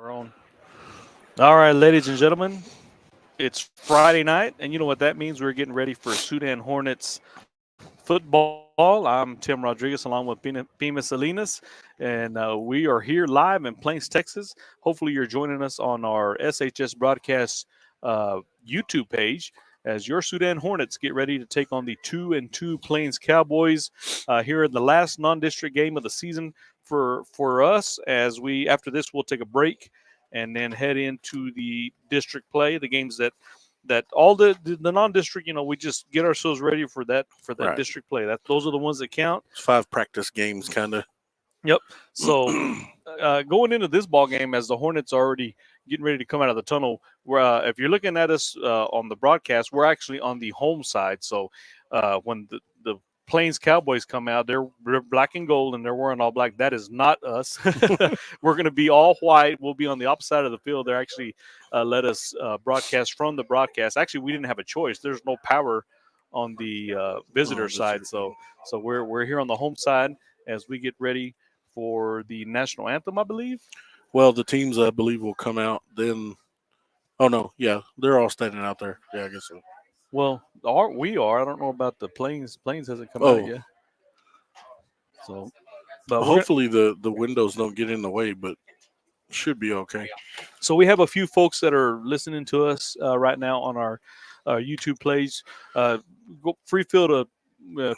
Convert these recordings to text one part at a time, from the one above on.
We're on. All right, ladies and gentlemen, it's Friday night, and you know what that means. We're getting ready for Sudan Hornets football. I'm Tim Rodriguez along with Pima Salinas, and we are here live in Plains, Texas. Hopefully, you're joining us on our SHS broadcast YouTube page as your Sudan Hornets get ready to take on the 2-2 Plains Cowboys here in the last non-district game of the season for us. As we after this, we'll take a break and then head into the district play, the games that all the non-district, we just get ourselves ready for that Right. district play. That those are the ones that count. It's 5 practice games, kind of. Yep. So going into this ball game, as the Hornets are already getting ready to come out of the tunnel, if you're looking at us on the broadcast, we're actually on the home side. So when the Plains Cowboys come out, they're black and gold and they're wearing all black. That is not us. We're going to be all white. We'll be on the opposite side of the field. They're actually let us broadcast from the broadcast. Actually, we didn't have a choice. There's no power on the visitor side, so we're here on the home side as we get ready for the national anthem, I believe. Well, the teams I believe will come out then. Oh no, yeah, they're all standing out there. Yeah, I guess so. Well, we are. I don't know about the Plains. Plains hasn't come out Oh, yet. So, but hopefully the windows don't get in the way, but should be okay. so we have a few folks that are listening to us right now on our YouTube page. Free feel to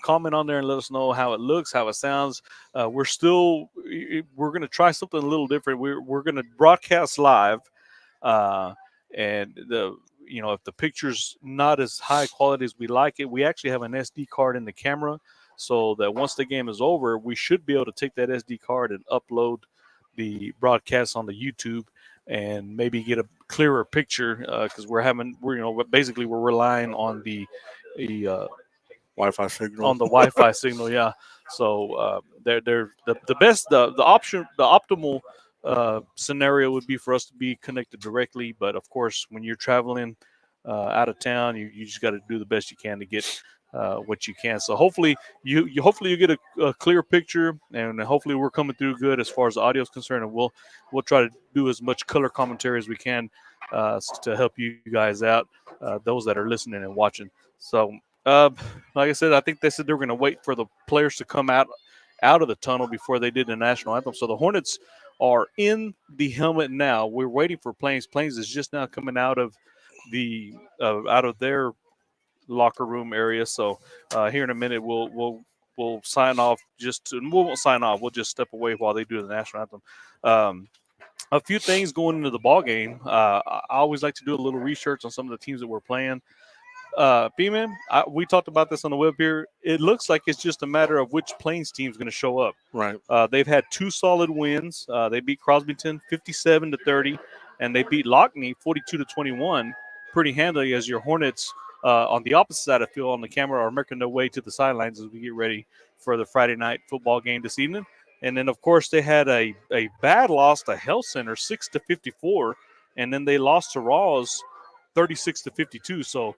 comment on there and let us know how it looks, how it sounds. We're going to try something a little different. We're going to broadcast live, uh, and if the picture's not as high quality as we like it, we actually have an SD card in the camera, so that once the game is over, we should be able to take that SD card and upload the broadcast on the YouTube and maybe get a clearer picture because basically we're relying on the Wi-Fi signal. on the Wi-Fi signal. Yeah. So they're the best the option the optimal scenario would be for us to be connected directly, but of course when you're traveling out of town, you just got to do the best you can to get what you can. So hopefully you get a clear picture, and hopefully we're coming through good as far as the audio is concerned, and we'll try to do as much color commentary as we can to help you guys out, those that are listening and watching. So like I said, I think they said they were going to wait for the players to come out of the tunnel before they did the national anthem. So the Hornets are in the helmet now. We're waiting for Plains. Plains is just now coming out of their locker room area. So here in a minute, we'll sign off. We won't sign off. We'll just step away while they do the national anthem. A few things going into the ball game. I always like to do a little research on some of the teams that we're playing. B-Man, we talked about this on the web here. It looks like it's just a matter of which Plains team is going to show up. Right. They've had 2 solid wins. They beat Crosbyton 57-30, and they beat Lockney 42-21 pretty handily. As your Hornets on the opposite side of the field on the camera are making their way to the sidelines as we get ready for the Friday night football game this evening. And then, of course, they had a bad loss to Health Center 6-54, and then they lost to Rawls 36-52. So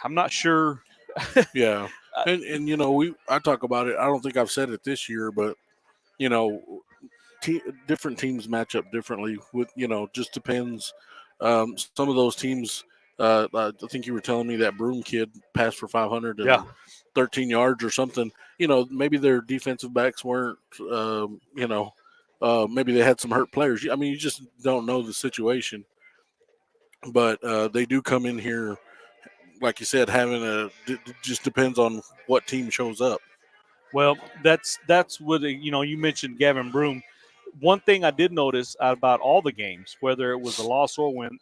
I'm not sure. Yeah, and I talk about it. I don't think I've said it this year, but you know, different teams match up differently. With just depends. Some of those teams. I think you were telling me that Broom kid passed for 513 yards or something. Maybe their defensive backs weren't. Maybe they had some hurt players. I mean, you just don't know the situation. But they do come in here, like you said, just depends on what team shows up. Well, that's what you mentioned Gavin Broom. One thing I did notice about all the games, whether it was a loss or win,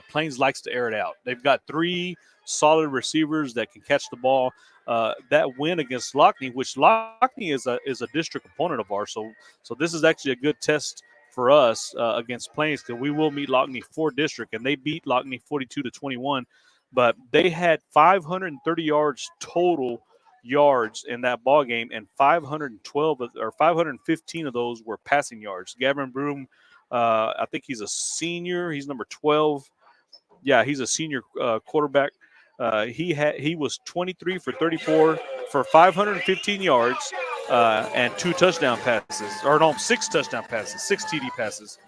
Plains likes to air it out. They've got 3 solid receivers that can catch the ball. That win against Lockney, which Lockney is a district opponent of ours, so this is actually a good test for us against Plains, because we will meet Lockney for district, and they beat Lockney 42-21. But they had 530 yards total yards in that ball game, and 515 of those were passing yards. Gavin Broom, I think he's a senior. He's number 12. Yeah, he's a senior quarterback. He was 23 for 34 for 515 yards and 2 touchdown passes, or no, 6 touchdown passes, 6 TD passes.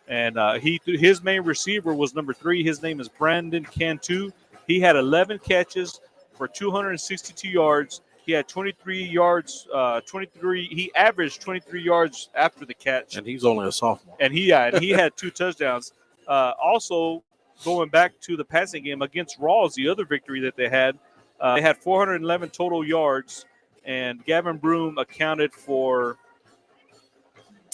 And his main receiver was number 3. His name is Brandon Cantu. He had 11 catches for 262 yards. He had 23 yards. 23. He averaged 23 yards after the catch. And he's only a sophomore. And he had 2 touchdowns. Also, going back to the passing game against Rawls, the other victory that they had 411 total yards, and Gavin Broom accounted for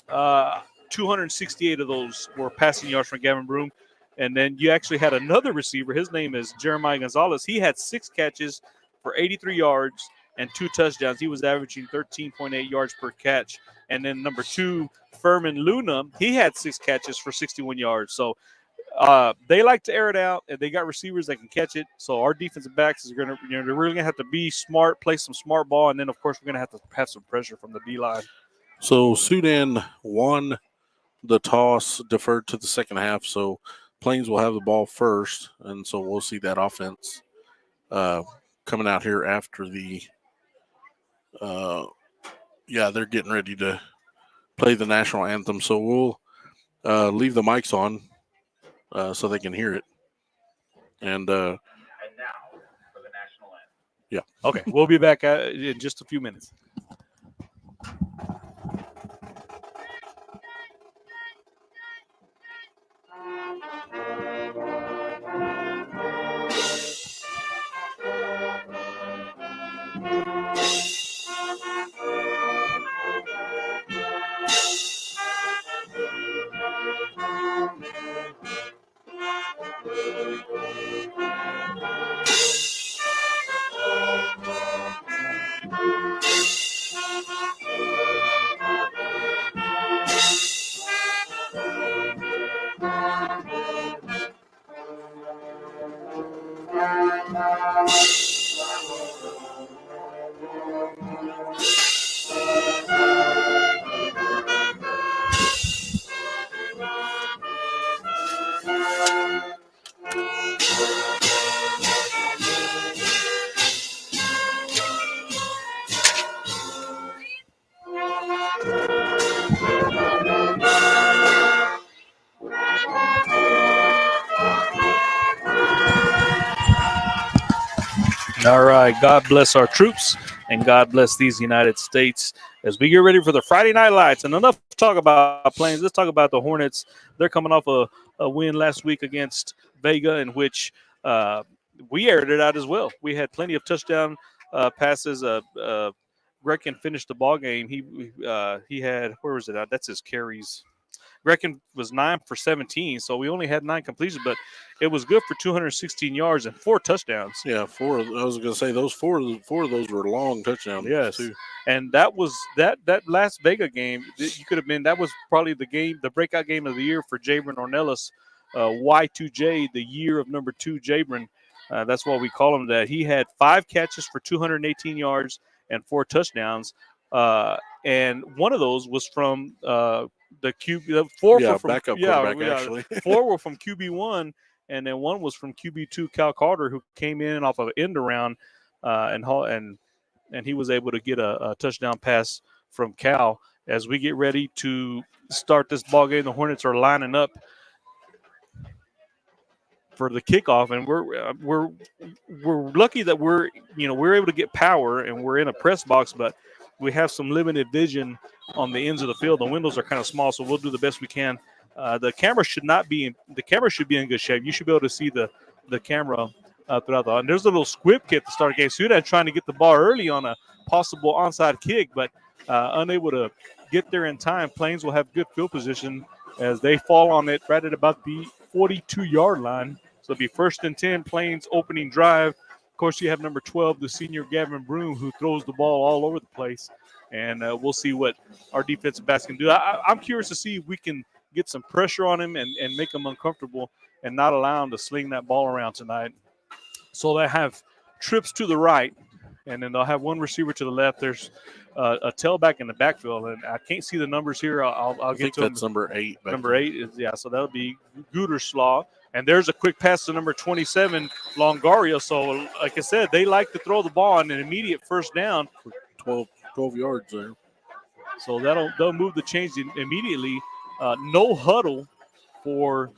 268 of those were passing yards from Gavin Broom. And then you actually had another receiver. His name is Jeremiah Gonzalez. He had 6 catches for 83 yards and 2 touchdowns. He was averaging 13.8 yards per catch. And then number 2, Furman Luna, he had 6 catches for 61 yards. So they like to air it out, and they got receivers that can catch it. So our defensive backs are going to, they're really going to have to be smart, play some smart ball, and then of course we're going to have some pressure from the D line. So Sudan won the toss, deferred to the second half. So Plains will have the ball first, and so we'll see that offense coming out here after the. They're getting ready to play the national anthem. So we'll leave the mics on so they can hear it. And now for the national anthem. Yeah. Okay, we'll be back in just a few minutes. All right. God bless our troops, and God bless these United States as we get ready for the Friday Night Lights. And enough talk about Plains. Let's talk about the Hornets. They're coming off a win last week against Vega, in which we aired it out as well. We had plenty of touchdown passes. Grekin finished the ball game. He had, where was it at? That's his carries. Grekin was 9 for 17, so we only had 9 completions, but it was good for 216 yards and 4 touchdowns. Yeah, 4. I was going to say those four of those were long touchdowns. Yes, too. And that was that last Vega game. You could have been, that was probably the breakout game of the year for Jabron Ornelas, Y2J, the year of number 2 Jabron. That's why we call him that. He had 5 catches for 218 yards and 4 touchdowns, and one of those was from the QB. 4 were from backup quarterback. Actually, 4 were from QB1, and then 1 was from QB2 Cal Carter, who came in off of an end around, and he was able to get a touchdown pass from Cal. As we get ready to start this ball game, the Hornets are lining up for the kickoff, and we're lucky that we're able to get power and we're in a press box, but we have some limited vision on the ends of the field. The windows are kind of small, so we'll do the best we can. The camera should be in good shape. You should be able to see the camera throughout and there's a little squib kick to start the game. Sudan trying to get the ball early on a possible onside kick, but unable to get there in time. Plains will have good field position as they fall on it right at about the 42-yard line. So it'll be 1st and 10, Plains opening drive. Of course, you have number 12, the senior Gavin Broom, who throws the ball all over the place. And we'll see what our defensive backs can do. I'm curious to see if we can get some pressure on him and make him uncomfortable and not allow him to sling that ball around tonight. So they have trips to the right, and then they'll have one receiver to the left. There's a tailback in the backfield, and I can't see the numbers here. I'll get to them. That's number 8. Number 8 is, so that'll be Gooderslaw. And there's a quick pass to number 27, Longario. So, like I said, they like to throw the ball on an immediate first down. 12 yards there. So they'll move the chains immediately. No huddle for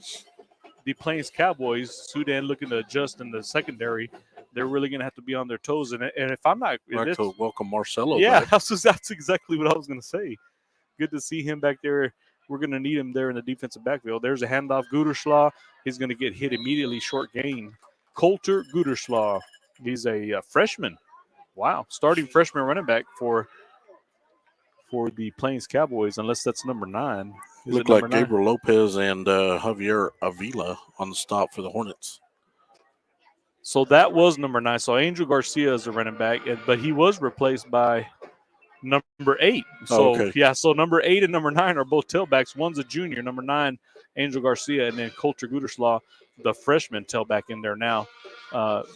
the Plains Cowboys, Sudan looking to adjust in the secondary. They're really going to have to be on their toes. And if I'm not, I'd like to welcome Marcelo yeah, back. that's exactly what I was going to say. Good to see him back there. We're going to need him there in the defensive backfield. There's a handoff. Guterschlaw, he's going to get hit immediately, short gain. Coulter Guterschlaw, he's a freshman. Wow, starting freshman running back for the Plains Cowboys, unless that's number 9. Looked like Gabriel Lopez and Javier Avila on the stop for the Hornets. So that was number 9. So Angel Garcia is a running back, but he was replaced by number 8. So, okay. yeah, so number 8 and number 9 are both tailbacks. One's a junior, number 9, Angel Garcia, and then Coulter Guterschlaw, the freshman tailback in there now,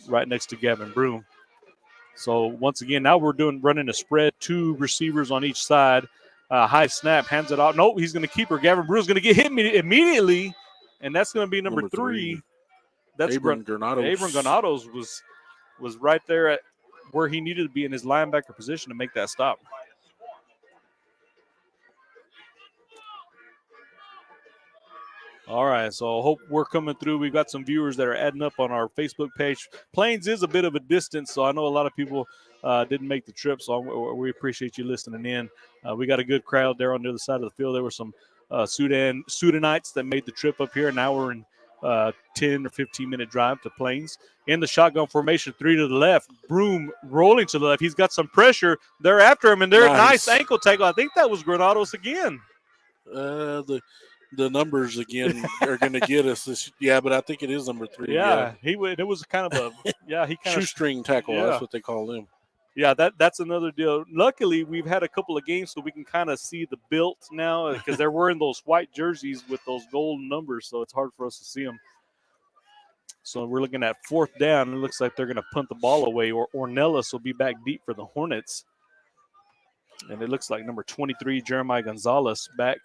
right next to Gavin Broom. So, once again, now we're running a spread, 2 receivers on each side. High snap, hands it off. Nope, he's going to keep her. Gavin Broom's going to get hit immediately, and that's going to be number 3. That's Abram Granados. Abram Granados was right there at where he needed to be in his linebacker position to make that stop. All right, so I hope we're coming through. We've got some viewers that are adding up on our Facebook page. Plains is a bit of a distance, so I know a lot of people didn't make the trip, so we appreciate you listening in. We got a good crowd there on the other side of the field. There were some Sudanites that made the trip up here. Now we're in 10 or 15-minute drive to Plains. In the shotgun formation, 3 to the left. Broom rolling to the left. He's got some pressure. They're after him, and they're nice ankle tackle. I think that was Granados again. The numbers again are going to get us this. Yeah, but I think it is number 3. Yeah. It was kind of a shoestring tackle. Yeah. That's what they call them. Yeah, that's another deal. Luckily, we've had a couple of games so we can kind of see the built now because they're wearing those white jerseys with those gold numbers, so it's hard for us to see them. So we're looking at 4th down. It looks like they're going to punt the ball away, or Ornelas will be back deep for the Hornets. And it looks like number 23, Jeremiah Gonzalez, back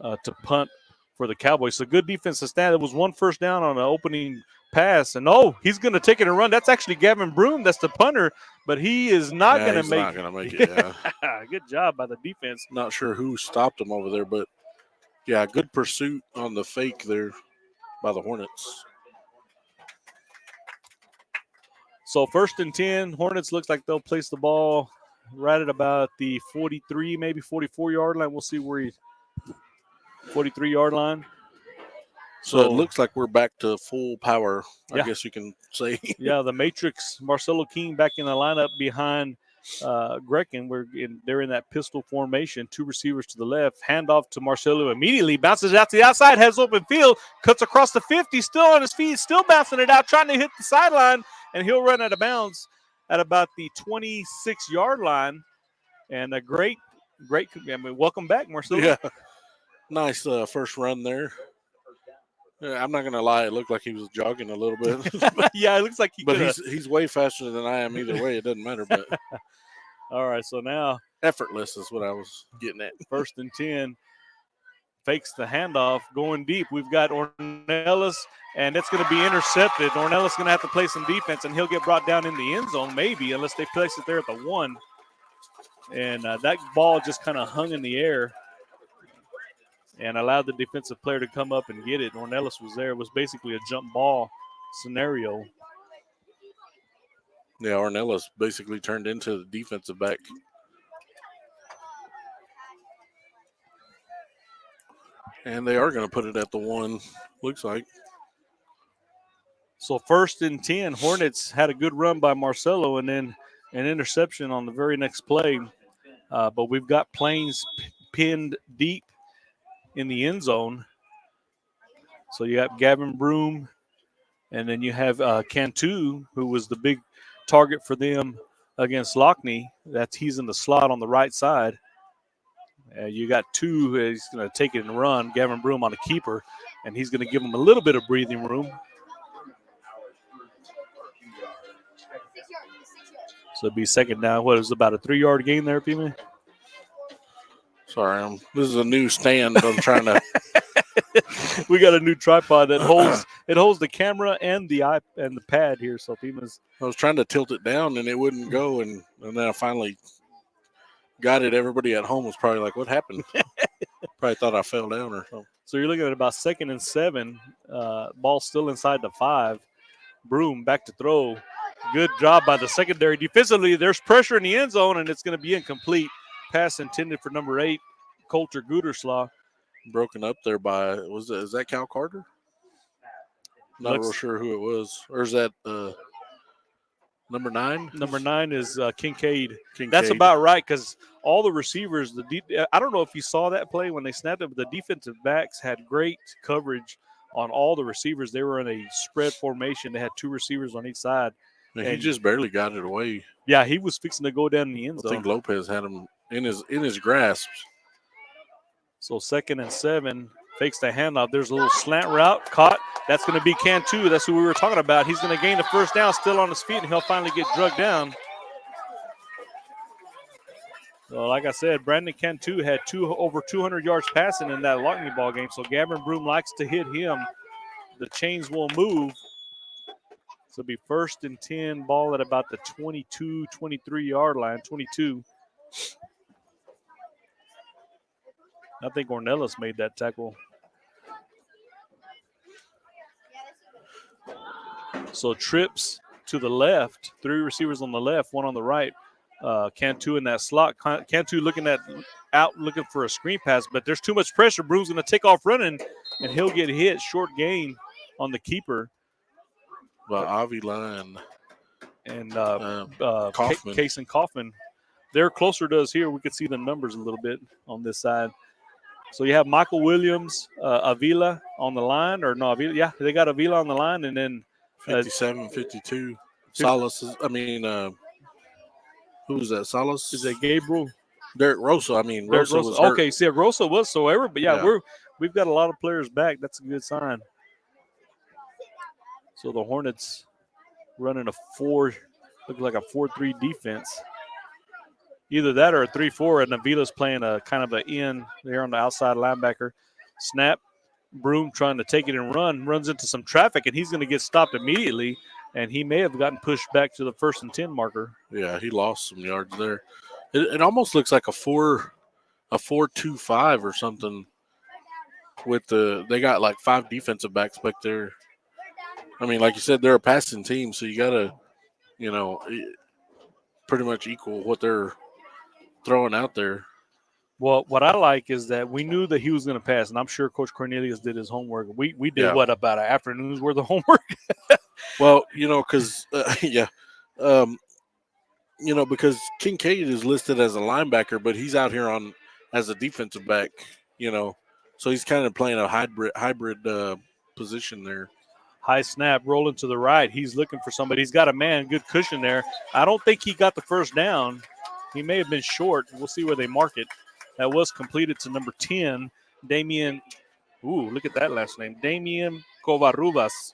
to punt for the Cowboys. So good defensive stand. It was 1 first down on an opening pass. And, he's going to take it and run. That's actually Gavin Broom. That's the punter. But he is not going to make it. Not going to make it, yeah. Good job by the defense. Not sure who stopped him over there, but, yeah, good pursuit on the fake there by the Hornets. So 1st and 10, Hornets looks like they'll place the ball right at about the 43, maybe 44-yard line. We'll see where 43-yard line. So it looks like we're back to full power, I guess you can say. Yeah, the Matrix, Marcelo King back in the lineup behind Grecken. They're in that pistol formation, 2 receivers to the left. Handoff to Marcelo immediately, bounces out to the outside, has open field, cuts across the 50, still on his feet, still bouncing it out, trying to hit the sideline, and he'll run out of bounds at about the 26-yard line. And a great, welcome back, Marcelo. Yeah, nice first run there. I'm not going to lie. It looked like he was jogging a little bit. Yeah, it looks like he's way faster than I am either way. It doesn't matter. But all right, so now effortless is what I was getting at. 1st and 10. Fakes the handoff, going deep. We've got Ornelas, and it's going to be intercepted. Ornelas going to have to play some defense, and he'll get brought down in the end zone maybe, unless they place it there at the 1. And that ball just kind of hung in the air and allowed the defensive player to come up and get it. Ornelas was there. It was basically a jump ball scenario. Yeah, Ornelas basically turned into the defensive back. And they are going to put it at the 1, looks like. So 1st and 10, Hornets had a good run by Marcelo and then an interception on the very next play. But we've got Plains pinned deep in the end zone. So you have Gavin Broom, and then you have Cantu, who was the big target for them against Lockney. He's in the slot on the right side. You got 2. He's going to take it and run. Gavin Broom on a keeper, and he's going to give him a little bit of breathing room. So it'd be 2nd down. What is about a 3-yard gain there, Pima? Sorry, this is a new stand. I'm trying to. We got a new tripod that holds the camera and the pad here. So Pima's. I was trying to tilt it down and it wouldn't go, and then I finally got it. Everybody at home was probably like, "What happened?" Probably thought I fell down or something. So you're looking at about 2nd and 7. Ball still inside the 5. Broom back to throw. Good job by the secondary. Defensively, there's pressure in the end zone, and it's going to be incomplete. Pass intended for number 8, Coulter Gooderslaw. Broken up there by, is that Cal Carter? Not real sure who it was. Or is that number 9? Number 9 is Kincaid. That's about right, because all the receivers, I don't know if you saw that play when they snapped it, but the defensive backs had great coverage on all the receivers. They were in a spread formation. They had 2 receivers on each side. And he just barely got it away. Yeah, he was fixing to go down in the end zone. I think Lopez had him in his grasp. So 2nd and 7, fakes the handoff. There's a little slant route caught. That's going to be Cantu. That's who we were talking about. He's going to gain the first down, still on his feet, and he'll finally get drugged down. So, like I said, Brandon Cantu had over 200 yards passing in that Lockney ball game. So Gavin Broom likes to hit him. The chains will move. So it'll be 1st and 10, ball at about the 22, 23-yard line, 22. I think Ornelas made that tackle. So trips to the left, 3 receivers on the left, 1 on the right. Cantu in that slot. Cantu looking for a screen pass, but there's too much pressure. Broom's going to take off running, and he'll get hit. Short gain on the keeper. By Avi Line. And Kaufman. Case and Kaufman. They're closer to us here. We could see the numbers a little bit on this side. So you have Michael Williams, Avila on the line, or no, Avila, yeah, they got Avila on the line, and then 57, 52. Salas, who was that? Salas? Is that Gabriel? Derek Rosa. Rosa was hurt. Okay, see, Rosa was but we've got a lot of players back. That's a good sign. So the Hornets running looks like a 4-3 defense. Either that or a 3-4, and Avila's playing a kind of an in there on the outside linebacker. Snap, Broom trying to take it and runs into some traffic, and he's going to get stopped immediately, and he may have gotten pushed back to the 1st and 10 marker. Yeah, he lost some yards there. It almost looks like a 4-2-5 or something. They got like 5 defensive backs back there. Like you said, they're a passing team, so you got to, pretty much equal what they're throwing out there. Well, what I like is that we knew that he was going to pass, and I'm sure Coach Cornelius did his homework. We did about an afternoon's worth of homework? Well, because because Kincaid is listed as a linebacker, but he's out here as a defensive back. So he's kind of playing a hybrid position there. High snap, rolling to the right. He's looking for somebody. He's got a man, good cushion there. I don't think he got the first down. He may have been short. We'll see where they mark it. That was completed to number 10, Damian. Ooh, look at that last name. Damian Covarrubias.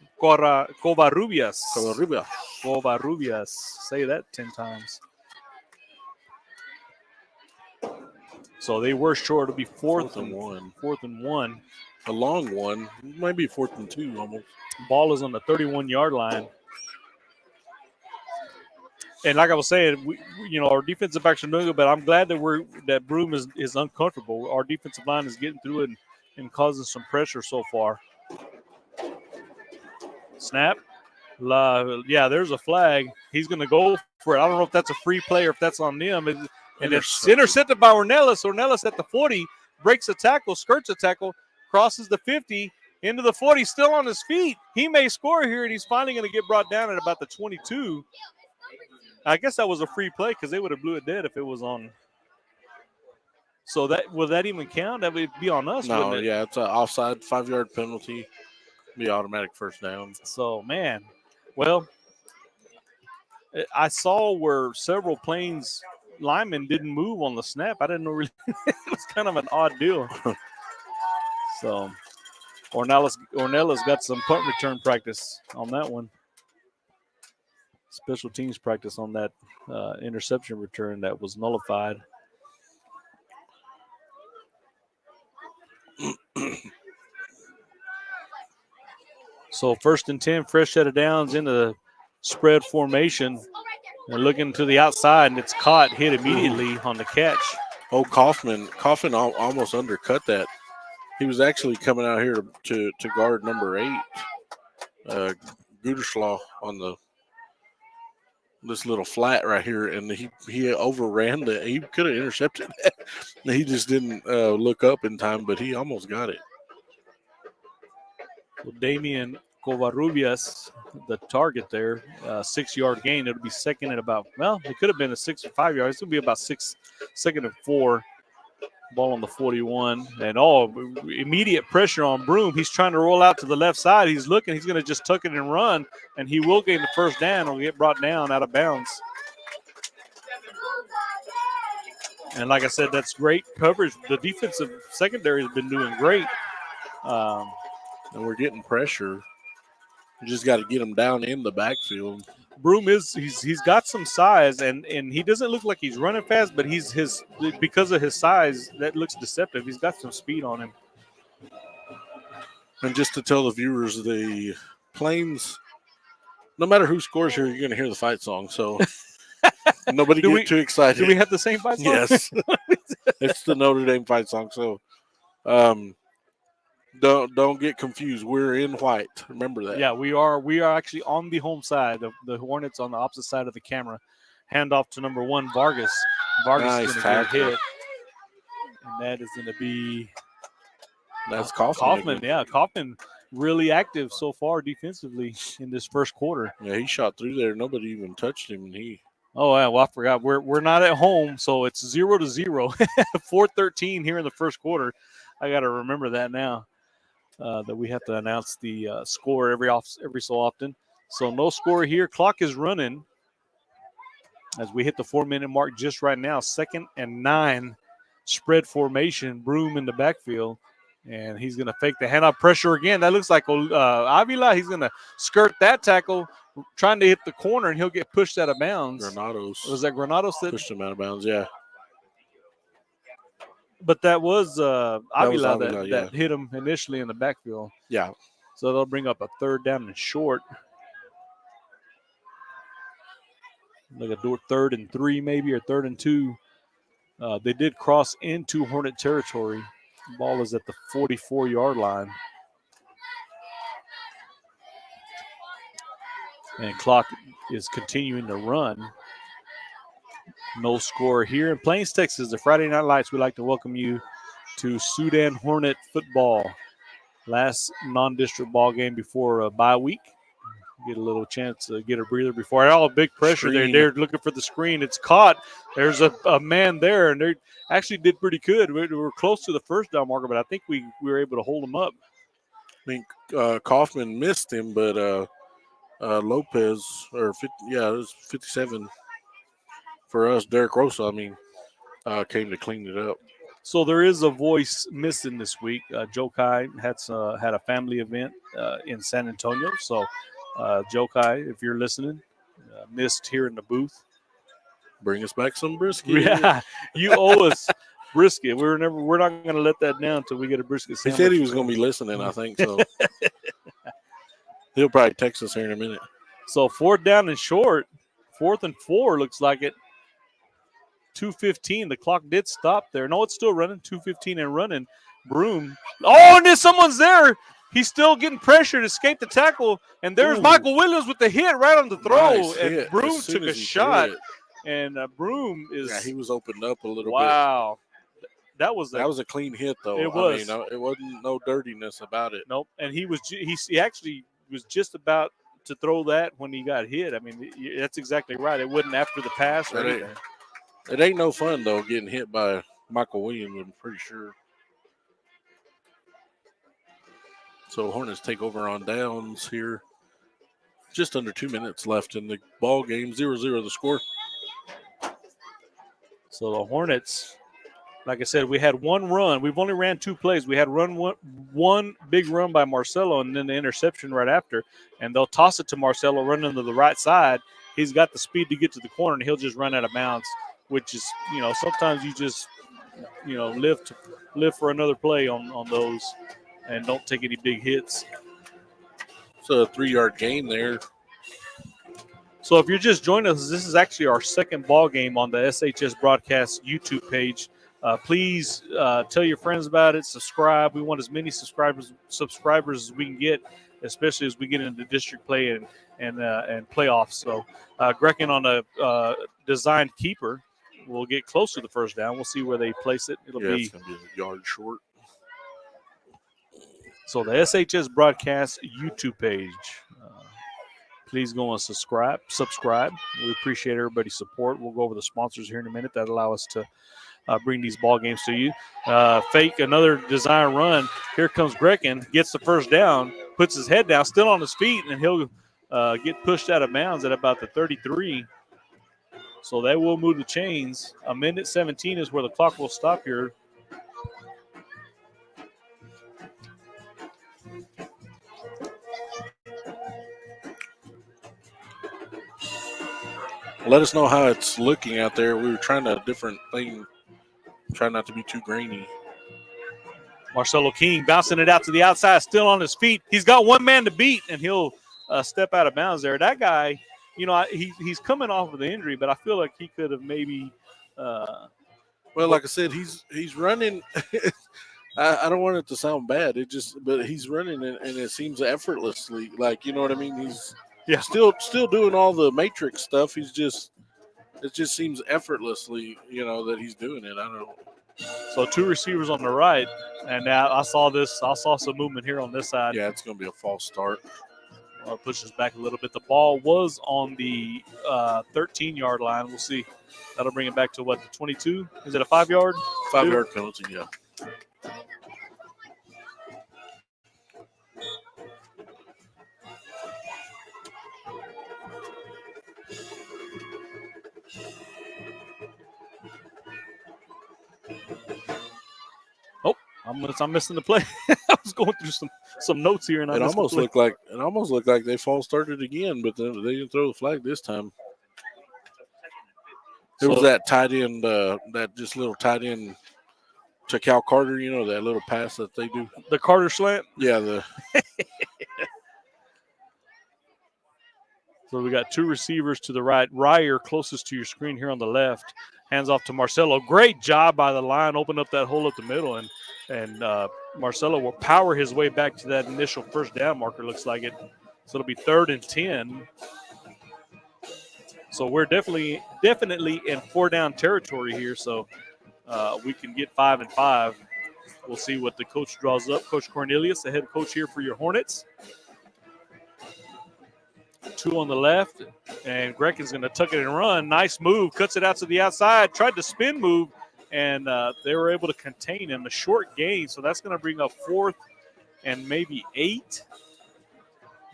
Say that 10 times. So they were short. It'll be fourth and one. A long one. It might be 4th and 2 almost. Ball is on the 31-yard line. And like I was saying, our defensive backs are doing it, but I'm glad that Broom is uncomfortable. Our defensive line is getting through it and causing some pressure so far. Snap. There's a flag. He's going to go for it. I don't know if that's a free play or if that's on them. And it's intercepted by Ornelas. Ornelas at the 40, breaks a tackle, skirts a tackle, crosses the 50, into the 40, still on his feet. He may score here, and he's finally going to get brought down at about the 22. I guess that was a free play because they would have blew it dead if it was on. So will that even count? That would be on us, no, wouldn't it? Yeah, it's an offside 5-yard penalty. Be automatic first down. So, man, well, I saw where several Plains linemen didn't move on the snap. I didn't know really. It was kind of an odd deal. So Ornelas got some punt return practice on that one. Special teams practice on that interception return that was nullified. So 1st and 10, fresh set of downs in the spread formation. They're looking to the outside, and it's caught, hit immediately on the catch. Oh, Kaufman almost undercut that. He was actually coming out here to guard number 8, Guterschlaw on this little flat right here, and he overran the. He could have intercepted that. He just didn't look up in time, but he almost got it. So Damian Covarrubias, the target there, 6-yard gain. It'll be second at about, well, it could have been a 6 or 5 yards. It'll be about second and 4. Ball on the 41. And immediate pressure on Broom. He's trying to roll out to the left side. He's looking. He's going to just tuck it and run, and he will gain the first down. He'll get brought down out of bounds. And like I said, that's great coverage. The defensive secondary has been doing great. And we're getting pressure. You just got to get him down in the backfield. Broom he's got some size, and he doesn't look like he's running fast, but because of his size, that looks deceptive. He's got some speed on him. And just to tell the viewers, the Plains, no matter who scores here, you're going to hear the fight song. So nobody get too excited. Do we have the same fight song? Yes. It's the Notre Dame fight song. So don't get confused. We're in white. Remember that. Yeah, we are actually on the home side of the Hornets, on the opposite side of the camera. Hand off to number 1, Vargas. Vargas nice is going to get hit. And that is going to be that's Kaufman. Yeah, Kaufman really active so far defensively in this first quarter. Yeah, he shot through there. Nobody even touched him, and he. Oh, yeah, well, I forgot. We're not at home, so it's 0-0. 4-13 here in the first quarter. I got to remember that now. That we have to announce the score every so often. So no score here. Clock is running as we hit the 4-minute mark just right now. 2nd and 9, spread formation. Broom in the backfield, and he's going to fake the handoff pressure again. That looks like Avila. He's going to skirt that tackle, trying to hit the corner, and he'll get pushed out of bounds. Granados. Was that Granados that pushed him out of bounds? Yeah. But that was Avila Avila, that hit him initially in the backfield. Yeah. So they'll bring up a 3rd down and short. Like a 3rd and 3 maybe, or 3rd and 2. They did cross into Hornet territory. The ball is at the 44-yard line. And clock is continuing to run. No score here in Plains, Texas. The Friday Night Lights, we'd like to welcome you to Sudan Hornet football. Last non-district ball game before a bye week. Get a little chance to get a breather before. All big pressure there. They're looking for the screen. It's caught. There's a man there, and they actually did pretty good. We were close to the first down marker, but I think we were able to hold them up. I think Kaufman missed him, but Lopez, it was 57 for us. Derek Rosa, came to clean it up. So there is a voice missing this week. Joe Kai had a family event in San Antonio. So Joe Kai, if you're listening, missed here in the booth. Bring us back some brisket. Yeah, you owe us brisket. We're not going to let that down until we get a brisket sandwich. He said he was going to be listening, I think so. He'll probably text us here in a minute. So 4th down and short, 4th and 4 looks like it. 2:15. The clock did stop there. No, it's still running. 2:15 and running. Broom. Oh, and then someone's there. He's still getting pressured. Escaped the tackle. And there's Michael Williams with the hit right on the throw. Nice and hit. Broom took a shot. And Broom is. Yeah, he was opened up a little bit. Wow. That was a clean hit, though. It was. It wasn't no dirtiness about it. Nope. And he actually was just about to throw that when he got hit. That's exactly right. It wasn't after the pass or anything. It ain't no fun, though, getting hit by Michael Williams, I'm pretty sure. So Hornets take over on downs here. Just under 2 minutes left in the ball game. 0-0 the score. So the Hornets, like I said, we had one run. We've only ran 2 plays. We had one big run by Marcelo and then the interception right after. And they'll toss it to Marcelo running to the right side. He's got the speed to get to the corner, and he'll just run out of bounds, which is, sometimes you just, live for another play on those and don't take any big hits. So a 3-yard gain there. So if you're just joining us, this is actually our second ball game on the SHS Broadcast YouTube page. Please tell your friends about it. Subscribe. We want as many subscribers as we can get, especially as we get into district play and playoffs. So Grecken on a designed keeper will get close to the first down. We'll see where they place it. It'll it's be going to be a yard short. so the SHS broadcast YouTube page. Please go and subscribe. We appreciate everybody's support. We'll go over the sponsors here in a minute that allow us to bring these ball games to you. Fake another design run. Here comes Grecken, gets the first down, puts his head down, still on his feet, and he'll get pushed out of bounds at about the 33. So they will move the chains. A minute 17 is where the clock will stop here. Let us know how it's looking out there. We were trying a different thing, trying not to be too grainy. Marcelo King bouncing it out to the outside, still on his feet. He's got one man to beat, and he'll step out of bounds there. That guy, he's coming off of the injury, but I feel like he could have maybe. Well, like I said, he's running. I don't want it to sound bad. But he's running and it seems effortlessly. Like, you know what I mean? He's still doing all the matrix stuff. It just seems effortlessly, that he's doing it. I don't know. So 2 receivers on the right, and now I saw some movement here on this side. Yeah, it's going to be a false start. Pushes back a little bit. The ball was on the 13-yard line. We'll see. That'll bring it back to what, the 22? Is it a 5-yard? 5-yard penalty, yeah. Oh, I'm missing the play. I was going through some notes here, and it almost looked like they false started again, but then they didn't throw the flag this time. It was that tight end, that just little tight end to Cal Carter. That little pass that they do. The Carter slant. Yeah, So we got 2 receivers to the right. Ryer closest to your screen here on the left. Hands off to Marcelo. Great job by the line. Open up that hole up the middle, and Marcelo will power his way back to that initial first down marker, looks like it. So it'll be 3rd and 10. So we're definitely in 4-down territory here. So we can get 5 and 5. We'll see what the coach draws up. Coach Cornelius, the head coach here for your Hornets. 2 on the left, and Grecken's going to tuck it and run. Nice move, cuts it out to the outside, tried to spin move, and they were able to contain him. A short gain, so that's going to bring up 4th and maybe 8.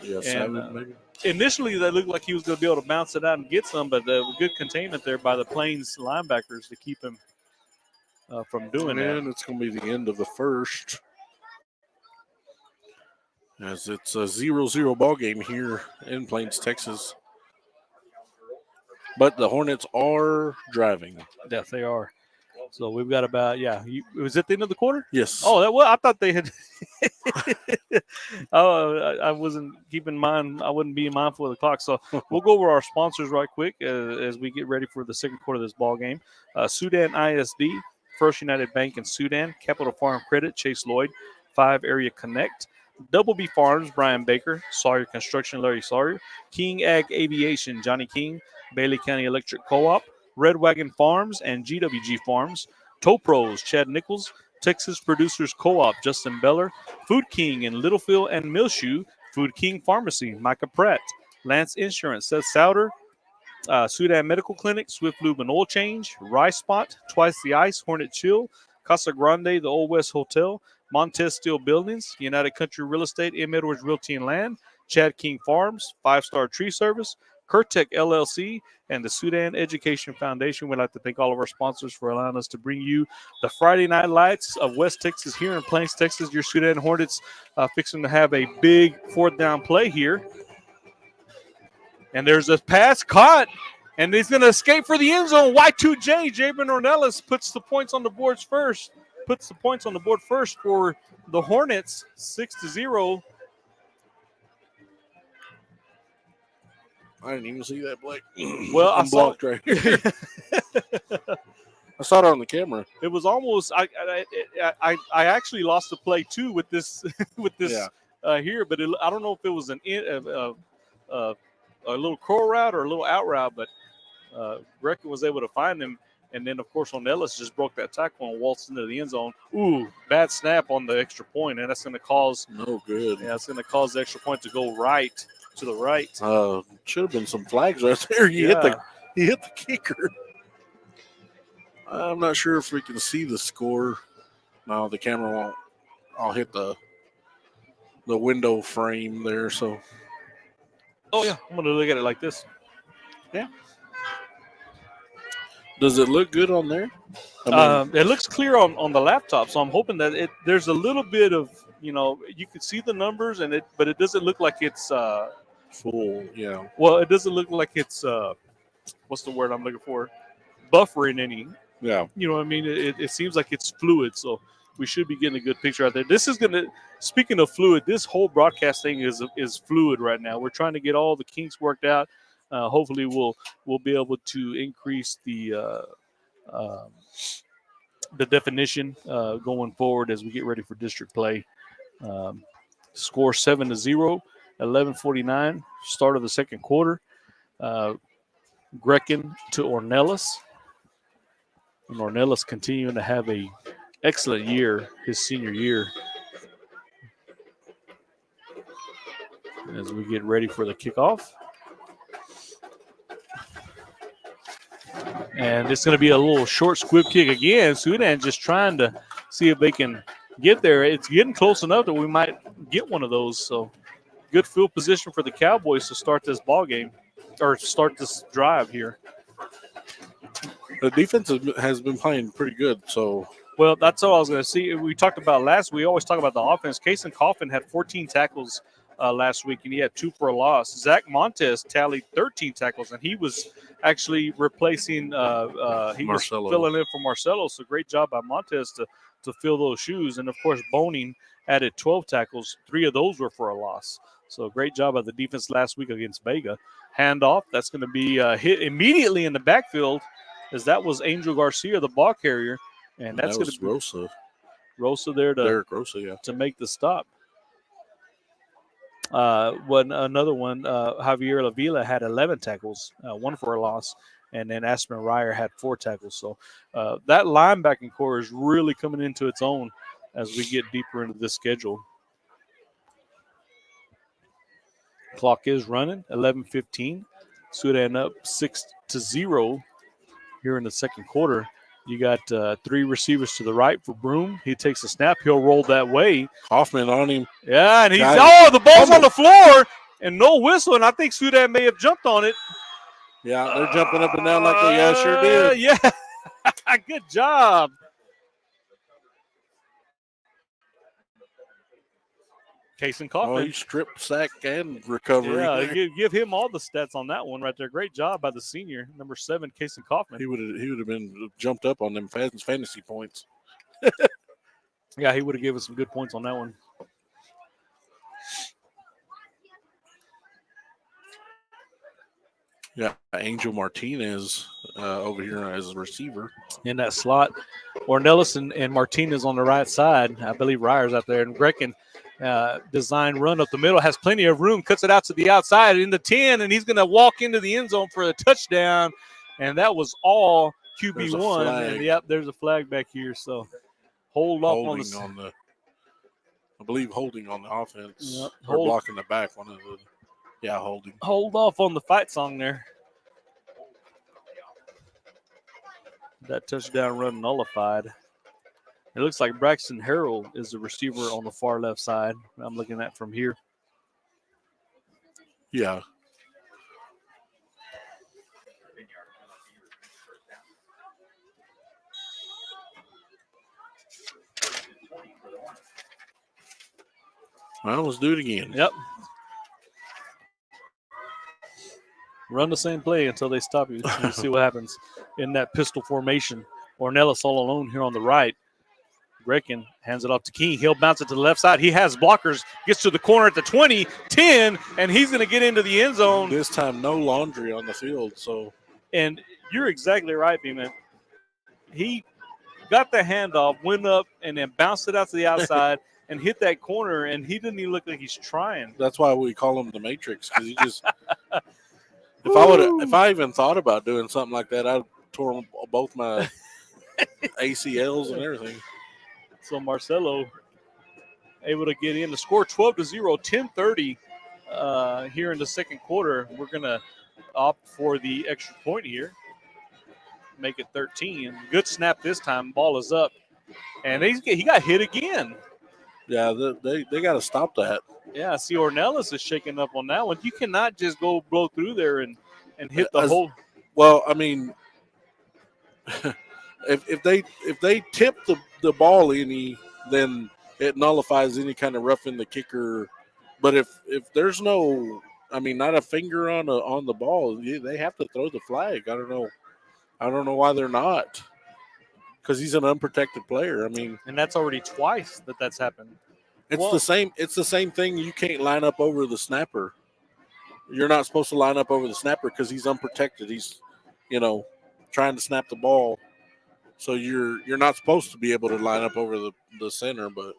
Yeah, 7 maybe. Initially, that looked like he was going to be able to bounce it out and get some, but good containment there by the Plains linebackers to keep him from doing that. And it's going to be the end of the first. As it's a 0-0 ball game here in Plains, Texas. But the Hornets are driving. Yes, they are. So we've got about, was it the end of the quarter? Yes. Oh, I thought they had. I wasn't keeping in mind. I wouldn't be mindful of the clock. So we'll go over our sponsors right quick as we get ready for the second quarter of this ball game. Sudan ISD, First United Bank in Sudan, Capital Farm Credit, Chase Lloyd, 5 Area Connect, Double B Farms, Brian Baker, Sawyer Construction, Larry Sawyer, King Ag Aviation, Johnny King, Bailey County Electric Co-op, Red Wagon Farms and GWG Farms, Tow Pros, Chad Nichols, Texas Producers Co-op, Justin Beller, Food King in Littlefield and Millshoe, Food King Pharmacy, Micah Pratt, Lance Insurance, Seth Souter, Sudan Medical Clinic, Swift Lube and Oil Change, Rice Spot, Twice the Ice, Hornet Chill, Casa Grande, the Old West Hotel, Montez Steel Buildings, United Country Real Estate, M. Edwards Realty and Land, Chad King Farms, 5-Star Tree Service, Curtec LLC, and the Sudan Education Foundation. We'd like to thank all of our sponsors for allowing us to bring you the Friday Night Lights of West Texas here in Plains, Texas. Your Sudan Hornets fixing to have a big 4th down play here. And there's a pass caught, and he's going to escape for the end zone. Y2J, Jabin Ornelas puts the points on the board first for the Hornets, 6-0. I didn't even see that, Blake. Well, I'm blocked right here. I saw it on the camera. It was almost I actually lost the play too with this with this here, but I don't know if it was a little curl route or a little out route, but Brecken was able to find him. And then, of course, Ornelas just broke that tackle and waltzed into the end zone. Ooh, bad snap on the extra point, and that's going to cause no good. Yeah, it's going to cause the extra point to go right to the right. Should have been some flags right there. He hit the kicker. I'm not sure if we can see the score. No, the camera won't. I'll hit the window frame there. So. Oh yeah, I'm going to look at it like this. Yeah. Does it look good on there? I mean, it looks clear on the laptop, so I'm hoping that there's a little bit of, you can see the numbers but it doesn't look like it's full. Yeah. Well, it doesn't look like it's what's the word I'm looking for? Buffering any. Yeah. You know what I mean? It seems like it's fluid, so we should be getting a good picture out there. This is speaking of fluid, this whole broadcast thing is fluid right now. We're trying to get all the kinks worked out. Hopefully, we'll be able to increase the definition going forward as we get ready for district play. Score 7-0, 11:49, start of the second quarter. Brecken to Ornelas. And Ornelas continuing to have a excellent year, his senior year. As we get ready for the kickoff. And it's going to be a little short squib kick again. Sudan just trying to see if they can get there. It's getting close enough that we might get one of those. So good field position for the Cowboys to start this ball game or start this drive here. The defense has been playing pretty good. So, well, that's all I was going to see. We talked about last. We always talk about the offense. Kason Coffin had 14 tackles last week, and he had 2 for a loss. Zach Montez tallied 13 tackles, and he was actually replacing. He was filling in for Marcelo. So great job by Montez to fill those shoes. And of course, Boning added 12 tackles. 3 of those were for a loss. So great job by the defense last week against Vega. Handoff. That's going to be hit immediately in the backfield, as that was Angel Garcia, the ball carrier, and that's going to be Rosa there Derek Rosa, to make the stop. Another one, Javier Lavila had 11 tackles, 1 for a loss, and then Aspen Ryer had 4 tackles. So that linebacking core is really coming into its own as we get deeper into this schedule. Clock is running, 11:15. Sudan up 6-0 here in the second quarter. You got 3 receivers to the right for Broom. He takes a snap. He'll roll that way. Hoffman on him. Yeah, and the ball's on the floor and no whistle, and I think Sudan may have jumped on it. Yeah, they're jumping up and down like they sure did. Yeah, good job. Kason Coffin. Oh, he stripped, sack, and recovery. Yeah, give him all the stats on that one right there. Great job by the senior, number 7, Kason Kaufman. He would have been jumped up on them fantasy points. Yeah, he would have given us some good points on that one. Yeah, Angel Martinez over here as a receiver. In that slot. Ornelas and Martinez on the right side. I believe Ryer's out there. And Brecken design run up the middle, has plenty of room, cuts it out to the outside in the 10, and he's going to walk into the end zone for a touchdown. And that was all QB1. And yep, there's a flag back here. So holding on the offense. Yep. Or blocking the back. Holding. Hold off on the fight song there. That touchdown run nullified. It looks like Braxton Harrell is the receiver on the far left side. I'm looking at from here. Yeah. Well, let's do it again. Yep. Run the same play until they stop you. You see what happens in that pistol formation. Ornelas all alone here on the right. Brecken hands it off to King. He'll bounce it to the left side. He has blockers. Gets to the corner at the 20, 10, and he's going to get into the end zone. This time, no laundry on the field. And you're exactly right, B-Man. he got the handoff, went up, and then bounced it out to the outside and hit that corner, and he didn't even look like he's trying. That's why we call him the Matrix, because he just. If I even thought about doing something like that, I'd tore both my ACLs and everything. So Marcelo able to get in. The score 12-0, 10:30 here in the second quarter. We're going to opt for the extra point here. Make it 13. Good snap this time. Ball is up. And he got hit again. Yeah, they got to stop that. Yeah, I see Ornelas is shaking up on that one. You cannot just go blow through there and hit the hole. Well, I mean, if they tip the ball any, then it nullifies any kind of roughing the kicker. But if there's no, I mean, not a finger on the ball, they have to throw the flag. I don't know why they're not, because he's an unprotected player. I mean, and that's already twice that's happened. It's the same thing. You can't line up over the snapper. You're not supposed to line up over the snapper because he's unprotected. He's, trying to snap the ball. So you're not supposed to be able to line up over the center, but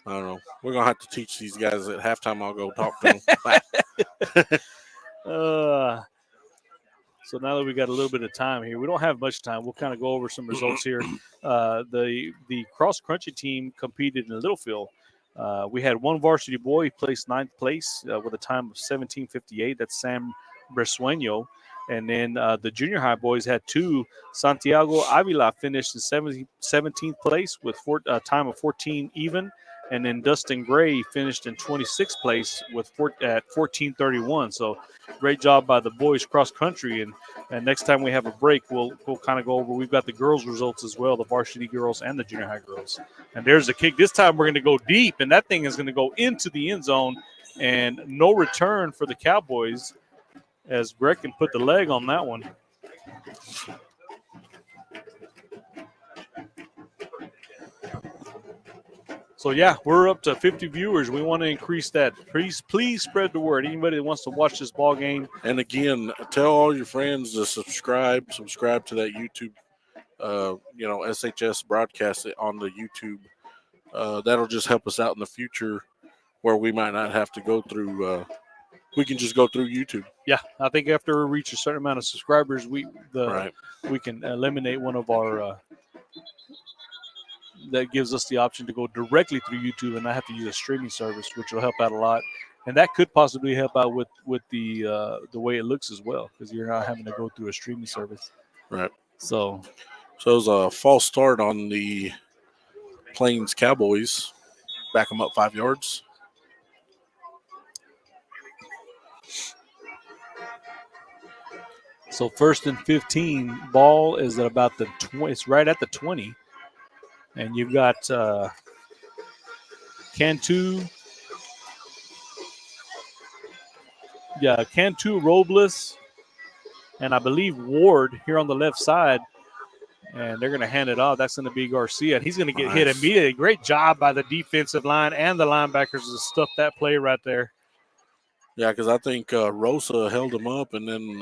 I don't know. We're gonna have to teach these guys at halftime. I'll go talk to them. So now that we got a little bit of time here, we don't have much time. We'll kind of go over some results here. The cross country team competed in Littlefield. We had one varsity boy. He placed 9th place with a time of 17:58. That's Sam Bresueño. And then the junior high boys had 2. Santiago Avila finished in 17th place with a time of 14 even. And then Dustin Gray finished in 26th place at 14:31. So great job by the boys cross country. And next time we have a break, we'll kind of go over. We've got the girls' results as well, the varsity girls and the junior high girls. And there's a kick. This time we're going to go deep, and that thing is going to go into the end zone. And no return for the Cowboys, as Greg can put the leg on that one. So, yeah, we're up to 50 viewers. We want to increase that. Please spread the word. Anybody that wants to watch this ball game. And, again, tell all your friends to subscribe to that YouTube, SHS broadcast on the YouTube. That'll just help us out in the future where we might not have to go through we can just go through YouTube. Yeah, I think after we reach a certain amount of subscribers, we can eliminate one of our that gives us the option to go directly through YouTube and not have to use a streaming service, which will help out a lot. And that could possibly help out with the way it looks as well, because you're not having to go through a streaming service. Right. So it was a false start on the Plains Cowboys. Back them up 5 yards. So 1st and 15, ball is at about the 20. It's right at the 20. And you've got Cantu. Yeah, Cantu, Robles, and I believe Ward here on the left side. And they're going to hand it off. That's going to be Garcia. And he's going to get hit immediately. Great job by the defensive line and the linebackers to stuff that play right there. Yeah, because I think Rosa held him up, and then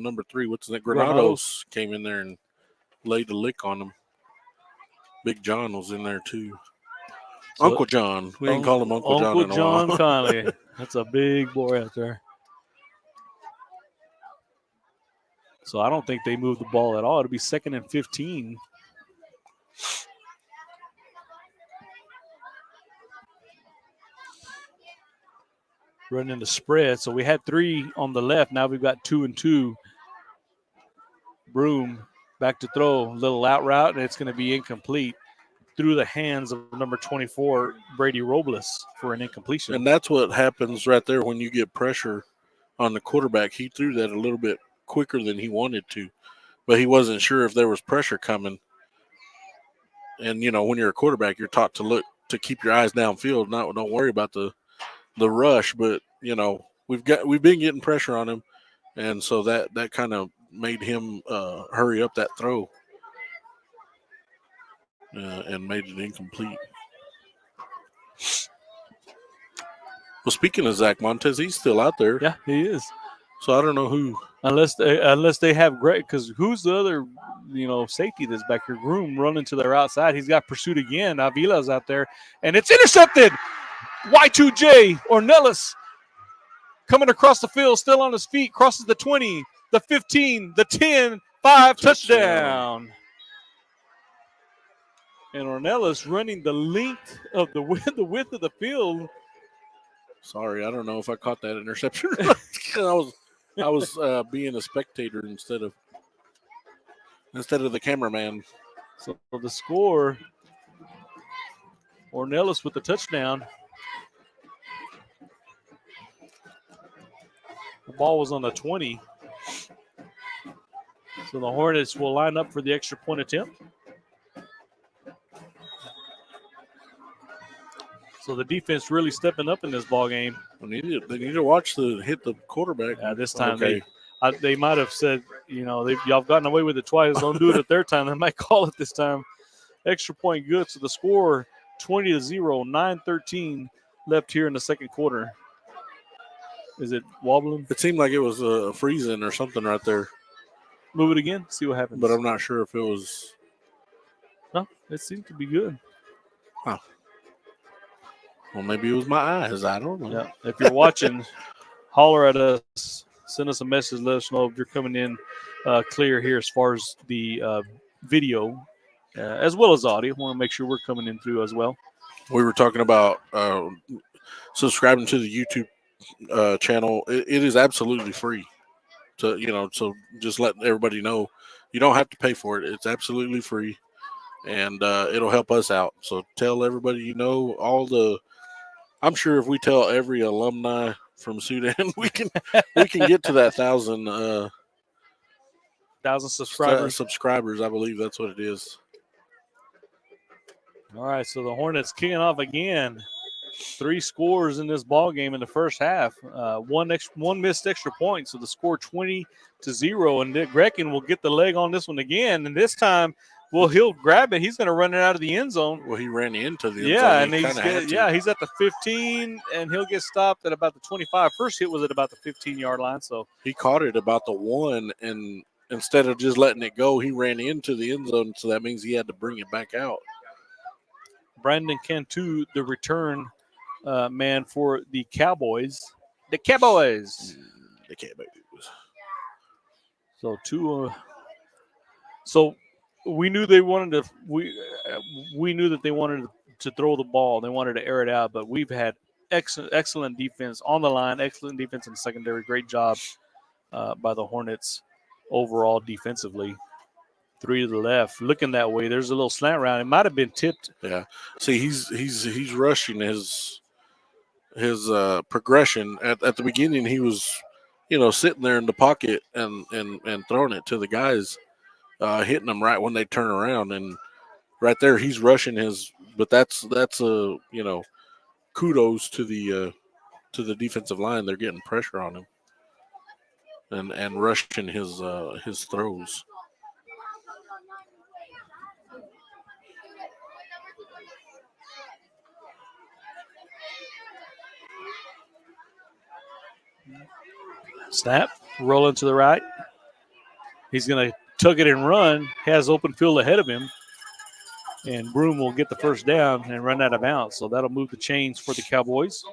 number 3, what's that? Granados came in there and laid a lick on him. Big John was in there too. So Uncle John. We didn't call him Uncle John in a while. Uncle John Conley. That's a big boy out there. So I don't think they moved the ball at all. It'll be 2nd and 15. Running the spread. So we had 3 on the left. Now we've got 2 and 2. Broom back to throw. Little out route, and it's going to be incomplete through the hands of number 24, Brady Robles, for an incompletion. And that's what happens right there when you get pressure on the quarterback. He threw that a little bit quicker than he wanted to, but he wasn't sure if there was pressure coming. And, when you're a quarterback, you're taught to keep your eyes downfield, don't worry about the rush. But, we've been getting pressure on him, and so that kind of made him hurry up that throw and made it incomplete. Well, speaking of Zach Montez, he's still out there. Yeah, he is. So I don't know who. Unless they have Greg, because who's the other safety that's back here? Groom running to their outside. He's got pursuit again. Avila's out there, and it's intercepted. Y2J Ornelas coming across the field, still on his feet, crosses the 20, the 15, the 10, 5, touchdown. And Ornelas running the length of the width of the field. Sorry, I don't know if I caught that interception. I was being a spectator instead of the cameraman. So the score, Ornelas with the touchdown. The ball was on the 20. So the Hornets will line up for the extra point attempt. So the defense really stepping up in this ball game. They need to watch hit the quarterback. This time they might have said, y'all have gotten away with it twice. Don't do it a third time. They might call it this time. Extra point good. So the score 20-0, 9-13 left here in the second quarter. Is it wobbling? It seemed like it was freezing or something right there. Move it again, see what happens. But I'm not sure if it was. No, it seemed to be good. Huh. Well, maybe it was my eyes. I don't know. Yeah. If you're watching, holler at us. Send us a message. Let us know if you're coming in clear here as far as the video, as well as audio. Want to make sure we're coming in through as well. We were talking about subscribing to the YouTube channel. It is absolutely free. So just let everybody know you don't have to pay for it. It's absolutely free, and it'll help us out. So tell everybody I'm sure if we tell every alumni from Sudan, we can get to that 1,000 subscribers. Subscribers, I believe that's what it is. All right, so the Hornets kicking off again. 3 scores in this ball game in the first half. One missed extra point, so the score 20-0. And Nick Grekin will get the leg on this one again, and this time, he'll grab it. He's going to run it out of the end zone. Well, he ran into the end zone. And he's at the 15, and he'll get stopped at about the 25. First hit was at about the 15-yard line. So he caught it about the 1, and instead of just letting it go, he ran into the end zone. So that means he had to bring it back out. Brandon Cantu, the return man for the Cowboys. The Cowboys. So we knew they wanted to. We knew that they wanted to throw the ball. They wanted to air it out. But we've had excellent defense on the line. Excellent defense in the secondary. Great job by the Hornets overall defensively. 3 to the left, looking that way. There's a little slant route. It might have been tipped. Yeah. See, he's rushing his progression. At the beginning, he was, sitting there in the pocket and throwing it to the guys, hitting them right when they turn around. And right there, he's rushing his. But that's kudos to the defensive line. They're getting pressure on him and rushing his throws. Snap, rolling to the right. He's going to tuck it and run. Has open field ahead of him. And Broom will get the first down and run out of bounds. So that'll move the chains for the Cowboys.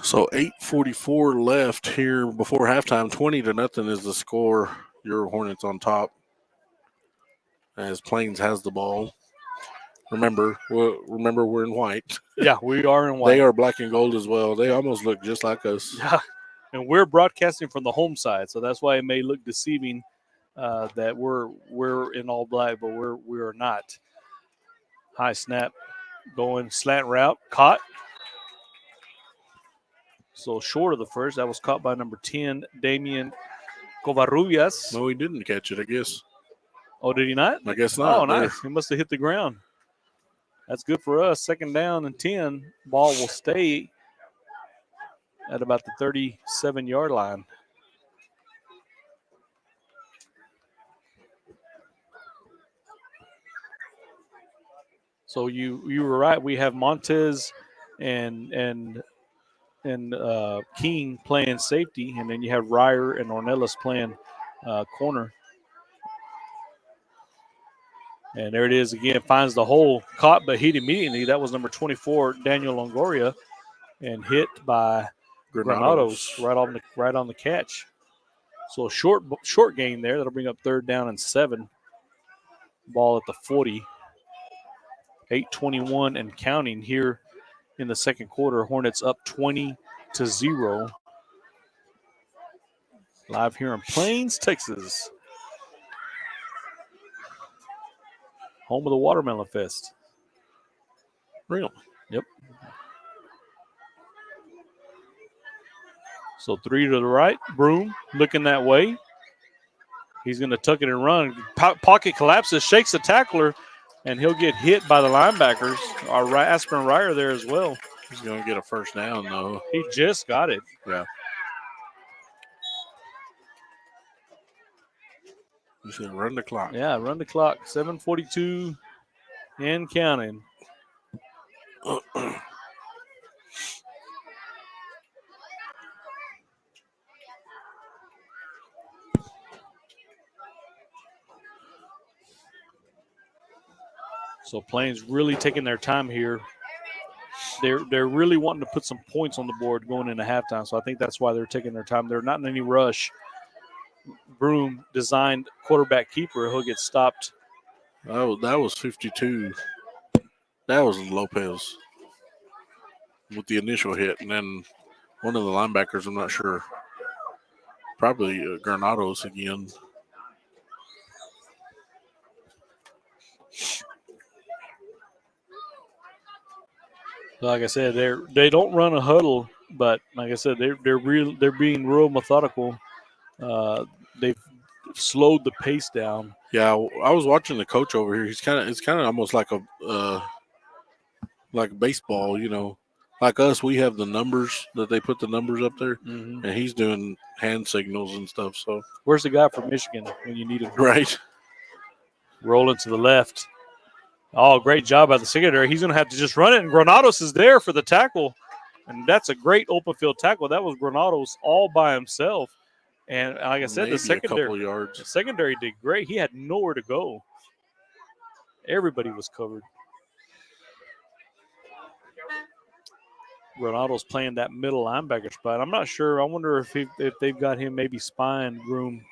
So 8:44 left here before halftime. 20-0 is the score. Your Hornets on top as Plains has the ball. Remember we're in white. Yeah, we are in white. They are black and gold as well. They almost look just like us. Yeah, and we're broadcasting from the home side, so that's why it may look deceiving that we're in all black, but we are not. High snap, going slant route, caught. So short of the first. That was caught by number 10, Damian Covarrubias. No, he didn't catch it, I guess. Oh, did he not? I guess not. Oh, nice. He must have hit the ground. That's good for us. 2nd down and 10. Ball will stay at about the 37-yard line. So you were right. We have Montez and King playing safety, and then you have Ryer and Ornelas playing corner. And there it is again. Finds the hole, caught but hit immediately. That was number 24, Daniel Longoria, and hit by Granados right on the catch. So a short gain there. That'll bring up 3rd down and 7. Ball at the 40. 8:21 and counting here in the second quarter. Hornets up 20-0. Live here in Plains, Texas. Home of the Watermelon Fest. Really? Yep. So 3 to the right. Broom looking that way. He's going to tuck it and run. Pocket collapses, shakes the tackler, and he'll get hit by the linebackers. Our Aspen Ryer there as well. He's going to get a first down, though. He just got it. Yeah. You said run the clock. Yeah, run the clock. 7:42 and counting. So Plains really taking their time here. They're really wanting to put some points on the board going into halftime. So I think that's why they're taking their time. They're not in any rush. Broom designed quarterback keeper. He'll get stopped. That was 52. That was Lopez with the initial hit. And then one of the linebackers, I'm not sure. Probably Granados again. Like I said, they don't run a huddle, but like I said, they're being real methodical. They've slowed the pace down. Yeah, I was watching the coach over here. It's kind of almost like like baseball, you know. Like us, we have the numbers that they put the numbers up there, and he's doing hand signals and stuff. So where's the guy from Michigan when you need him? Right. Rolling to the left. Oh, great job by the secondary. He's going to have to just run it, and Granados is there for the tackle. And that's a great open field tackle. That was Granados all by himself. And like I said, Maybe the secondary, a couple yards. The secondary did great. He had nowhere to go. Everybody was covered. Granados playing that middle linebacker spot. I'm not sure. I wonder if they've got him maybe spying Groom.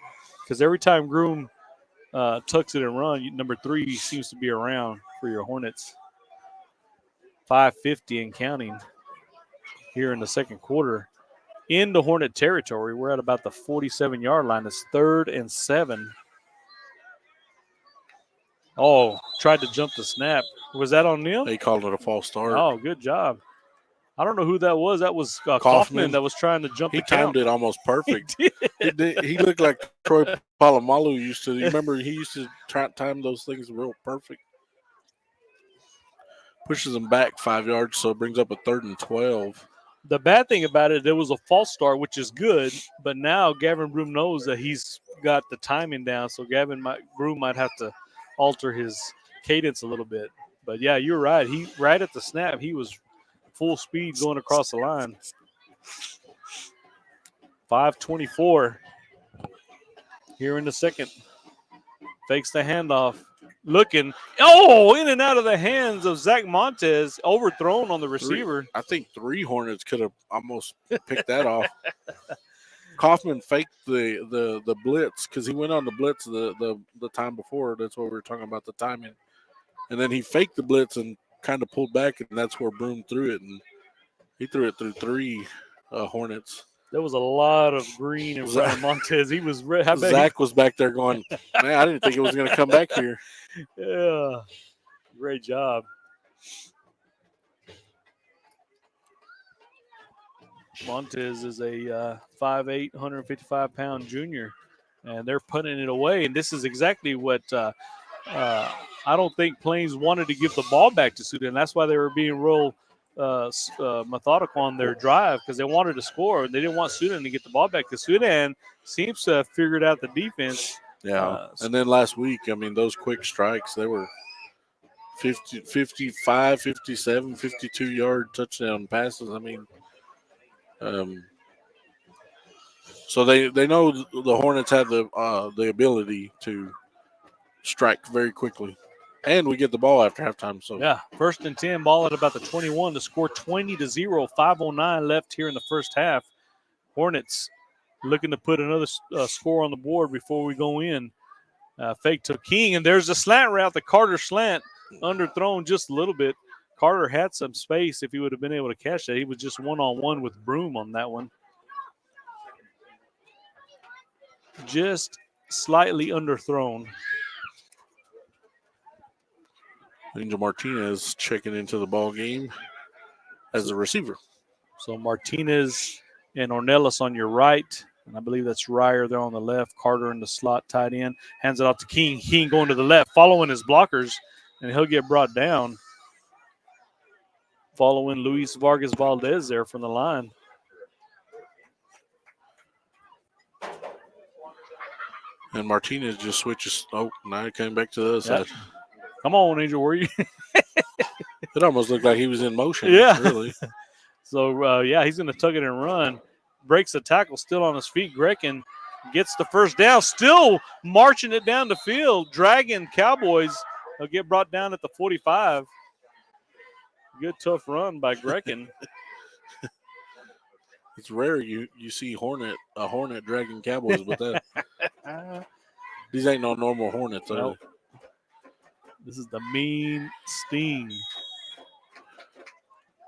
Because every time Groom tucks it and run, number 3 seems to be around for your Hornets. 5:50 and counting here in the second quarter. Into Hornet territory. We're at about the 47-yard line. It's 3rd and 7. Oh, tried to jump the snap. Was that on Neil? They called it a false start. Oh, good job. I don't know who that was. That was Kaufman that was trying to jump the count. He timed it almost perfect. He did. He looked like Troy Polamalu used to. You remember he used to time those things real perfect. Pushes them back 5 yards, so it brings up a 3rd and 12. The bad thing about it, there was a false start, which is good, but now Gavin Broom knows that he's got the timing down, so Broom might have to alter his cadence a little bit. But, yeah, you're right. Right at the snap, he was full speed going across the line. 5:24 here in the second. Fakes the handoff. Looking. Oh, in and out of the hands of Zach Montez. Overthrown on the receiver. I think 3 Hornets could have almost picked that off. Kaufman faked the blitz because he went on the blitz the time before. That's what we were talking about, the timing. And then he faked the blitz and kind of pulled back, and that's where Broom threw it. And he threw it through 3 Hornets. There was a lot of green in front of Montez. He was Zach was back there going, man, I didn't think it was going to come back here. Yeah, great job. Montez is a 5'8", 155-pound junior, and they're putting it away. And this is exactly what I don't think Plains wanted to give the ball back to Sudan. That's why they were being real methodical on their drive, because they wanted to score. They didn't want Sudan to get the ball back, because Sudan seems to have figured out the defense. Yeah, and then last week, I mean, those quick strikes, they were 50, 55, 57, 52-yard touchdown passes. I mean, so they know the Hornets have the ability to strike very quickly, and we get the ball after halftime. So yeah, 1st and 10, ball at about the 21 to score 20-0. 5:09 left here in the first half. Hornets looking to put another score on the board before we go in. Fake to King, and there's a slant route, the Carter slant, underthrown just a little bit. Carter had some space if he would have been able to catch that. He was just one-on-one with Broom on that one. Just slightly underthrown. Angel Martinez checking into the ball game as a receiver. So Martinez and Ornelas on your right. And I believe that's Ryer there on the left. Carter in the slot, tight end. Hands it off to King. King going to the left, following his blockers, and he'll get brought down. Following Luis Vargas Valdez there from the line. And Martinez just switches. Oh, now he came back to the other side. Come on, Angel, where are you? It almost looked like he was in motion. Yeah. Really. So, he's going to tuck it and run. Breaks the tackle, still on his feet. Grekin gets the first down, still marching it down the field. Dragging Cowboys. They'll get brought down at the 45. Good, tough run by Grekin. It's rare you see a Hornet dragging Cowboys, but that these ain't no normal Hornets. Nope. This is the mean sting.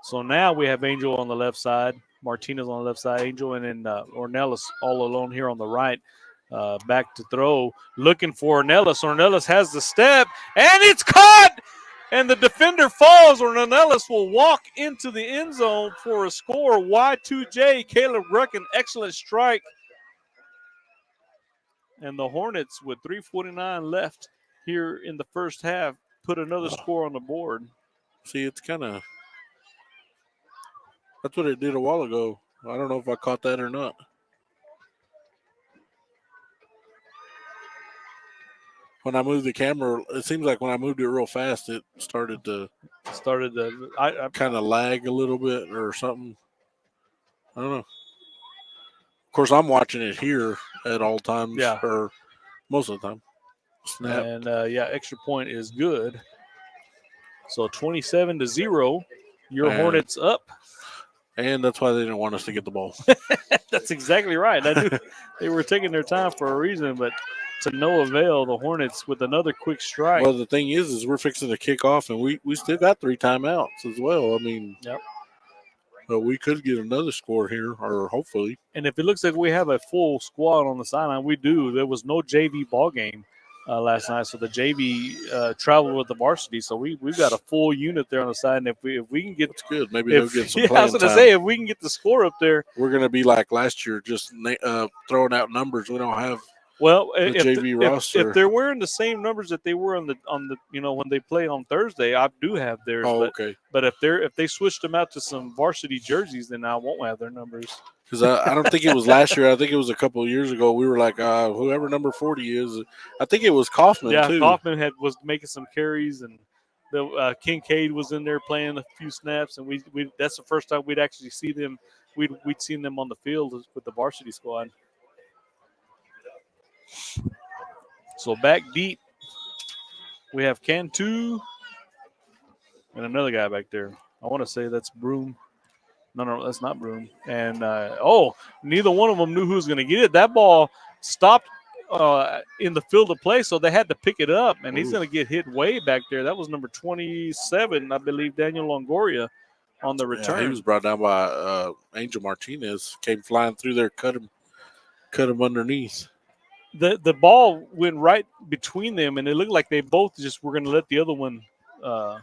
So now we have Angel on the left side, Martinez on the left side, Angel, and then Ornelas all alone here on the right. Back to throw, looking for Ornelas. Ornelas has the step, and it's caught! And the defender falls. Ornelas will walk into the end zone for a score. Y2J, Caleb Grekin, excellent strike. And the Hornets, with 3:49 left here in the first half, put another score on the board. See, it's kind of – that's what it did a while ago. I don't know if I caught that or not. When I moved the camera, it seems like when I moved it real fast, it started to kind of lag a little bit or something. I don't know. Of course, I'm watching it here at all times, or most of the time. Snap. And, extra point is good. So 27-0, your Hornets up. And that's why they didn't want us to get the ball. That's exactly right. I knew they were taking their time for a reason, but to no avail. The Hornets with another quick strike. Well, the thing is we're fixing to kick off, and we still got 3 timeouts as well. I mean, but we could get another score here, or hopefully. And if it looks like we have a full squad on the sideline, we do. There was no JV ball game last night, so the JV traveled with the varsity. So we've got a full unit there on the side, and if we can get, that's good. Maybe they'll get some. I was going to say, if we can get the score up there, we're going to be like last year, just throwing out numbers. We don't have. Well, the JV roster. If they're wearing the same numbers that they were on the when they play on Thursday, I do have theirs. Oh, but, okay. But if they switched them out to some varsity jerseys, then I won't have their numbers. Because I don't think it was last year. I think it was a couple of years ago. We were like, whoever number 40 is. I think it was Kaufman, too. Yeah, Kaufman was making some carries, and the Kincaid was in there playing a few snaps, and we that's the first time we'd actually see them. We'd seen them on the field with the varsity squad. So back deep, we have Cantu and another guy back there. I want to say that's Broom. No, that's not Broom. And, neither one of them knew who was going to get it. That ball stopped in the field of play, so they had to pick it up, and he's going to get hit way back there. That was number 27, I believe, Daniel Longoria on the return. Yeah, he was brought down by Angel Martinez. Came flying through there, cut him underneath. The ball went right between them, and it looked like they both just were going to let the other one looked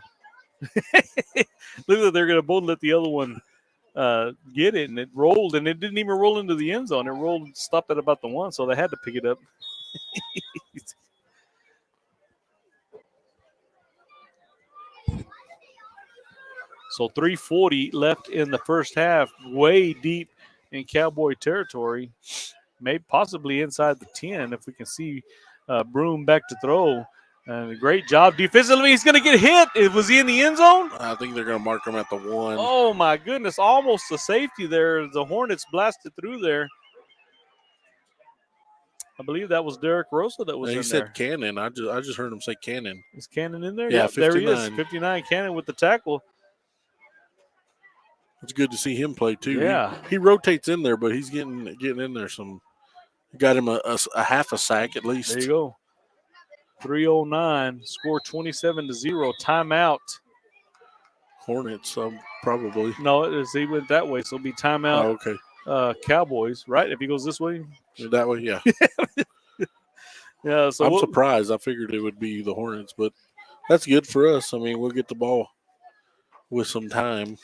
like they're going to both let the other one get it, and it rolled, and it didn't even roll into the end zone. It rolled, stopped at about the 1, so they had to pick it up. So 3:40 left in the first half, way deep in Cowboy territory. Maybe possibly inside the 10 if we can see Broom back to throw. And a great job defensively. He's going to get hit. Was he in the end zone? I think they're going to mark him at the 1. Oh, my goodness. Almost a safety there. The Hornets blasted through there. I believe that was Derek Rosa that was He in said there. Cannon. I just heard him say Cannon. Is Cannon in there? Yeah, Yep, there he is. 59. 59 Cannon with the tackle. It's good to see him play too. Yeah. He rotates in there, but he's getting in there some. Got him a half a sack at least. There you go. 3:09, score 27-0. Timeout. Hornets, probably. No, he went that way, so it'll be timeout. Oh, okay. Cowboys, right? If he goes this way. That way, yeah. Yeah. So I'm surprised. I figured it would be the Hornets, but that's good for us. I mean, we'll get the ball with some time.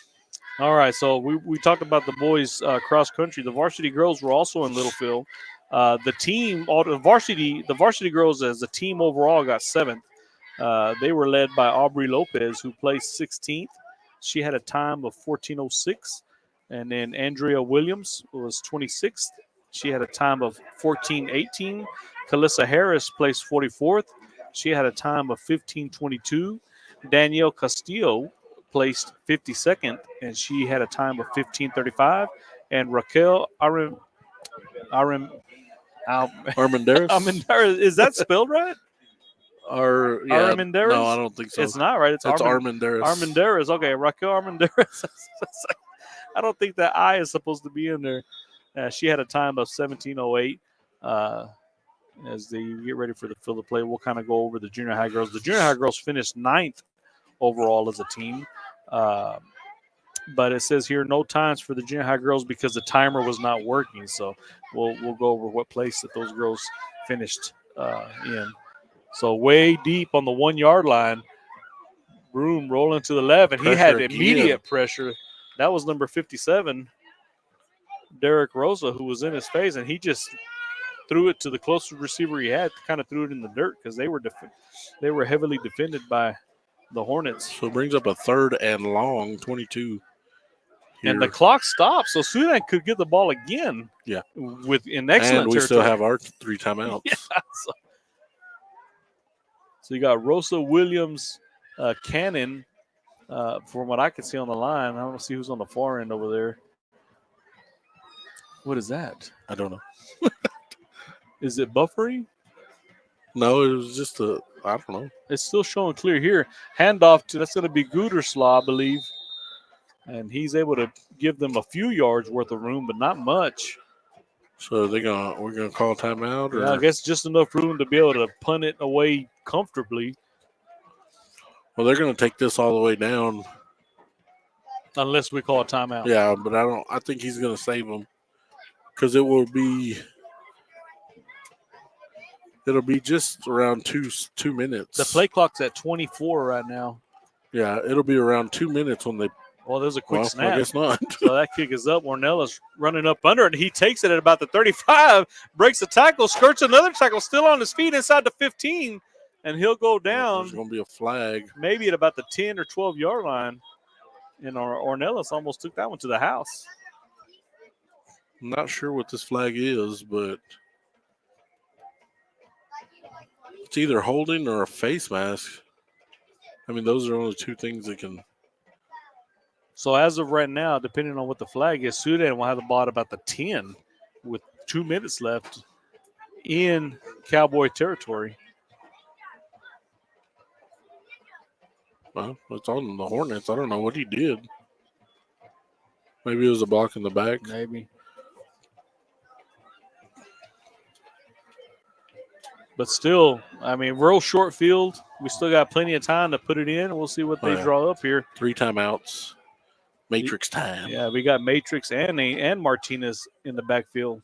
All right, so we talked about the boys cross country. The varsity girls were also in Littlefield. The varsity girls as a team overall got 7th. They were led by Aubrey Lopez, who placed 16th. She had a time of 14:06, and then Andrea Williams was 26th. She had a time of 14:18. Calissa Harris placed 44th. She had a time of 15:22. Danielle Castillo placed 52nd, and she had a time of 15:35. And Raquel Armendaris? Armendaris, is that spelled right? Armendaris? No, I don't think so. It's not right. It's Armendaris. Armendaris. Okay, Raquel Armendaris. I don't think that I is supposed to be in there. She had a time of 17:08. As they get ready for the field of play, we'll kind of go over the junior high girls. The junior high girls finished 9th overall as a team. But it says here no times for the junior high girls because the timer was not working. So we'll go over what place that those girls finished in. So way deep on the 1 yard line, Broom rolling to the left, and he had immediate pressure. That was number 57, Derek Rosa, who was in his face, and he just threw it to the closest receiver he had. Kind of threw it in the dirt because they were heavily defended by the Hornets. So it brings up a 3rd and long, 22. Here. And the clock stopped, so Sudan could get the ball again. Yeah, with an excellent. And we still have our 3 timeouts. Yeah, so you got Rosa, Williams, Cannon. From what I can see on the line, I don't see who's on the far end over there. What is that? I don't know. Is it buffering? No, it was just I don't know. It's still showing clear here. Handoff to, that's going to be Gooderslaw, I believe. And he's able to give them a few yards worth of room, but not much. So we're gonna call timeout, or yeah, I guess just enough room to be able to punt it away comfortably. Well, they're gonna take this all the way down, unless we call a timeout. Yeah, but I think he's gonna save them because it'll be just around two minutes. The play clock's at 24 right now. Yeah, it'll be around 2 minutes when they. Well, there's a quick snap. I guess not. So that kick is up. Ornella's running up under it. He takes it at about the 35, breaks the tackle, skirts another tackle, still on his feet inside the 15, and he'll go down. There's going to be a flag. Maybe at about the 10 or 12-yard line. And Ornelas almost took that one to the house. I'm not sure what this flag is, but it's either holding or a face mask. I mean, those are only two things that can. So as of right now, depending on what the flag is, Sudan will have the ball at about the 10 with 2 minutes left in Cowboy territory. Well, it's on the Hornets. I don't know what he did. Maybe it was a block in the back. Maybe. But still, I mean, real short field. We still got plenty of time to put it in. We'll see what they draw up here. 3 timeouts. Matrix time. Yeah, we got Matrix and Martinez in the backfield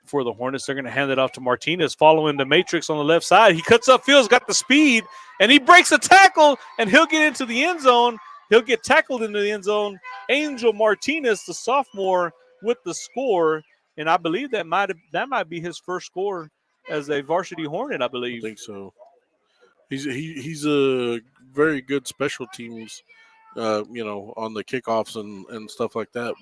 for the Hornets. They're going to hand it off to Martinez, following the Matrix on the left side. He cuts upfield, he's got the speed, and he breaks a tackle, and he'll get into the end zone. He'll get tackled into the end zone. Angel Martinez, the sophomore, with the score, and I believe that might be his first score as a varsity Hornet, I believe. I think so. He's a very good special teams, on the kickoffs and stuff like that.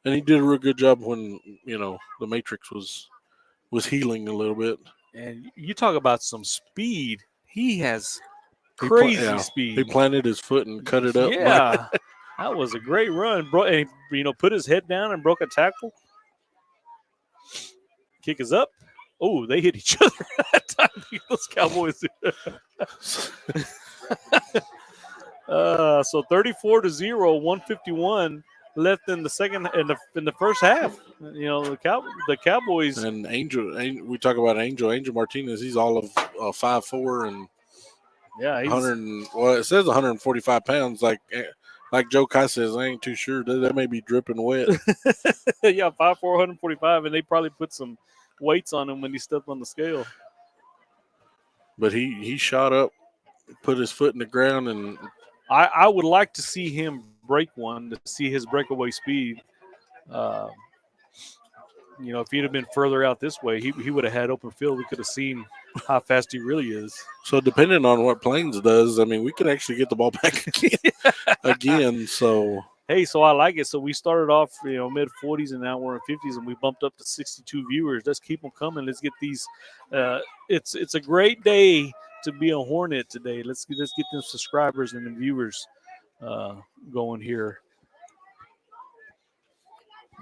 And he did a real good job when, the Matrix was healing a little bit. And you talk about some speed He has crazy He speed. planted his foot and cut it up. Yeah, that was a great run. And he, put his head down and broke a tackle. Kick is up. Oh, they hit each other that time. Those Cowboys. So 34-0, 151 left in the second in the first half. The Cowboys and we talk about Angel Martinez. He's all of 5'4" and he's 100. Well, it says 145 pounds. Like Joe Kai says, I ain't too sure. That may be dripping wet. 5'4", 145, and they probably put some weights on him when he stepped on the scale. But he shot up, put his foot in the ground, and I would like to see him break one to see his breakaway speed. If he'd have been further out this way, he would have had open field. We could have seen how fast he really is. So depending on what Plains does, I mean, we could actually get the ball back again. So so I like it. So we started off, mid 40s, and now we're in 50s, and we bumped up to 62 viewers. Let's keep them coming. Let's get these. It's a great day to be a Hornet today. Let's get them subscribers and the viewers going here.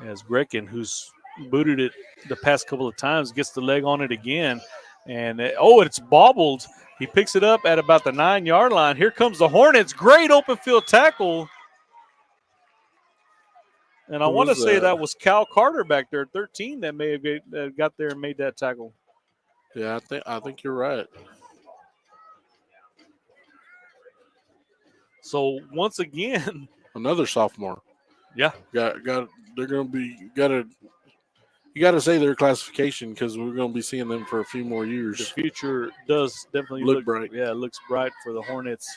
As Grekin, who's booted it the past couple of times, gets the leg on it again. And, it's bobbled. He picks it up at about the 9-yard line. Here comes the Hornets. Great open field tackle. And I want to say that was Cal Carter back there, 13, that may have got there and made that tackle. Yeah, I think you're right. So once again, another sophomore. Yeah, they're going to be you got to say their classification because we're going to be seeing them for a few more years. The future does definitely look bright. Yeah, it looks bright for the Hornets.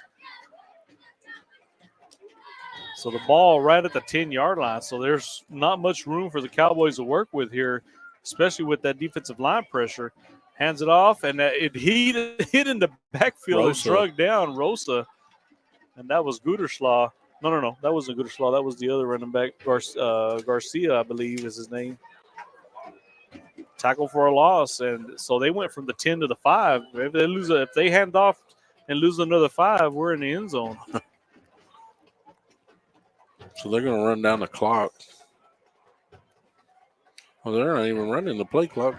So the ball right at the 10-yard line. So there's not much room for the Cowboys to work with here, especially with that defensive line pressure. Hands it off, and it hit in the backfield and drug down Rosa. And that was Guterslaw. No. That wasn't Guterslaw. That was the other running back, Garcia, I believe is his name. Tackle for a loss. And so they went from the 10 to the 5. If they hand off and lose another 5, we're in the end zone. So they're going to run down the clock. Well, they're not even running the play clock.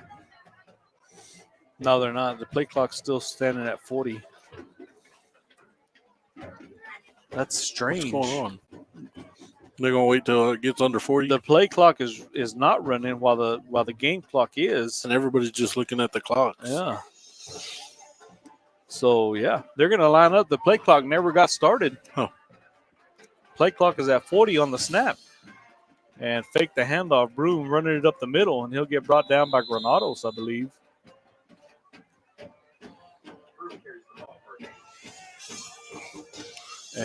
No, they're not. The play clock's still standing at 40. That's strange. What's going on? They're going to wait till it gets under 40? The play clock is not running while the game clock is. And everybody's just looking at the clocks. Yeah. So, they're going to line up. The play clock never got started. Huh. Play clock is at 40 on the snap. And fake the handoff. Broom running it up the middle, and he'll get brought down by Granados, I believe.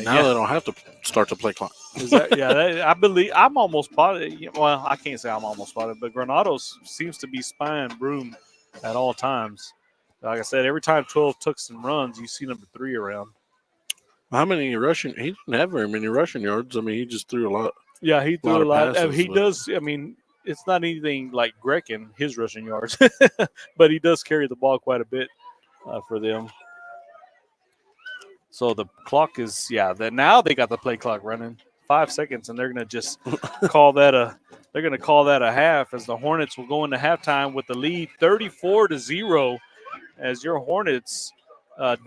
Now they don't have to start the play clock. I believe I'm almost positive. Well, I can't say I'm almost positive, but Granados seems to be spying Broom at all times. Like I said, every time 12 Tuxton runs, you see number 3 around. How many rushing? He didn't have very many rushing yards. I mean, he just threw a lot. Yeah, he threw a lot. Passes, he does. I mean, it's not anything like Grekin, his rushing yards, but he does carry the ball quite a bit for them. So the clock is, now they got the play clock running. 5 seconds, and they're going to just call that a half as the Hornets will go into halftime with the lead 34-0 as your Hornets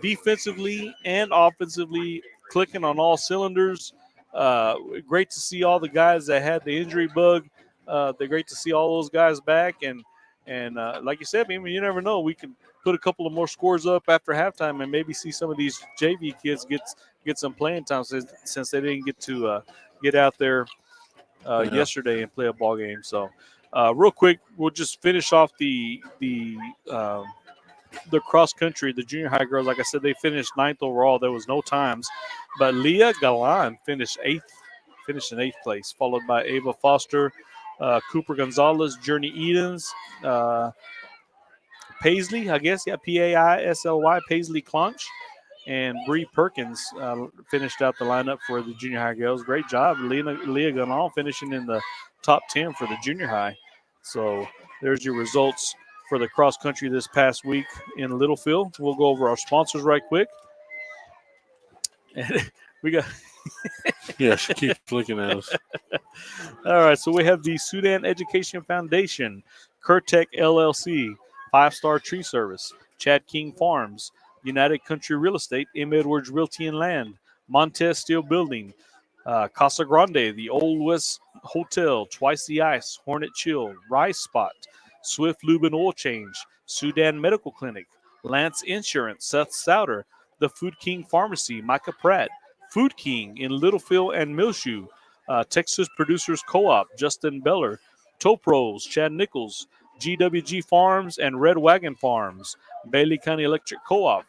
defensively and offensively clicking on all cylinders. Great to see all the guys that had the injury bug. They're great to see all those guys back. And like you said, I mean, you never know. We can put a couple of more scores up after halftime and maybe see some of these JV kids get some playing time since they didn't get to get out there yesterday and play a ball game. So real quick, we'll just finish off the cross country, the junior high girls. Like I said, they finished 9th overall. There was no times, but Leah Galan finished in 8th place, followed by Ava Foster, Cooper Gonzalez, Journey Edens, Paisley, I guess, Paisly, Paisley Clonch, and Bree Perkins finished out the lineup for the junior high girls. Great job. Leah Galan finishing in the top 10 for the junior high. So there's your results for the cross country this past week in Littlefield. We'll go over our sponsors right quick. And we got. Yeah, she keeps looking at us. All right, so we have the Sudan Education Foundation, Curtech LLC, Five Star Tree Service, Chad King Farms, United Country Real Estate, M. Edwards Realty and Land, Montez Steel Building, Casa Grande, the Old West Hotel, Twice the Ice, Hornet Chill, Rice Spot, Swift Lube and Oil Change, Sudan Medical Clinic, Lance Insurance, Seth Souter, the Food King Pharmacy, Micah Pratt, Food King in Littlefield and Millshoe, Texas Producers Co-op, Justin Beller, Topros, Chad Nichols, GWG Farms and Red Wagon Farms, Bailey County Electric Co-op,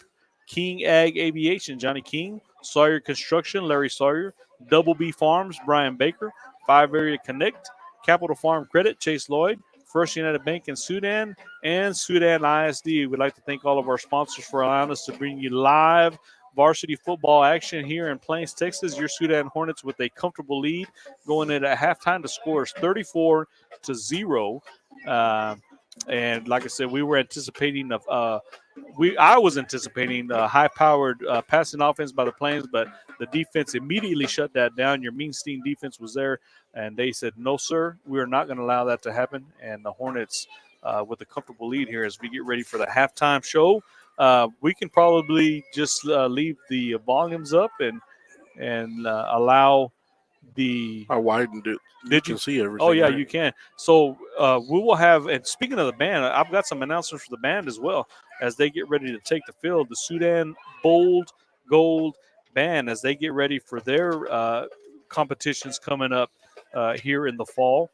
King Ag Aviation, Johnny King, Sawyer Construction, Larry Sawyer, Double B Farms, Brian Baker, Five Area Connect, Capital Farm Credit, Chase Lloyd, First United Bank in Sudan, and Sudan ISD. We'd like to thank all of our sponsors for allowing us to bring you live varsity football action here in Plains, Texas. Your Sudan Hornets with a comfortable lead going in at halftime. The score is 34-0. And like I said, we were anticipating I was anticipating a high-powered passing offense by the Plains, but the defense immediately shut that down. Your Mean Steen defense was there, and they said, no, sir, we are not going to allow that to happen. And the Hornets with a comfortable lead here as we get ready for the halftime show. We can probably just leave the volumes up and allow the. I widened it. Did you? You can see everything. Oh, yeah, right? you can. So we will have, and speaking of the band, I've got some announcements for the band as well as they get ready to take the field. The Sudan Bold Gold Band as they get ready for their competitions coming up here in the fall.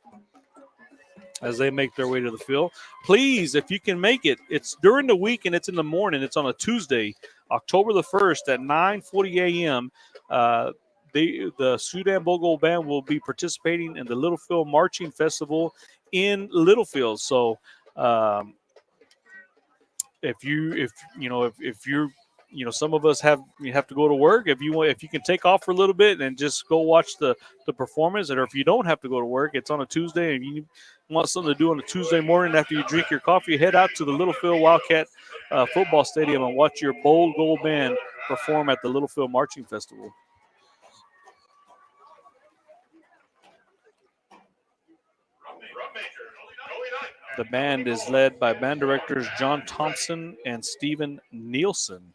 As they make their way to the field. Please, if you can make it, it's during the week and it's in the morning. It's on a Tuesday, October the 1st at 9:40 a.m. The Sudan Bogo Band will be participating in the Littlefield Marching Festival in Littlefield. So if you're some of us have to go to work. If you can take off for a little bit and just go watch the performance, or if you don't have to go to work, it's on a Tuesday and you want something to do on a Tuesday morning after you drink your coffee, head out to the Littlefield Wildcat football stadium and watch your Bold Gold Band perform at the Littlefield Marching Festival. The band is led by band directors John Thompson and Stephen Nielsen.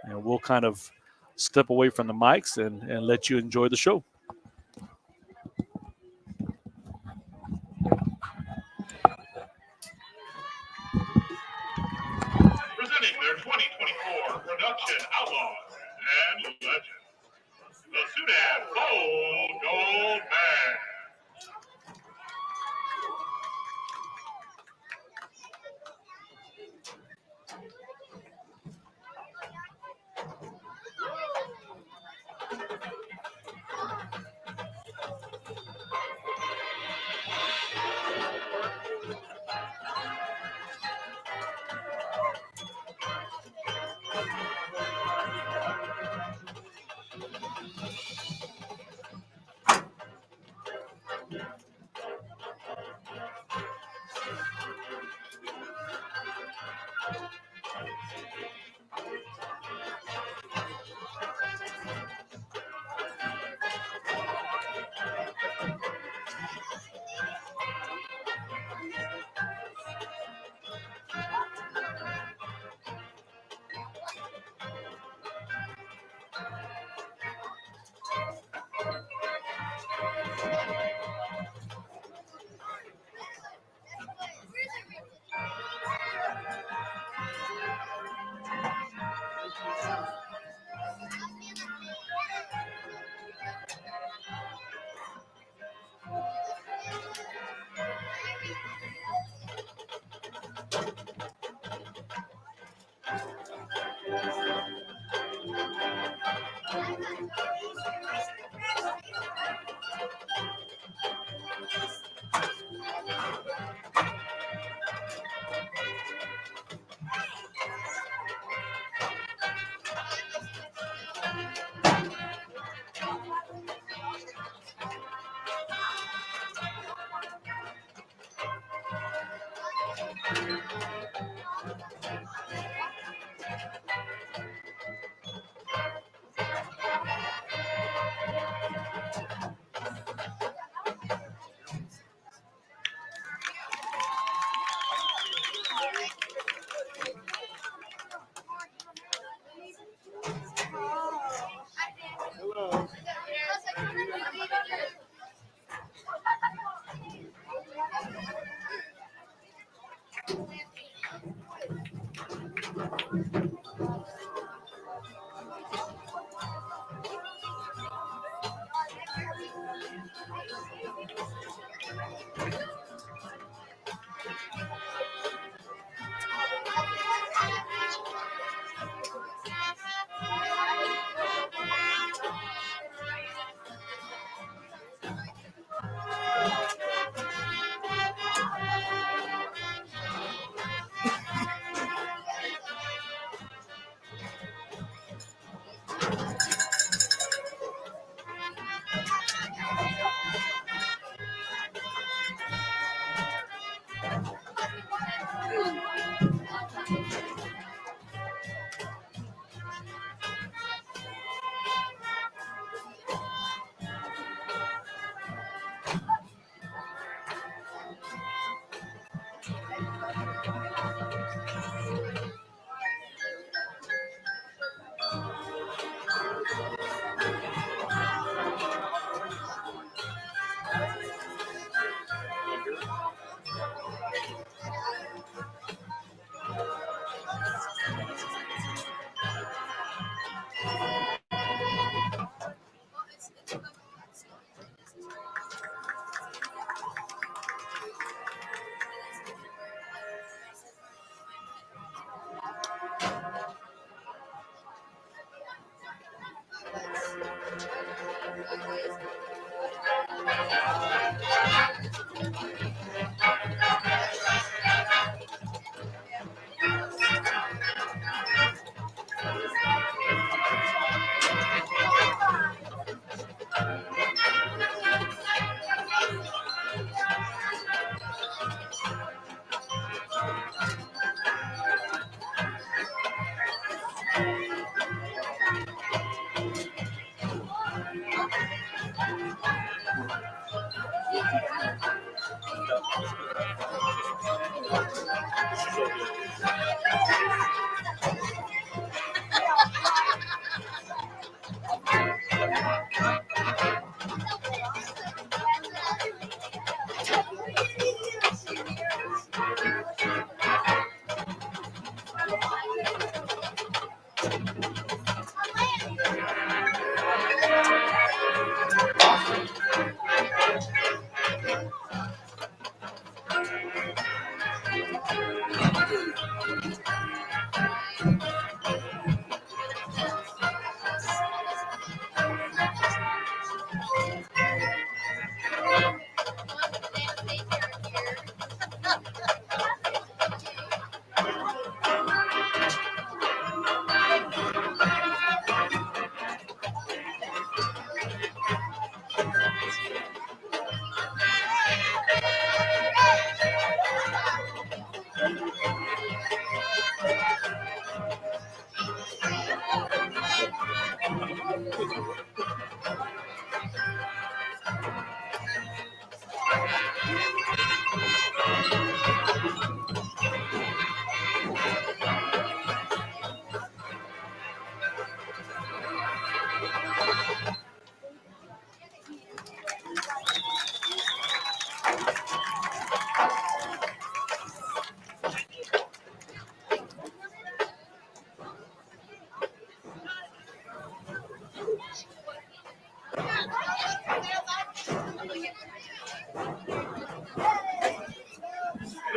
And we'll kind of step away from the mics and let you enjoy the show. Presenting their 2024 production outlaws and legends, the Sudan Bold Gold Band.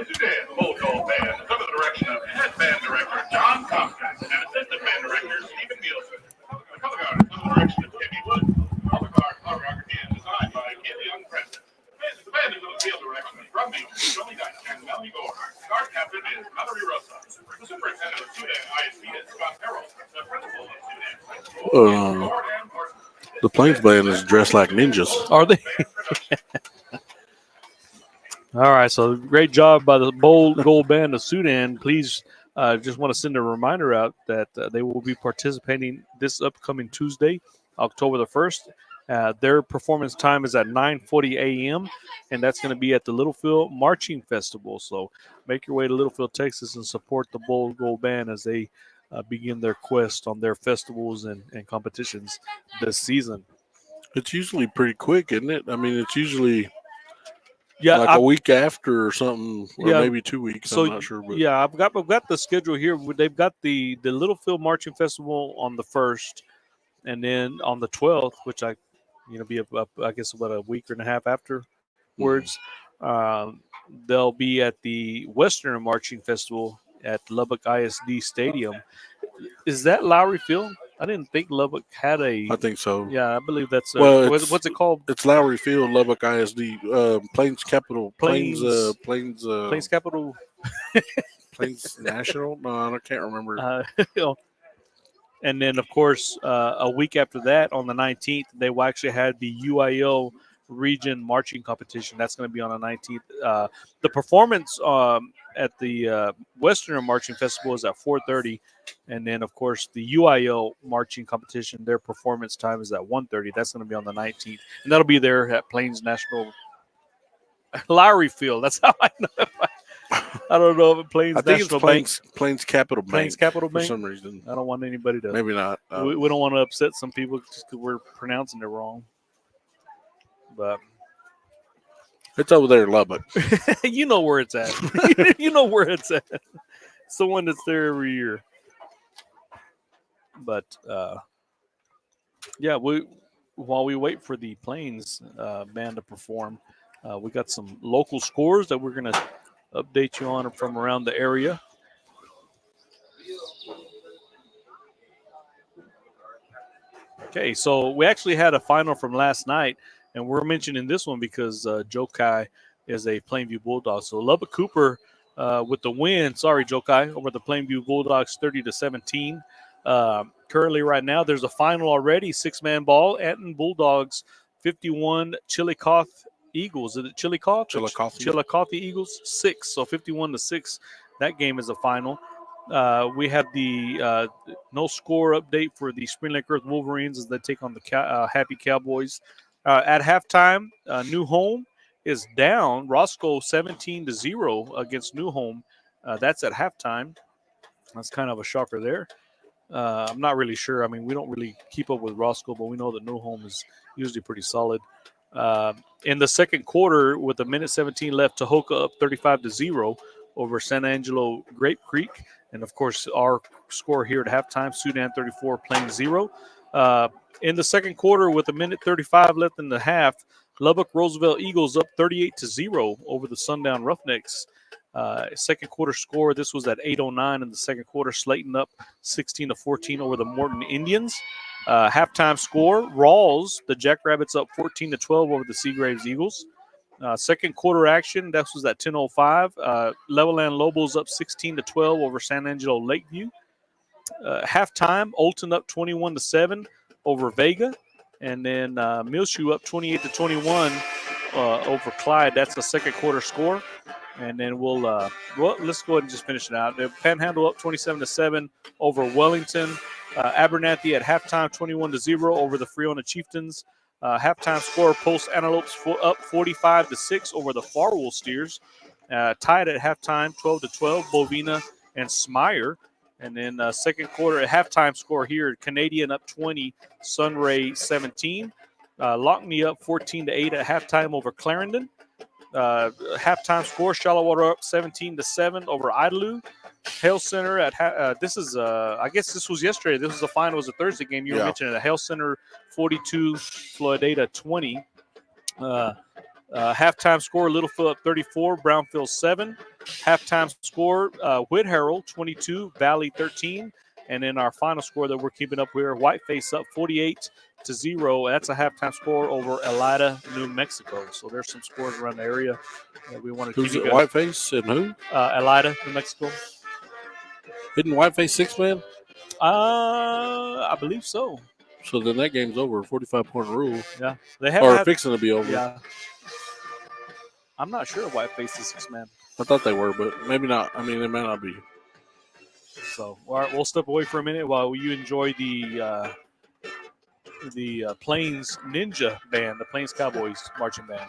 The Sudan Full Gold Band is under the direction of head band director John Tompkins and assistant band director Stephen Nielsen. The color guard is under the direction of Timmy Wood. Color guard choreography is designed by Kim Young Preston. The band is under the field direction of drum major Joey Dyke and Melanie Gore. The guard captain is Mallory Rosa. The superintendent of Sudan ISD is Scott Harrell. The principal of Sudan High School is Gordon Morton. The Plains band is dressed like ninjas. Are they? All right, so great job by the Bold Gold Band of Sudan. Please, just want to send a reminder out that they will be participating this upcoming Tuesday, October the 1st. Their performance time is at 9:40 a.m., and that's going to be at the Littlefield Marching Festival. So make your way to Littlefield, Texas, and support the Bold Gold Band as they begin their quest on their festivals and competitions this season. It's usually pretty quick, isn't it? I mean, it's usually Yeah, like a week after or something, or Yeah, maybe 2 weeks. so I'm not sure, but yeah, I've got the schedule here. They've got the Littlefield Marching Festival on the 1st, and then on the 12th, which be I guess about a week and a half afterwards. They'll be at the Western Marching Festival at Lubbock ISD Stadium. Is that Lowry Field? I didn't think Lubbock had I a. think so. Yeah, I believe that's Well, what's it called? it's Lowry Field, Lubbock ISD, Plains Capital, Plains Plains Capital. Plains National. No, I can't remember. And then, of course, a week after that, on the 19th, they will actually have the UIL region marching competition. That's going to be on the 19th. The performance at the Western Marching Festival is at 4:30, and then, of course, the UIL marching competition, their performance time is at 1:30. That's going to be on the 19th, and that'll be there at Plains National Lowry Field. That's how I know. I don't know if it Plains I think National it's Bank. Plains Capital Bank. Plains Capital for Bank? some reason. I don't want anybody to. Maybe not. We don't want to upset some people just because we're pronouncing it wrong. But It's over there in Lubbock. you know where it's at. You know where it's at. It's the one that's there every year. But yeah, while we wait for the Plains band to perform, we got some local scores that we're going to update you on from around the area. Okay, so we actually had a final from last night, and we're mentioning this one because Jokai is a Plainview Bulldog. So Lubbock Cooper with the win. Sorry, Jokai, over the Plainview Bulldogs, 30-17. Currently, right now, there's a final already. 6-man ball. Anton Bulldogs, 51. Chillicothe Eagles. Is it Chillicothe? Chillicothe Eagles, 6. So 51-6. That game is a final. We have the no score update for the Spring Lake Earth Wolverines as they take on the Happy Cowboys. At halftime, New Home is down. Roscoe 17-0 against New Home. That's at halftime. That's kind of a shocker there. I'm not really sure. I mean, we don't really keep up with Roscoe, but we know that New Home is usually pretty solid. In the second quarter, with a minute 17 left, Tahoka up 35-0 over San Angelo Grape Creek. And, of course, our score here at halftime, Sudan 34, Plains 0. In the second quarter, with a minute 35 left in the half, Lubbock Roosevelt Eagles up 38-0 over the Sundown Roughnecks. Second quarter score, this was at 8:09 in the second quarter. Slayton up 16-14 over the Morton Indians. Halftime score, Rawls, the Jackrabbits up 14-12 over the Seagraves Eagles. Second quarter action, that was at 10:05. Levelland Lobos up 16-12 over San Angelo Lakeview. Halftime, Olton up 21-7 over Vega. And then Milshu up 28-21 over Clyde. That's the second quarter score. And then let's go ahead and just finish it out. Panhandle up 27-7 over Wellington. Abernathy at halftime 21-0 over the Friona Chieftains. Halftime score, Post Antelopes up 45-6 over the Farwell Steers. Tied at halftime 12-12, Bovina and Smyre. And then second quarter at halftime score here, Canadian up 20, Sunray 17. Lockney up 14-8 at halftime over Clarendon. Halftime score, Shallowater up 17-7 over Idalou. Hale Center at this is I guess this was yesterday. This was the final. It was a Thursday game. You were mentioning it. Hale Center 42, Floydada 20. Halftime score, Littlefield up 34, Brownfield 7. Halftime score, Whit Harrell 22, Valley 13. And then our final score that we're keeping up here, Whiteface up 48-0. That's a halftime score over Elida, New Mexico. So there's some scores around the area that we want to keep. Who's it? Whiteface and who? Elida, New Mexico. Isn't Whiteface 6-man? I believe so. So then that game's over. 45-point rule. Yeah, they have fixing to be over. Yeah, I'm not sure Whiteface is 6-man. I thought they were, but maybe not. I mean, they may not be. So, all right, we'll step away for a minute while you enjoy the Plains Ninja Band, the Plains Cowboys marching band.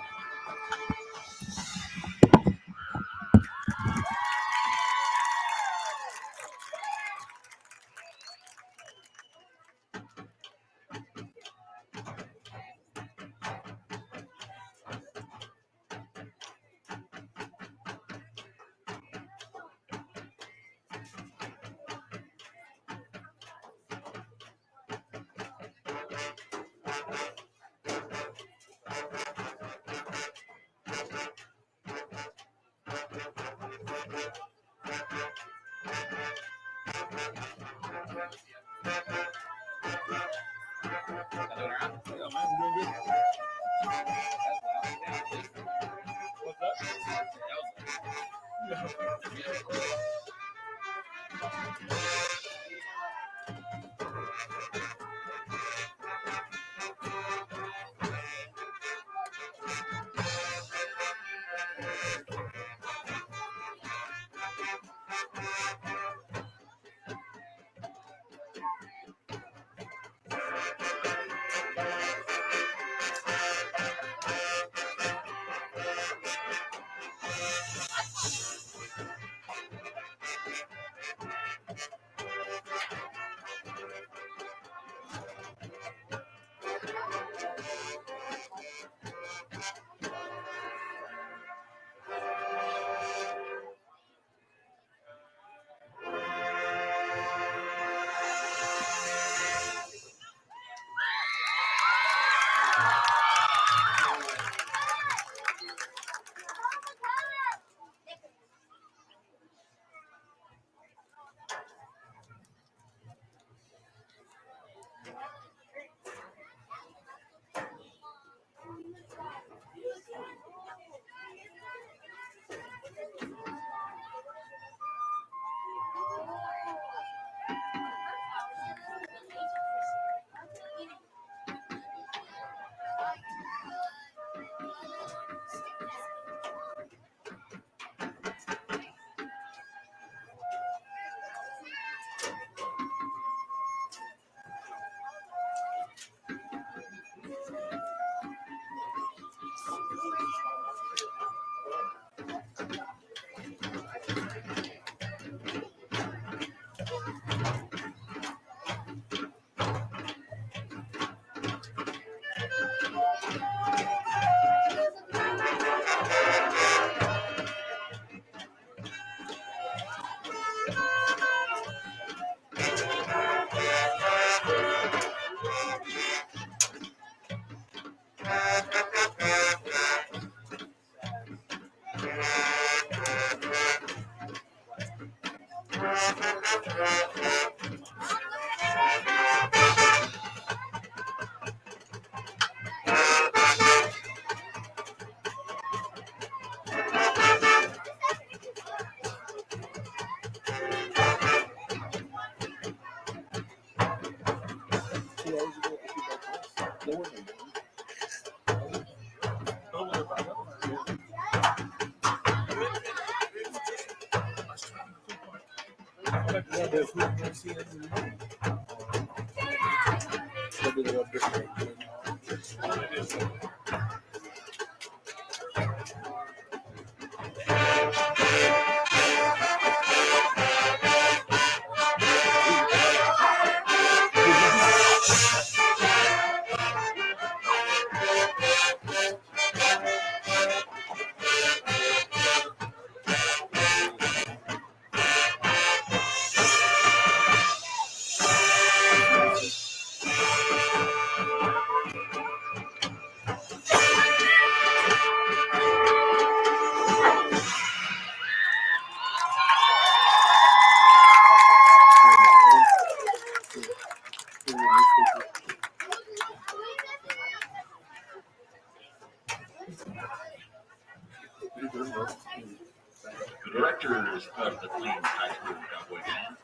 The directors of the Queens High School Cowboy Band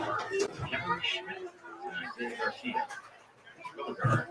are Kevin Schmidt and Isaiah Garcia. Color guard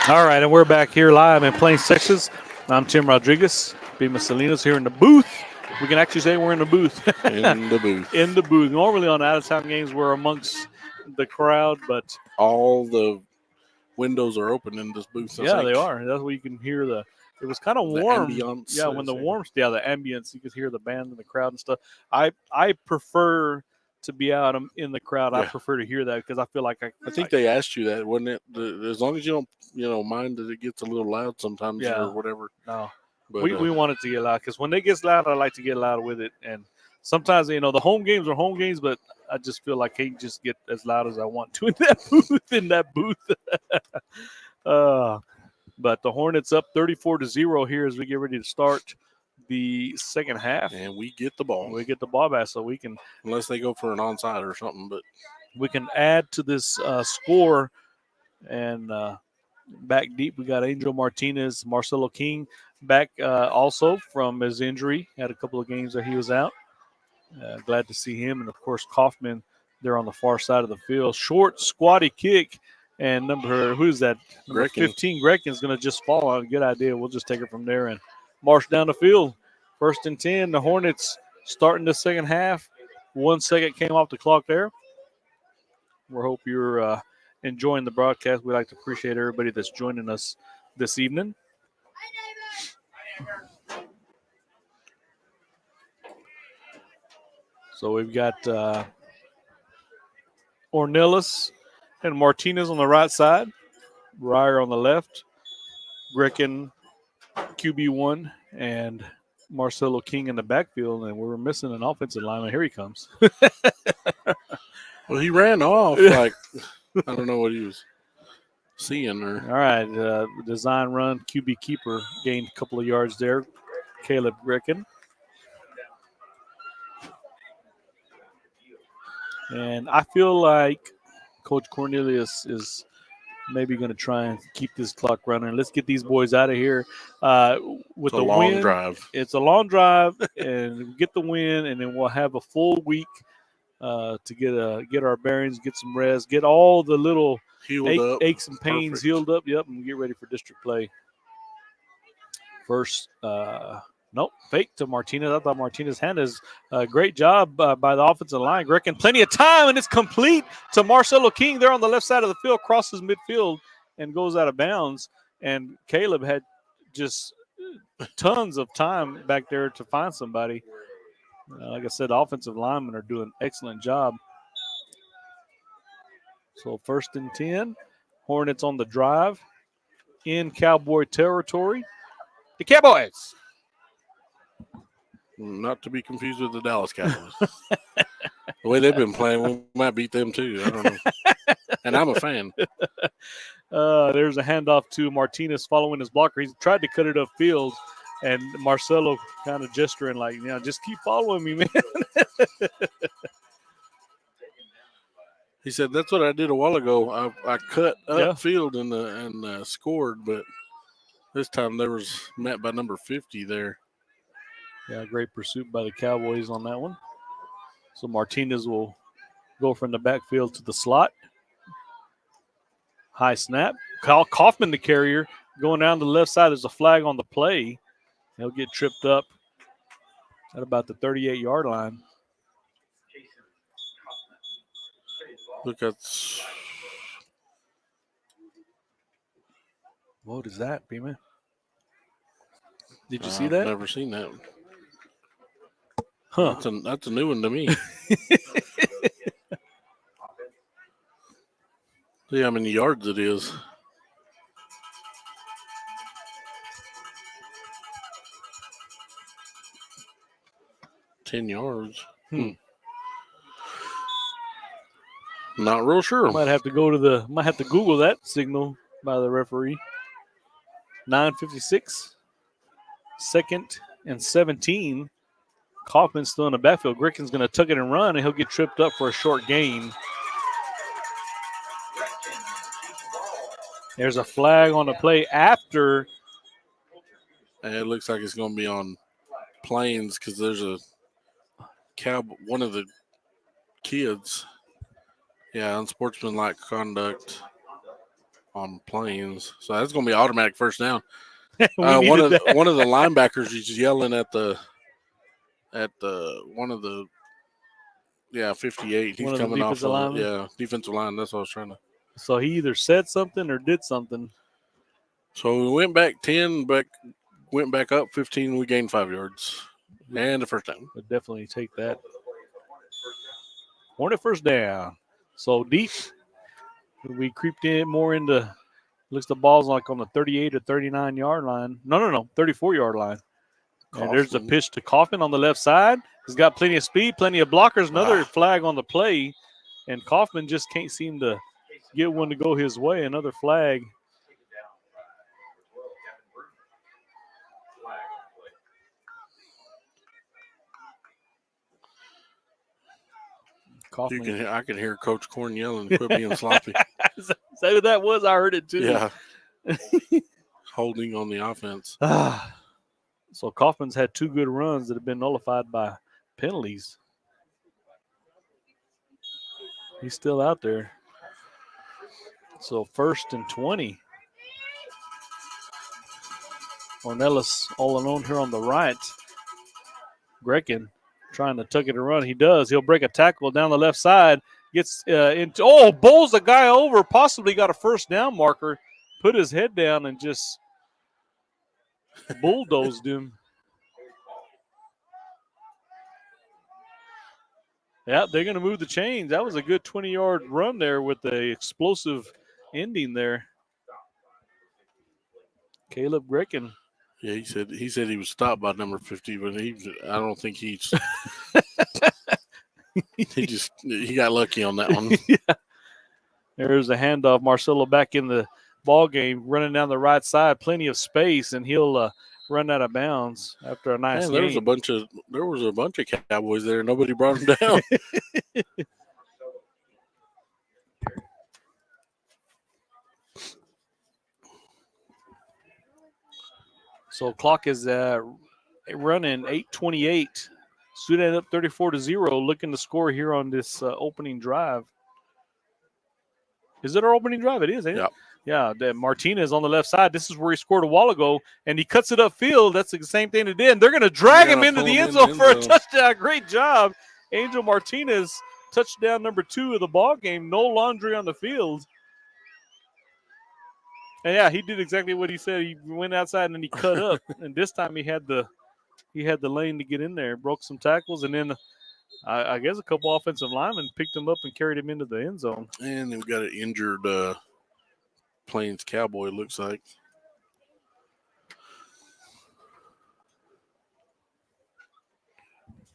All right, and we're back here live in Plains, Texas. I'm Tim Rodriguez. Bima Salinas here in the booth. We can actually say we're in the booth. In the booth. In the booth. Normally on out-of-town games, we're amongst the crowd, but All the windows are open in this booth. yeah, they are. That's where you can hear the. It was kind of The warm. ambiance, Yeah, when the the ambience, you could hear the band and the crowd and stuff. I prefer to be out in the crowd. I Yeah. prefer to hear that because I feel like I think they asked you that, wasn't it? As long as you don't, mind that it gets a little loud sometimes Yeah. or whatever. no. But We want it to get loud because when it gets loud, I like to get loud with it. And sometimes, the home games are home games, but I just feel like I can't just get as loud as I want to in that booth. But the Hornets up 34-0 here as we get ready to start the second half. and we get the ball. We get the ball back, so we can Unless they go for an onside or something. But add to this score. And back deep, we got Angel Martinez, Marcelo King back also from his injury. Had a couple of games that he was out. Glad to see him. And, of course, Kaufman there on the far side of the field. Short, squatty kick. And who's that? Number 15, Grecken's going to just fall on. Good idea. We'll just take it from there and march down the field. 1st and 10. The Hornets starting the second half. 1 second came off the clock there. We hope you're enjoying the broadcast. We'd like to appreciate everybody that's joining us this evening. So we've got Ornelas and Martinez on the right side, Ryer on the left, Grecken, QB1, and Marcelo King in the backfield, and we're missing an offensive lineman. Here he comes. Well, he ran off like I don't know what he was seeing. Or All right, design run, QB keeper gained a couple of yards there. Caleb Grecken. And I feel like Coach Cornelius is maybe going to try and keep this clock running. Let's get these boys out of here with it's a the long win. drive. It's a long drive, and get the win, and then we'll have a full week to get our bearings, get some rest, get all the little aches and pains healed up. Yep, and get ready for district play. First, fake to Martinez. I thought Martinez had his great job by the offensive line. Grecken, plenty of time, and it's complete to Marcelo King there on the left side of the field, crosses midfield and goes out of bounds. And Caleb had just tons of time back there to find somebody. Like I said, the offensive linemen are doing an excellent job. So 1st and 10, Hornets on the drive in Cowboy territory. The Cowboys. Not to be confused with the Dallas Cowboys. The way they've been playing, we might beat them too. I don't know. And I'm a fan. There's a handoff to Martinez following his blocker. He's tried to cut it upfield, and Marcelo kind of gesturing like, just keep following me, man. He said, that's what I did a while ago. I cut upfield and scored, but this time there was met by number 50 there. Yeah, great pursuit by the Cowboys on that one. So Martinez will go from the backfield to the slot. High snap. Kaufman, the carrier, going down the left side. There's a flag on the play. He'll get tripped up at about the 38-yard line. Look, that's. What is that, Beeman? Did you see that? I've never seen that. Huh. That's a new one to me. See how many yards it is. $10 yards. Not real sure. Might have to Google that signal by the referee. 9:56. 2nd and 17. Kaufman's still in the backfield. Grecken's going to tuck it and run, and he'll get tripped up for a short gain. There's a flag on the play after. And it looks like it's going to be on Plains because there's one of the kids. Yeah, unsportsmanlike conduct on Plains. So that's going to be an automatic first down. We One needed of that. one of the linebackers is yelling at the one of the 58. He's One of the coming off defensive linemen? defensive line. That's what I was trying to. So he either said something or did something. So we went back 10, went back up 15. We gained 5 yards and a first down. Would definitely take that. Hornet first down. So deep. We creeped in more into. Looks the ball's like on the 38 or 39 yard line. No, 34 yard line. And there's a pitch to Kaufman on the left side. He's got plenty of speed, plenty of blockers. Another flag on the play. And Kaufman just can't seem to get one to go his way. Another flag. Kaufman. I can hear Coach Corn yelling, "Quit being sloppy." Is that who that was? I heard it too. Yeah. Holding on the offense. So Kaufman's had 2 good runs that have been nullified by penalties. He's still out there. So 1st and 20. Ornelas all alone here on the right. Grekin trying to tuck it and run. He does. He'll break a tackle down the left side. Gets into bowls the guy over. Possibly got a first down marker. Put his head down and just bulldozed him. Yeah, they're going to move the chains. That was a good 20-yard run there with the explosive ending there. Caleb Grekin. Yeah, he said he was stopped by number 50, but I don't think he's he got lucky on that one. Yeah. There's a handoff. Marcelo back in the ball game, running down the right side, plenty of space, and he'll run out of bounds after a nice game. There was a bunch of Cowboys there. Nobody brought him down. So clock is running 8:28. Sudan up 34-0, looking to score here on this opening drive. Is it our opening drive? It is, ain't it? Yeah, Martinez on the left side. This is where he scored a while ago, and he cuts it upfield. That's the same thing it did. They're going to drag him into the end zone for a touchdown. Great job. Angel Martinez, touchdown number 2 of the ball game. No laundry on the field. And yeah, he did exactly what he said. He went outside and then he cut up. And this time he had the lane to get in there, broke some tackles, and then I guess a couple offensive linemen picked him up and carried him into the end zone. And we've got an injured Plains Cowboy, looks like.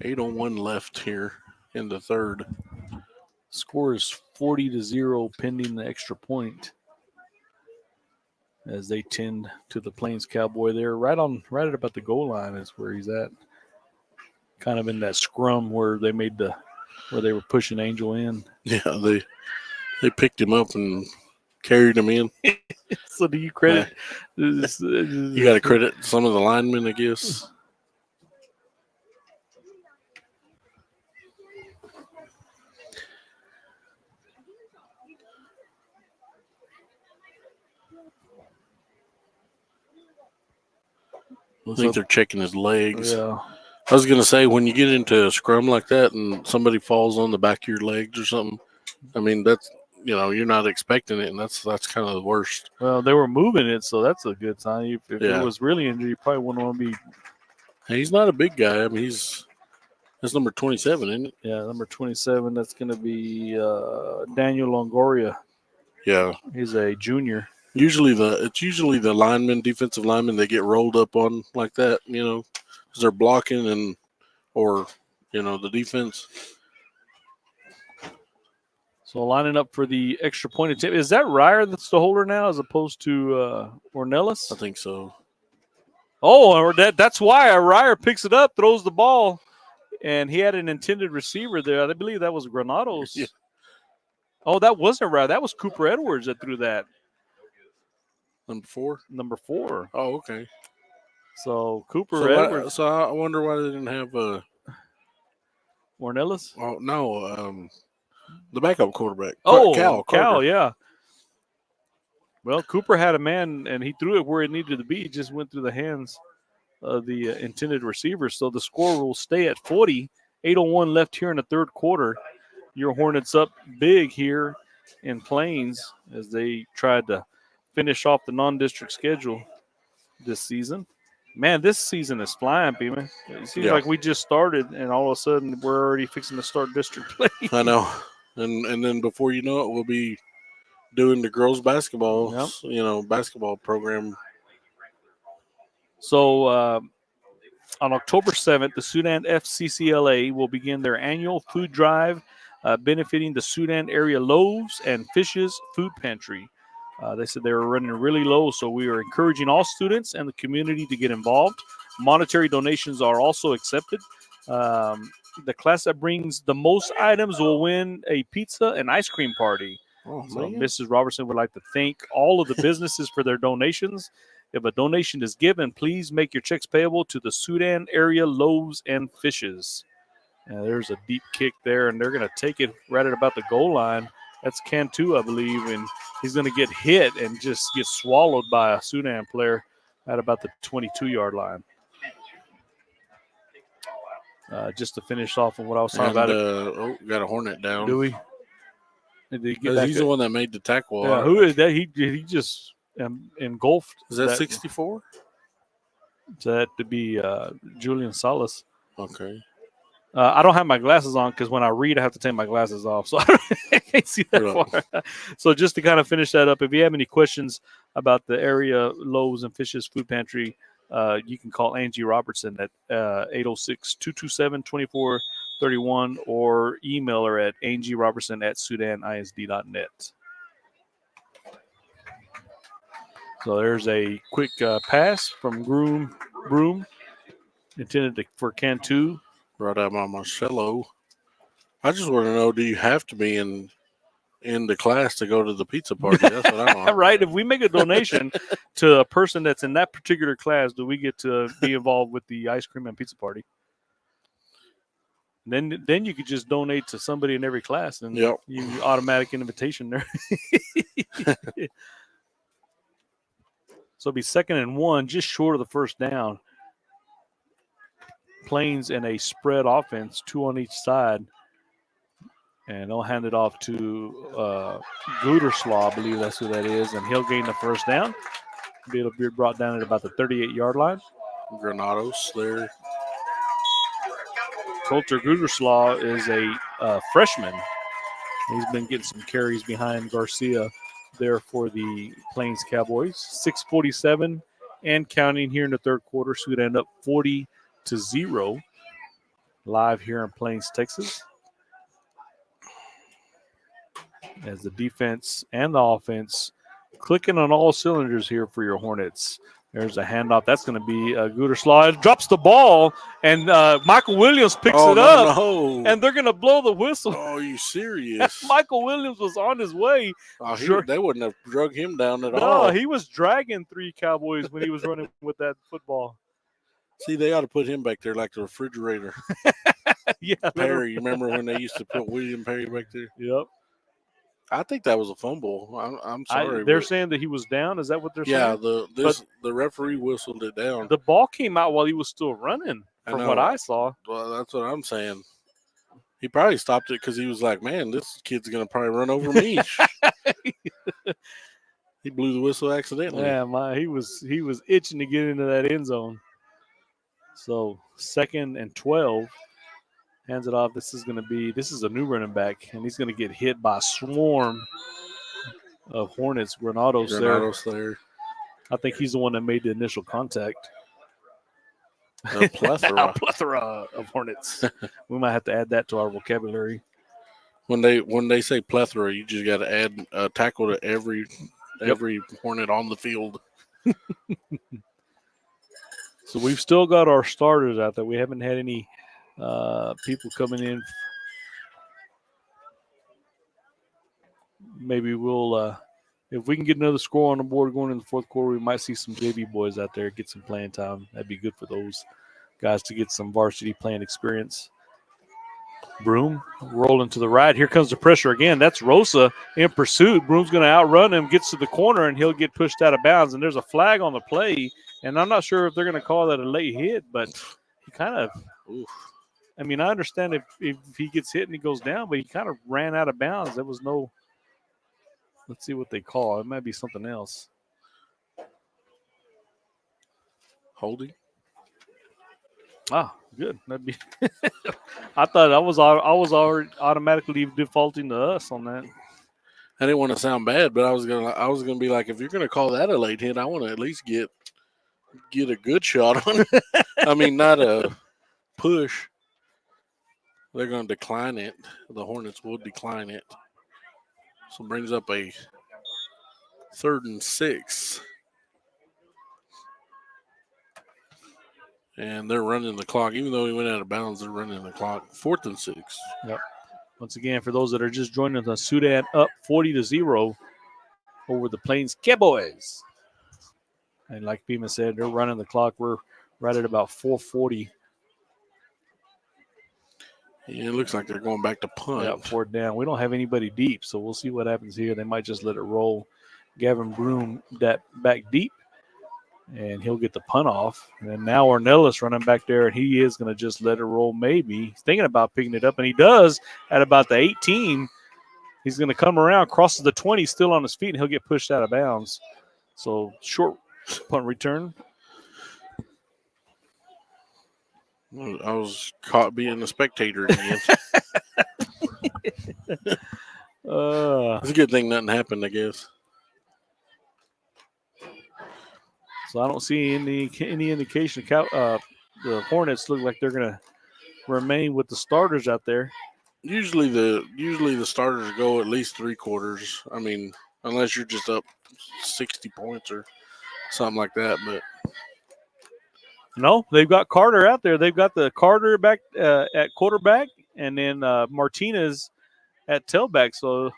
.801 left here in the third. Score is 40-0 pending the extra point. As they tend to the Plains Cowboy there, right at about the goal line is where he's at. Kind of in that scrum where they were pushing Angel in. Yeah, they picked him up and carried him in. So do you credit? You got to credit some of the linemen, I guess. I think they're checking his legs. Yeah. I was going to say, when you get into a scrum like that and somebody falls on the back of your legs or something, I mean, that's, you're not expecting it, and that's kind of the worst. Well, they were moving it, so that's a good sign. If it was really injured, you probably wouldn't want to be. Hey, he's not a big guy. I mean, that's number 27, isn't it? Yeah, number 27. That's going to be Daniel Longoria. Yeah. He's a junior. It's usually the linemen, defensive linemen, they get rolled up on like that, because they're blocking or the defense. So lining up for the extra point attempt. Is that Ryer that's the holder now as opposed to Ornelas? I think so. Oh, that's why Ryer picks it up, throws the ball, and he had an intended receiver there. I believe that was Granados. Yeah. Oh, that wasn't Ryer. That was Cooper Edwards that threw that. Number 4? Oh, okay. So Cooper Edwards. So I wonder why they didn't have Ornelas? Oh, no. The backup quarterback. Oh, Cal, yeah. Well, Cooper had a man, and he threw it where it needed to be. It just went through the hands of the intended receiver. So the score will stay at 40. 8:01 left here in the third quarter. Your Hornets up big here in Plains as they tried to finish off the non-district schedule this season. Man, this season is flying, Beeman. It seems Yeah. like we just started, and all of a sudden we're already fixing to start district play. I know. And then before you know it, we'll be doing the girls basketball, Yep. basketball program. So on October 7th, the Sudan FCCLA will begin their annual food drive benefiting the Sudan area loaves and fishes food pantry. They said they were running really low, so we are encouraging all students and the community to get involved. Monetary donations are also accepted. The class that brings the most items will win a pizza and ice cream party. Oh, So man. Mrs. Robertson would like to thank all of the businesses for their donations. If a donation is given, please make your checks payable to the Sudan area loaves and fishes. And there's a deep kick there, and they're going to take it right at about the goal line. That's Cantu, I believe, and he's going to get hit and just get swallowed by a Sudan player at about the 22-yard line. Just to finish off on what I was talking about. Got a Hornet down. Do we? Did he get Because back he's the one that made the tackle. Yeah, who is that? He just engulfed. Is that 64? That to be Julian Salas. Okay. I don't have my glasses on because when I read, I have to take my glasses off. So I can't see that far. So just to kind of finish that up, if you have any questions about the area loaves and fishes food pantry, you can call Angie Robertson at 806-227-2431 or email her at angierobertson@sudanisd.net. So there's a quick pass from Broom intended for Cantu. Right out by Marcello. I just want to know, do you have to be in the class to go to the pizza party? That's what I want. Right. If we make a donation to a person that's in that particular class, do we get to be involved with the ice cream and pizza party? Then you could just donate to somebody in every class, and Yep. you automatic invitation there. So it'll be 2nd and 1, just short of the first down. Plains in a spread offense, 2 on each side. And they'll hand it off to Guterslaw, I believe that's who that is, and he'll gain the first down. It'll be brought down at about the 38-yard line. Granados there. Coulter Guterslaw is a freshman. He's been getting some carries behind Garcia there for the Plains Cowboys. 6:47 and counting here in the third quarter. So we'd end up 40-0 live here in Plains, Texas. As the defense and the offense clicking on all cylinders here for your Hornets. There's a handoff. That's going to be Guterslaw. Drops the ball, and Michael Williams picks it up. No. And they're going to blow the whistle. Oh, are you serious? Michael Williams was on his way. They wouldn't have drug him down at all. No, he was dragging 3 Cowboys when he was running with that football. See, they ought to put him back there like the refrigerator. Yeah. Perry, you remember when they used to put William Perry back there? Yep. I think that was a fumble. I'm sorry. They're saying that he was down. Is that what they're saying? Yeah, the referee whistled it down. The ball came out while he was still running, from what I saw. Well, that's what I'm saying. He probably stopped it because he was like, man, this kid's going to probably run over me. He blew the whistle accidentally. Yeah, he was itching to get into that end zone. So 2nd and 12. Hands it off. This is a new running back, and he's going to get hit by a swarm of Hornets. Granados there. I think he's the one that made the initial contact. A plethora. A plethora of Hornets. We might have to add that to our vocabulary. When they say plethora, you just got to add a tackle to every Hornet on the field. So we've still got our starters out there. We haven't had any people coming in. Maybe we'll, if we can get another score on the board going in the fourth quarter, we might see some JV boys out there get some playing time. That'd be good for those guys to get some varsity playing experience. Broom rolling to the right. Here comes the pressure again. That's Rosa in pursuit. Broom's going to outrun him, gets to the corner, and he'll get pushed out of bounds. And there's a flag on the play. And I'm not sure if they're going to call that a late hit, but he kind of, I mean, I understand if he gets hit and he goes down, but he kind of ran out of bounds. There was no, let's see what they call. It might be something else. Holding. Ah, good. That'd be. I thought I was already automatically defaulting to us on that. I didn't want to sound bad, but I was gonna be like, if you're gonna call that a late hit, I want to at least get a good shot on it. I mean, not a push. They're gonna decline it. The Hornets will decline it. So it brings up a 3rd and 6. And they're running the clock. Even though he went out of bounds, they're running the clock. 4th and 6. Yep. Once again, for those that are just joining us, Sudan up 40-0 over the Plains Cowboys. And like Pima said, they're running the clock. We're right at about 4:40. Yeah, it looks like they're going back to punt. Yeah, 4th down. We don't have anybody deep, so we'll see what happens here. They might just let it roll. Gavin Broom that back deep, and he'll get the punt off. And now Ornelas running back there, and he is going to just let it roll maybe. He's thinking about picking it up, and he does at about the 18. He's going to come around, crosses the 20, still on his feet, and he'll get pushed out of bounds. So short punt return. I was caught being a spectator again. It's a good thing nothing happened, I guess. So I don't see any indication. The Hornets look like they're going to remain with the starters out there. Usually the starters go at least 3 quarters. I mean, unless you're just up 60 points or something like that. But no, they've got Carter out there. They've got the Carter back at quarterback, and then Martinez at tailback. So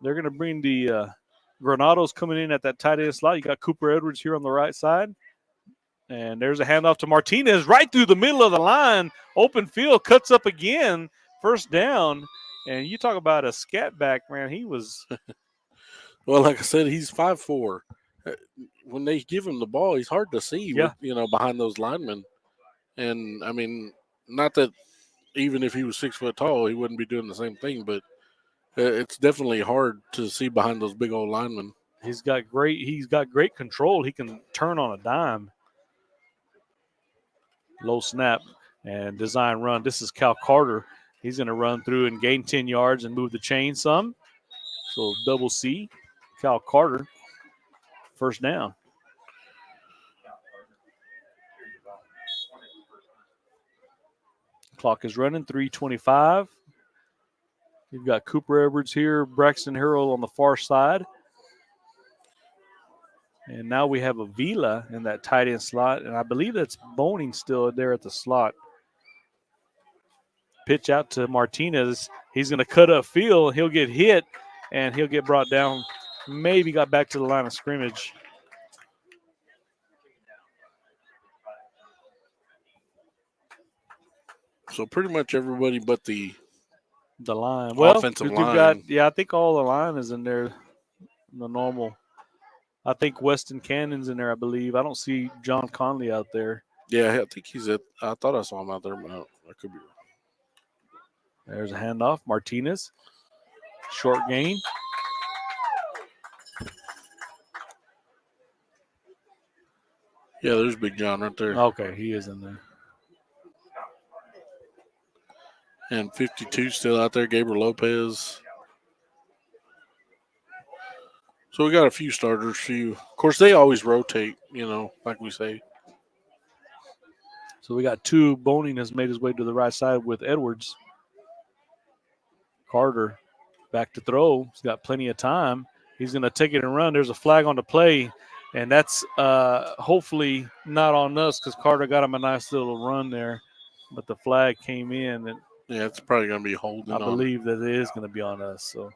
they're going to bring the Granados coming in at that tight end slot. You got Cooper Edwards here on the right side. And there's a handoff to Martinez right through the middle of the line. Open field, cuts up again. 1st down. And you talk about a scat back, man. He was. Well, like I said, he's 5'4". When they give him the ball, he's hard to see, Yeah. with, behind those linemen. And, I mean, not that even if he was 6 foot tall, he wouldn't be doing the same thing, but it's definitely hard to see behind those big old linemen. He's got great control. He can turn on a dime. Low snap and design run. This is Cal Carter. He's going to run through and gain 10 yards and move the chain some. So double C, Cal Carter, 1st down. Clock is running, 3:25. You've got Cooper Edwards here, Braxton Harrell on the far side. And now we have Avila in that tight end slot, and I believe that's Boning still there at the slot. Pitch out to Martinez. He's going to cut up field. He'll get hit, and he'll get brought down. Maybe got back to the line of scrimmage. So pretty much everybody but the line. Well, offensive line. line. I think all the line is in there, the normal. I think Weston Cannon's in there, I believe. I don't see John Conley out there. Yeah, I think I thought I saw him out there, but I could be wrong. There's a handoff. Martinez. Short gain. Yeah, there's Big John right there. Okay, he is in there. And 52 still out there, Gabriel Lopez. So we got a few starters. Of course, they always rotate, like we say. So we got 2. Boning has made his way to the right side with Edwards. Carter back to throw. He's got plenty of time. He's going to take it and run. There's a flag on the play, and that's hopefully not on us because Carter got him a nice little run there. But the flag came in, and yeah, it's probably going to be holding. I believe that it is going to be on us. So.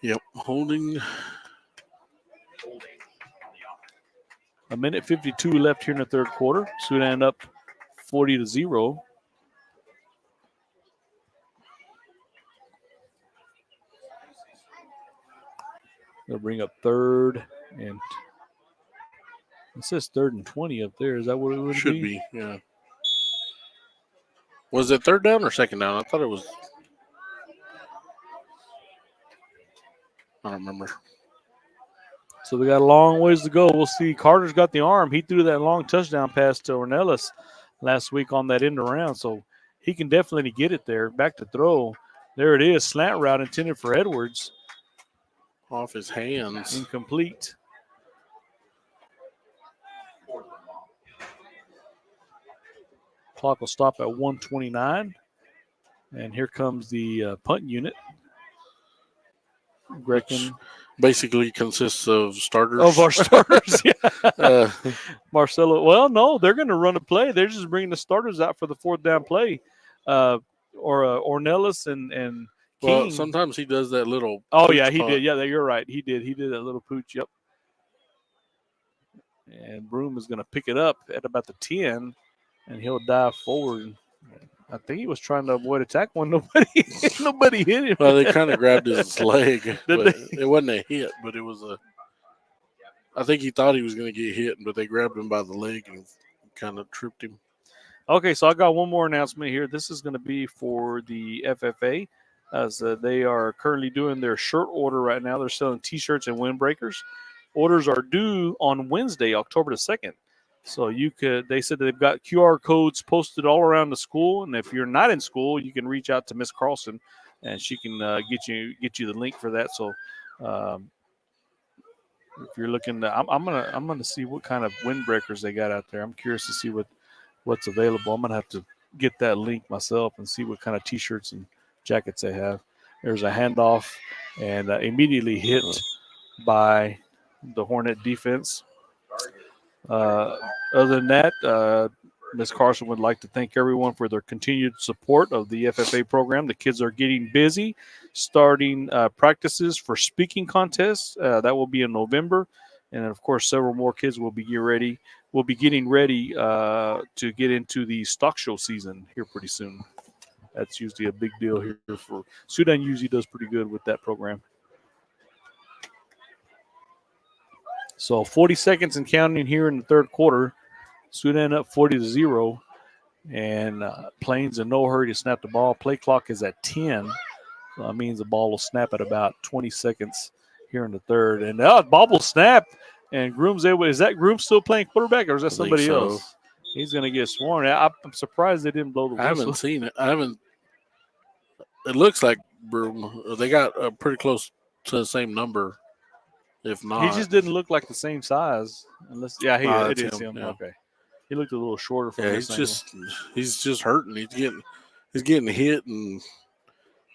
Yep, holding. A minute 52 left here in the 3rd quarter. Sudan up 40-0. They'll bring up 3rd and it says 3rd and 20 up there. Is that what it would Should be, yeah. Was it 3rd down or 2nd down? I thought it was. I don't remember. So we got a long ways to go. We'll see. Carter's got the arm. He threw that long touchdown pass to Ornelas last week on that end around, so he can definitely get it there. Back to throw. There it is. Slant route intended for Edwards. Off his hands. Incomplete. Clock will stop at 1:29. And here comes the punt unit. Greckin. Basically consists of starters. Of our starters, yeah. Marcelo. Well, no, they're going to run a play. They're just bringing the starters out for the 4th down play. Ornelas and King. Well, sometimes he does that little. Oh, yeah, he did. Yeah, you're right. He did. He did that little pooch. Yep. And Broom is going to pick it up at about the 10, and he'll dive forward. I think he was trying to avoid a tackle when nobody hit him. Well, they kind of grabbed his leg. But it wasn't a hit, but it was a. I think he thought he was going to get hit, but they grabbed him by the leg and kind of tripped him. Okay, so I got one more announcement here. This is going to be for the FFA, as they are currently doing their shirt order right now. They're selling T-shirts and windbreakers. Orders are due on Wednesday, October the 2nd. So they said they've got QR codes posted all around the school, and if you're not in school, you can reach out to Miss Carlson, and she can get you the link for that. So if you're looking, I'm gonna see what kind of windbreakers they got out there. I'm curious to see what's available. I'm gonna have to get that link myself and see what kind of T-shirts and jackets they have. There's a handoff and immediately hit by the Hornet defense. Other than that, Ms. Carson would like to thank everyone for their continued support of the FFA program. The kids are getting busy, starting practices for speaking contests. That will be in November, and of course, several more kids will be getting ready. Will be getting ready to get into the stock show season here pretty soon. That's usually a big deal here for Sudan. Usually does pretty good with that program. So 40 seconds and counting here in the 3rd quarter. Sudan up 40-0. And Plains in no hurry to snap the ball. Play clock is at 10. So that means the ball will snap at about 20 seconds here in the 3rd. And the ball will snap. And Groom's able. Is that Groom still playing quarterback, or is that somebody else? He's going to get sworn. I'm surprised they didn't blow the whistle. I haven't seen it. It looks like Broom. They got pretty close to the same number. If not, he just didn't look like the same size. Unless, it is him. Yeah. Okay, he looked a little shorter from he's just hurting. He's getting hit and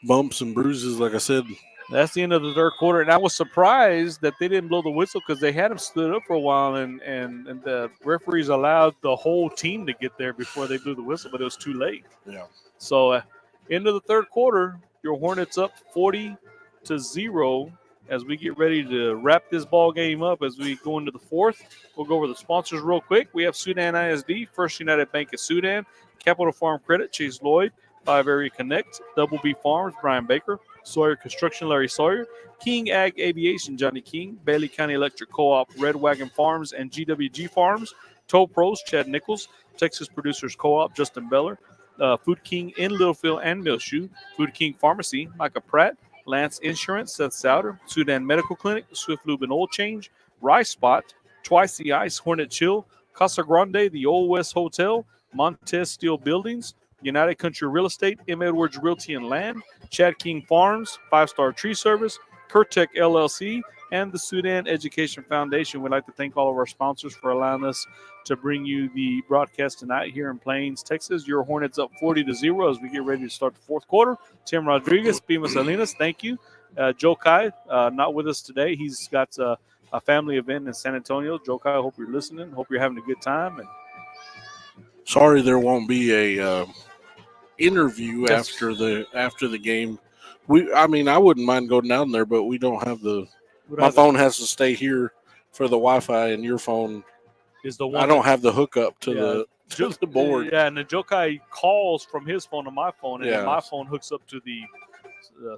bumps and bruises. Like I said, that's the end of the 3rd quarter, and I was surprised that they didn't blow the whistle because they had him stood up for a while, and the referees allowed the whole team to get there before they blew the whistle, but it was too late. Yeah. So, end of the 3rd quarter, your Hornets up 40-0. As we get ready to wrap this ball game up, as we go into the 4th, we'll go over the sponsors real quick. We have Sudan ISD, First United Bank of Sudan, Capital Farm Credit, Chase Lloyd, 5 Area Connect, Double B Farms, Brian Baker, Sawyer Construction, Larry Sawyer, King Ag Aviation, Johnny King, Bailey County Electric Co-op, Red Wagon Farms, and GWG Farms, Toll Pros, Chad Nichols, Texas Producers Co-op, Justin Beller, Food King in Littlefield and Millshoe, Food King Pharmacy, Micah Pratt, Lance Insurance, Seth Souter, Sudan Medical Clinic, Swift Lube and Oil Change, Rice Spot, Twice the Ice, Hornet Chill, Casa Grande, the Old West Hotel, Montez Steel Buildings, United Country Real Estate, M. Edwards Realty and Land, Chad King Farms, 5-Star Tree Service, Curtec LLC, and the Sudan Education Foundation. We'd like to thank all of our sponsors for allowing us to bring you the broadcast tonight here in Plains, Texas. Your Hornets up 40-0 as we get ready to start the 4th quarter. Tim Rodriguez, Pima Salinas, thank you. Joe Kai, not with us today. He's got a family event in San Antonio. Joe Kai, I hope you're listening. Hope you're having a good time. And sorry there won't be a interview after the game. I wouldn't mind going down there, but we don't have my phone has to stay here for the Wi-Fi, and your phone is the one. I don't have the hookup to Yeah. the board. Yeah, and the Jokai calls from his phone to my phone, and then Yeah. my phone hooks up to the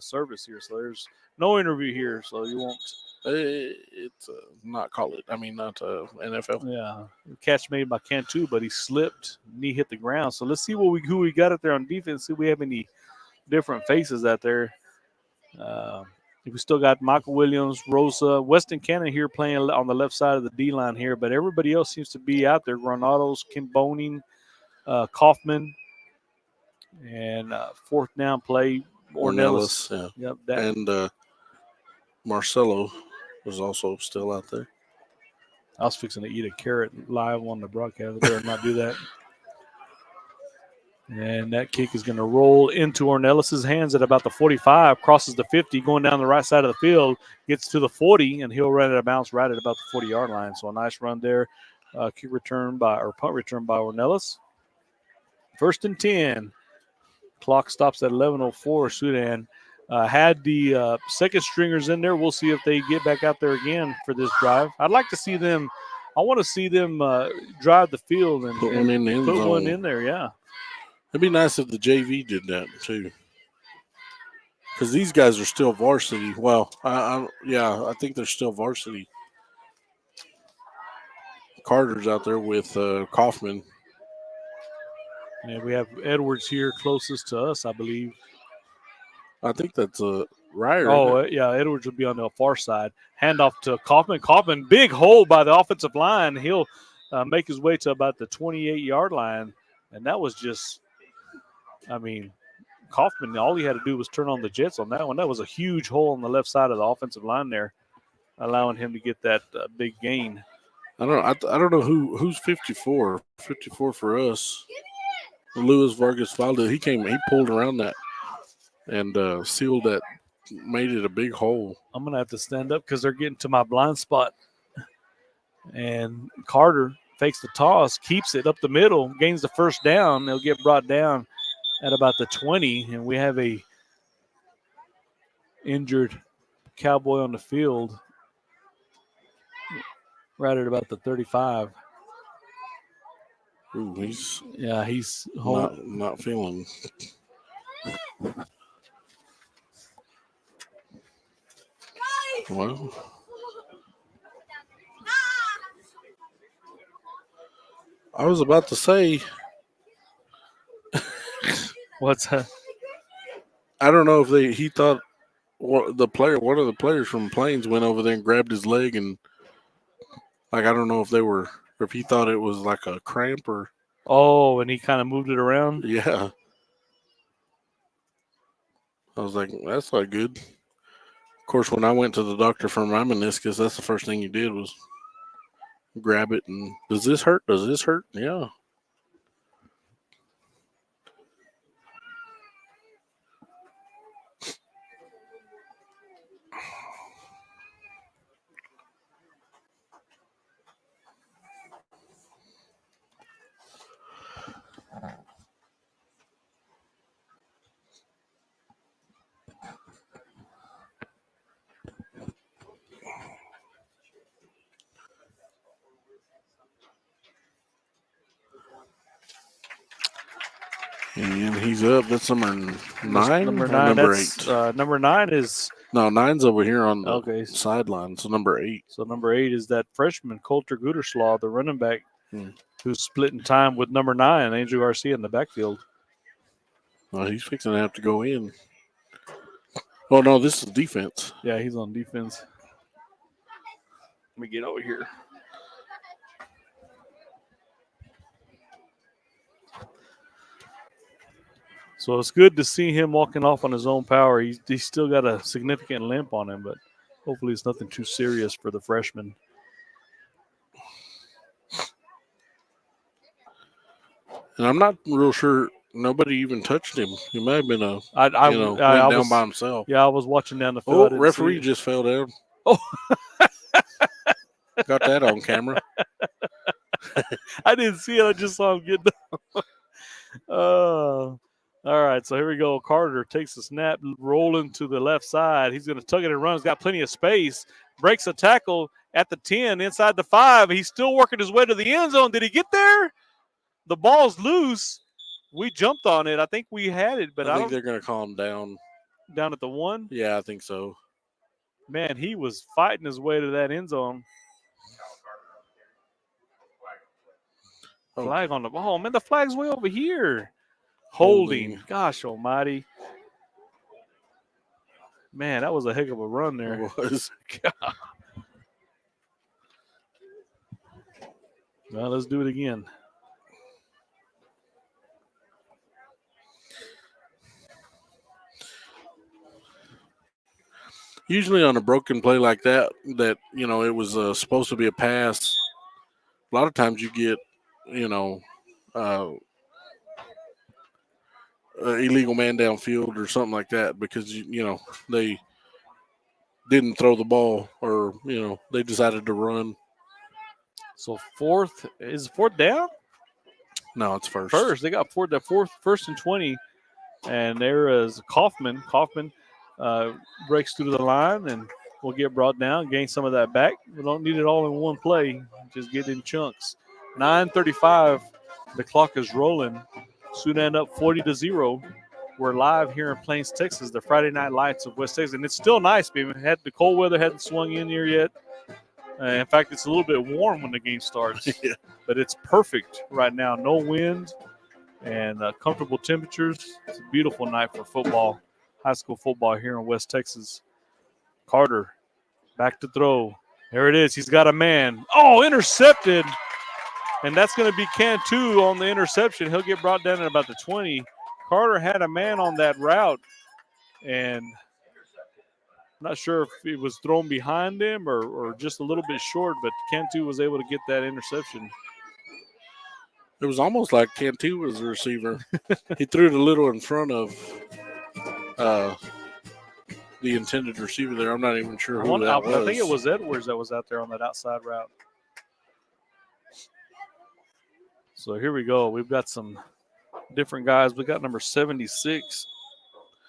service here. So there's no interview here, so you won't. It's not college. I mean, not NFL. Yeah, the catch made by Cantu, but he slipped, knee hit the ground. So let's see who we got out there on defense. See if we have any different faces out there. We still got Michael Williams, Rosa, Weston Cannon here playing on the left side of the D line here, but everybody else seems to be out there. Granados, Kim Boning, Kaufman, and fourth down play, Ornelas. Yeah. Yep, And Marcelo was also still out there. I was fixing to eat a carrot live on the broadcast. I better not do that. And that kick is going to roll into Ornelas' hands at about the 45, crosses the 50, going down the right side of the field, gets to the 40, and he'll run it a bounce right at about the 40-yard line. So a nice run there. Punt return by Ornelas. 1st and 10. Clock stops at 11:04. Sudan had the second stringers in there. We'll see if they get back out there again for this drive. I'd like to see them. I want to see them drive the field and Put one in the end put zone. one in there. Yeah. It'd be nice if the JV did that too, because these guys are still varsity. Well, I think they're still varsity. Carter's out there with Kaufman. And we have Edwards here closest to us, I believe. I think that's Ryer. Oh, yeah, Edwards would be on the far side. Handoff to Kaufman. Kaufman, big hole by the offensive line. He'll make his way to about the 28-yard line. And that was just, Kaufman, all he had to do was turn on the jets on that one. That was a huge hole on the left side of the offensive line there, allowing him to get that big gain. I don't know who's 54. 54 for us. Luis Vargas Valde. He pulled around that and sealed that, made it a big hole. I'm going to have to stand up because they're getting to my blind spot. And Carter fakes the toss, keeps it up the middle, gains the first down. They'll get brought down at about the 20, and we have a injured Cowboy on the field right at about the 35. Ooh, he's not feeling. Well, I was about to say, what's that? I don't know if he thought one of the players from Plains went over there and grabbed his leg, and I don't know if he thought it was like a cramp or. Oh, and he kind of moved it around? Yeah. I was like, that's not good. Of course, when I went to the doctor for my meniscus, that's the first thing he did was grab it and, does this hurt? Does this hurt? Yeah. And he's up. That's number 9. Number or 9. Number That's, 8. Number 9 is. No, 9's over here on the sideline. So number 8. So number 8 is that freshman Coulter Gooderslaw, the running back, who's splitting time with number 9, Andrew Garcia, in the backfield. Oh, he's fixing to have to go in. Oh no, this is defense. Yeah, he's on defense. Let me get over here. So it's good to see him walking off on his own power. He's still got a significant limp on him, but hopefully it's nothing too serious for the freshman. And I'm not real sure. Nobody even touched him. He might have been went down by himself. Yeah, I was watching down the field. Oh, referee just fell down. Oh. Got that on camera. I didn't see it. I just saw him get down. All right, so here we go. Carter takes the snap, rolling to the left side. He's going to tug it and run. He's got plenty of space. Breaks a tackle at the 10, inside the 5. He's still working his way to the end zone. Did he get there? The ball's loose. We jumped on it. I think we had it, but I I think don't. they're going to call him down. Down at the 1? Yeah, I think so. Man, he was fighting his way to that end zone. Flag on the ball. Man, the flag's way over here. Holding. Gosh almighty. Man, that was a heck of a run there. It was. God. Well, let's do it again. Usually on a broken play like that, it was supposed to be a pass. A lot of times you get, illegal man downfield or something like that because, they didn't throw the ball or, they decided to run. So is fourth down? No, it's first. First. They got first and 20. And there is Kaufman. Kaufman breaks through the line and will get brought down, gain some of that back. We don't need it all in one play. Just get in chunks. 9:35. The clock is rolling. Sudan up 40-0. We're live here in Plains, Texas, the Friday Night Lights of West Texas. And it's still nice, baby. The cold weather hadn't swung in here yet. In fact, it's a little bit warm when the game starts. Yeah. But it's perfect right now. No wind and comfortable temperatures. It's a beautiful night for football, high school football here in West Texas. Carter, back to throw. There it is. He's got a man. Oh, intercepted. And that's going to be Cantu on the interception. He'll get brought down at about the 20. Carter had a man on that route, and I'm not sure if it was thrown behind him or just a little bit short, but Cantu was able to get that interception. It was almost like Cantu was the receiver. He threw it a little in front of the intended receiver there. I'm not even sure who that was. I think it was Edwards that was out there on that outside route. So here we go. We've got some different guys. We got number 76,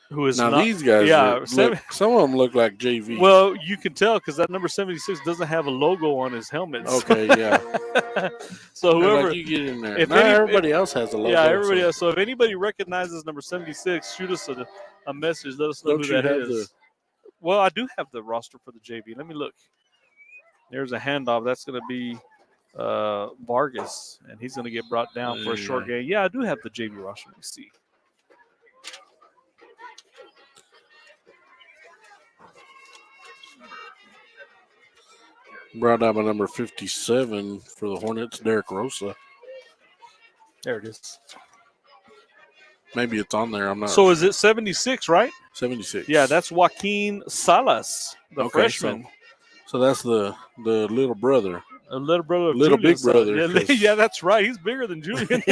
who is now not, these guys. Yeah, some of them look like JV. Well, you can tell because that number 76 doesn't have a logo on his helmet. Okay, yeah. So whoever like you get in there, everybody else has a logo. Yeah, everybody else. So if anybody recognizes number 76, shoot us a message. Let us know who that is. Well, I do have the roster for the JV. Let me look. There's a handoff. That's going to be Vargas, and he's going to get brought down for a short gain. Yeah, I do have the JV roster. Let me see. Brought down by number 57 for the Hornets, Derek Rosa. There it is. Maybe it's on there. I'm not. So is it 76, right? 76. Yeah, that's Joaquin Salas, the freshman. So that's the little brother. A little brother of Little Julian. big brother. Yeah, that's right. He's bigger than Julian.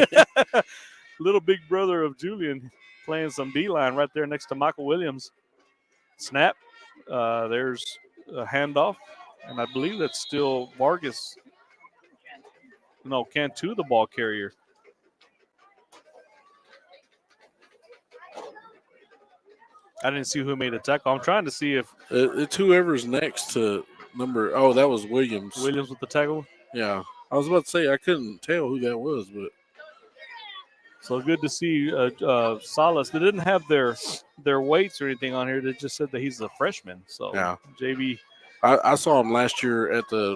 Little big brother of Julian playing some D-line right there next to Michael Williams. Snap. There's a handoff. And I believe that's still Vargas. No, Cantu, the ball carrier. I didn't see who made the tackle. I'm trying to see if it's whoever's next to number. Oh, that was Williams. Williams with the tackle. Yeah, I was about to say I couldn't tell who that was, but so good to see Salas. They didn't have their weights or anything on here. They just said that he's a freshman. So yeah, JV. I saw him last year at the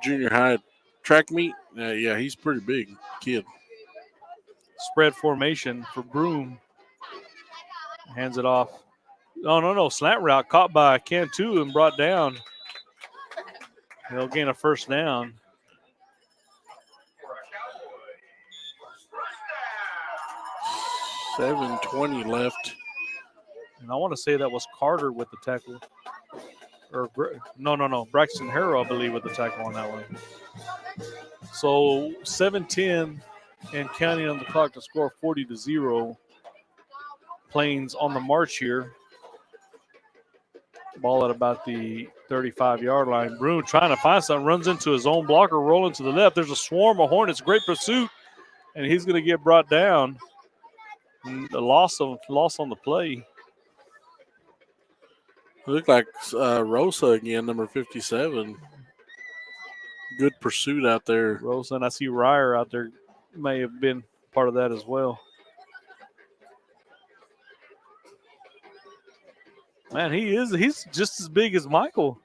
junior high track meet. Yeah, he's a pretty big kid. Spread formation for Broom. Hands it off. No. Slant route caught by Cantu and brought down. They'll gain a first down. $7:20 left. And I want to say that was Carter with the tackle. Or no. Braxton Harrell, I believe, with the tackle on that one. So 7:10 and counting on the clock to score 40-0. Plains on the march here. Ball at about the 35-yard line. Broom trying to find something, runs into his own blocker, rolling to the left. There's a swarm of Hornets. Great pursuit, and he's going to get brought down. And a loss on the play. It looked like Rosa again, number 57. good pursuit out there. Rosen, I see Ryer out there. May have been part of that as well. Man, he's just as big as Michael.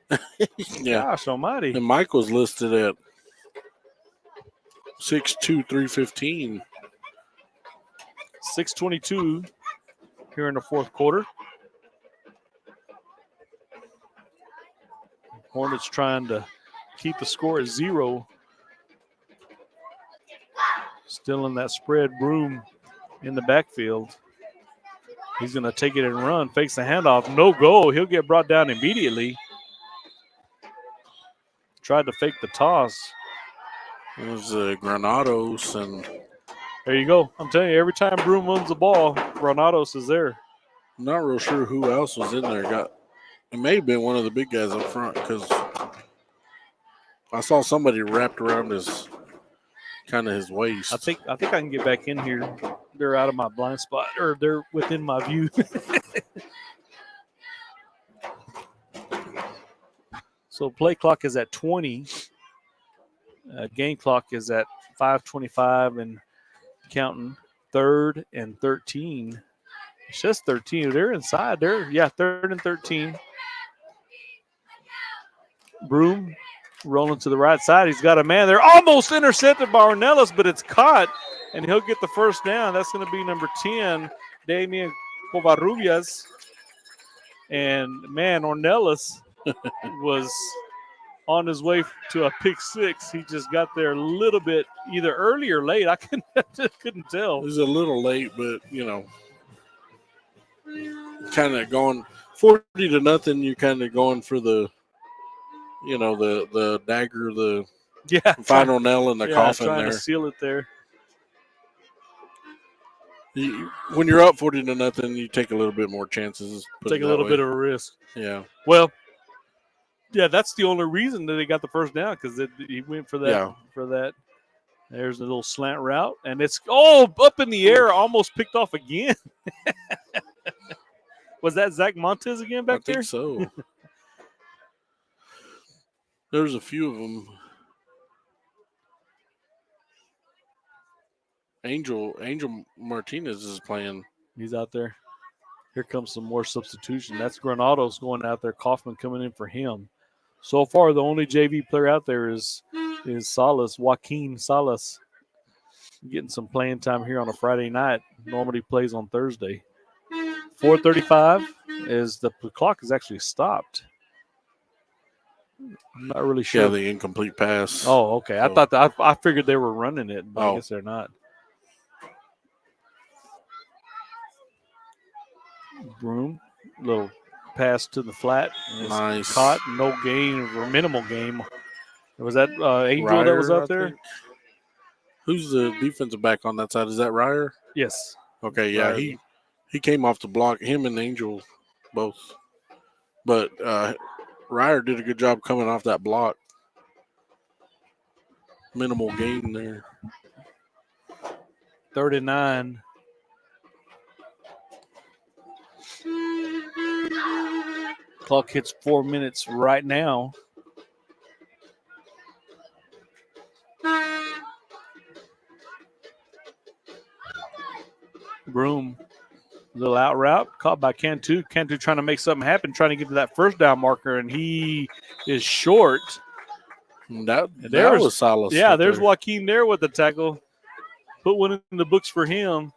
Yeah. Gosh almighty. And Michael's listed at 6'2", 315. 6:22 here in the fourth quarter. Hornets trying to keep the score at 0. Still in that spread. Broom in the backfield. He's going to take it and run. Fakes the handoff. No goal. He'll get brought down immediately. Tried to fake the toss. It was Granados, and There you go. I'm telling you, every time Broom runs the ball, Granados is there. I'm not real sure who else was in there. It may have been one of the big guys up front because I saw somebody wrapped around his waist. I think I can get back in here. They're out of my blind spot, or they're within my view. So play clock is at 20. Game clock is at 5:25 and counting. 3rd and 13. It's just 13. They're inside. 3rd and 13. Broom rolling to the right side. He's got a man there. Almost intercepted by Ornelas, but it's caught, and he'll get the first down. That's going to be number 10, Damian Covarrubias. And, man, Ornelas was on his way to a pick 6. He just got there a little bit either early or late. I couldn't tell. It was a little late, but, kind of going 40-0. You're kind of going for the the dagger, the final nail in the coffin trying there. To seal it there. When you're up 40-0, you take a little bit more chances. Take a little bit of a risk. Yeah. Well, yeah, that's the only reason that they got the first down, because he went for that. Yeah. For that. There's a little slant route, and it's up in the air, almost picked off again. Was that Zach Montez again back there? I think so. There's a few of them. Angel Martinez is playing. He's out there. Here comes some more substitution. That's Granados going out there. Kaufman coming in for him. So far, the only JV player out there is Joaquin Salas. Getting some playing time here on a Friday night. Normally plays on Thursday. 4:35 is the clock is actually stopped. I'm not really sure. Yeah, the incomplete pass. Oh, okay. So. I figured they were running it, but I guess they're not. Broom, little pass to the flat. Nice. Caught, no gain or minimal gain. Was that Angel Ryer, that was I out there? think. Who's the defensive back on that side? Is that Ryer? Yes. Okay, yeah, Ryer. he came off the block. Him and Angel both. But Ryer did a good job coming off that block. Minimal gain there. 3rd and 9. Clock hits 4 minutes right now. Broom, little out route, caught by Cantu. Cantu trying to make something happen, trying to get to that first down marker, and he is short. That was Salas. Yeah, there's Joaquin there with the tackle. Put one in the books for him.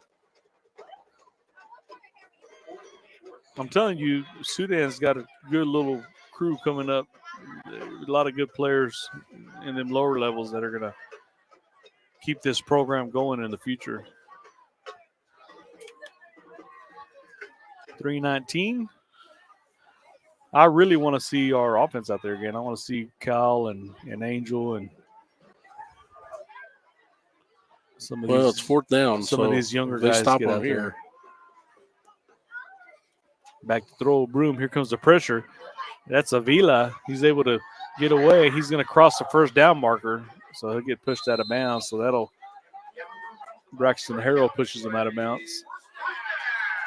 I'm telling you, Sudan's got a good little crew coming up. A lot of good players in them lower levels that are going to keep this program going in the future. 3:19. I really want to see our offense out there again. I want to see Cal and Angel and some of these. Well, it's 4th down. Some of these younger guys stop get them out here. there. Back to throw, Broom. Here comes the pressure. That's Avila. He's able to get away. He's going to cross the first down marker, so he'll get pushed out of bounds. So Braxton Harrell pushes him out of bounds.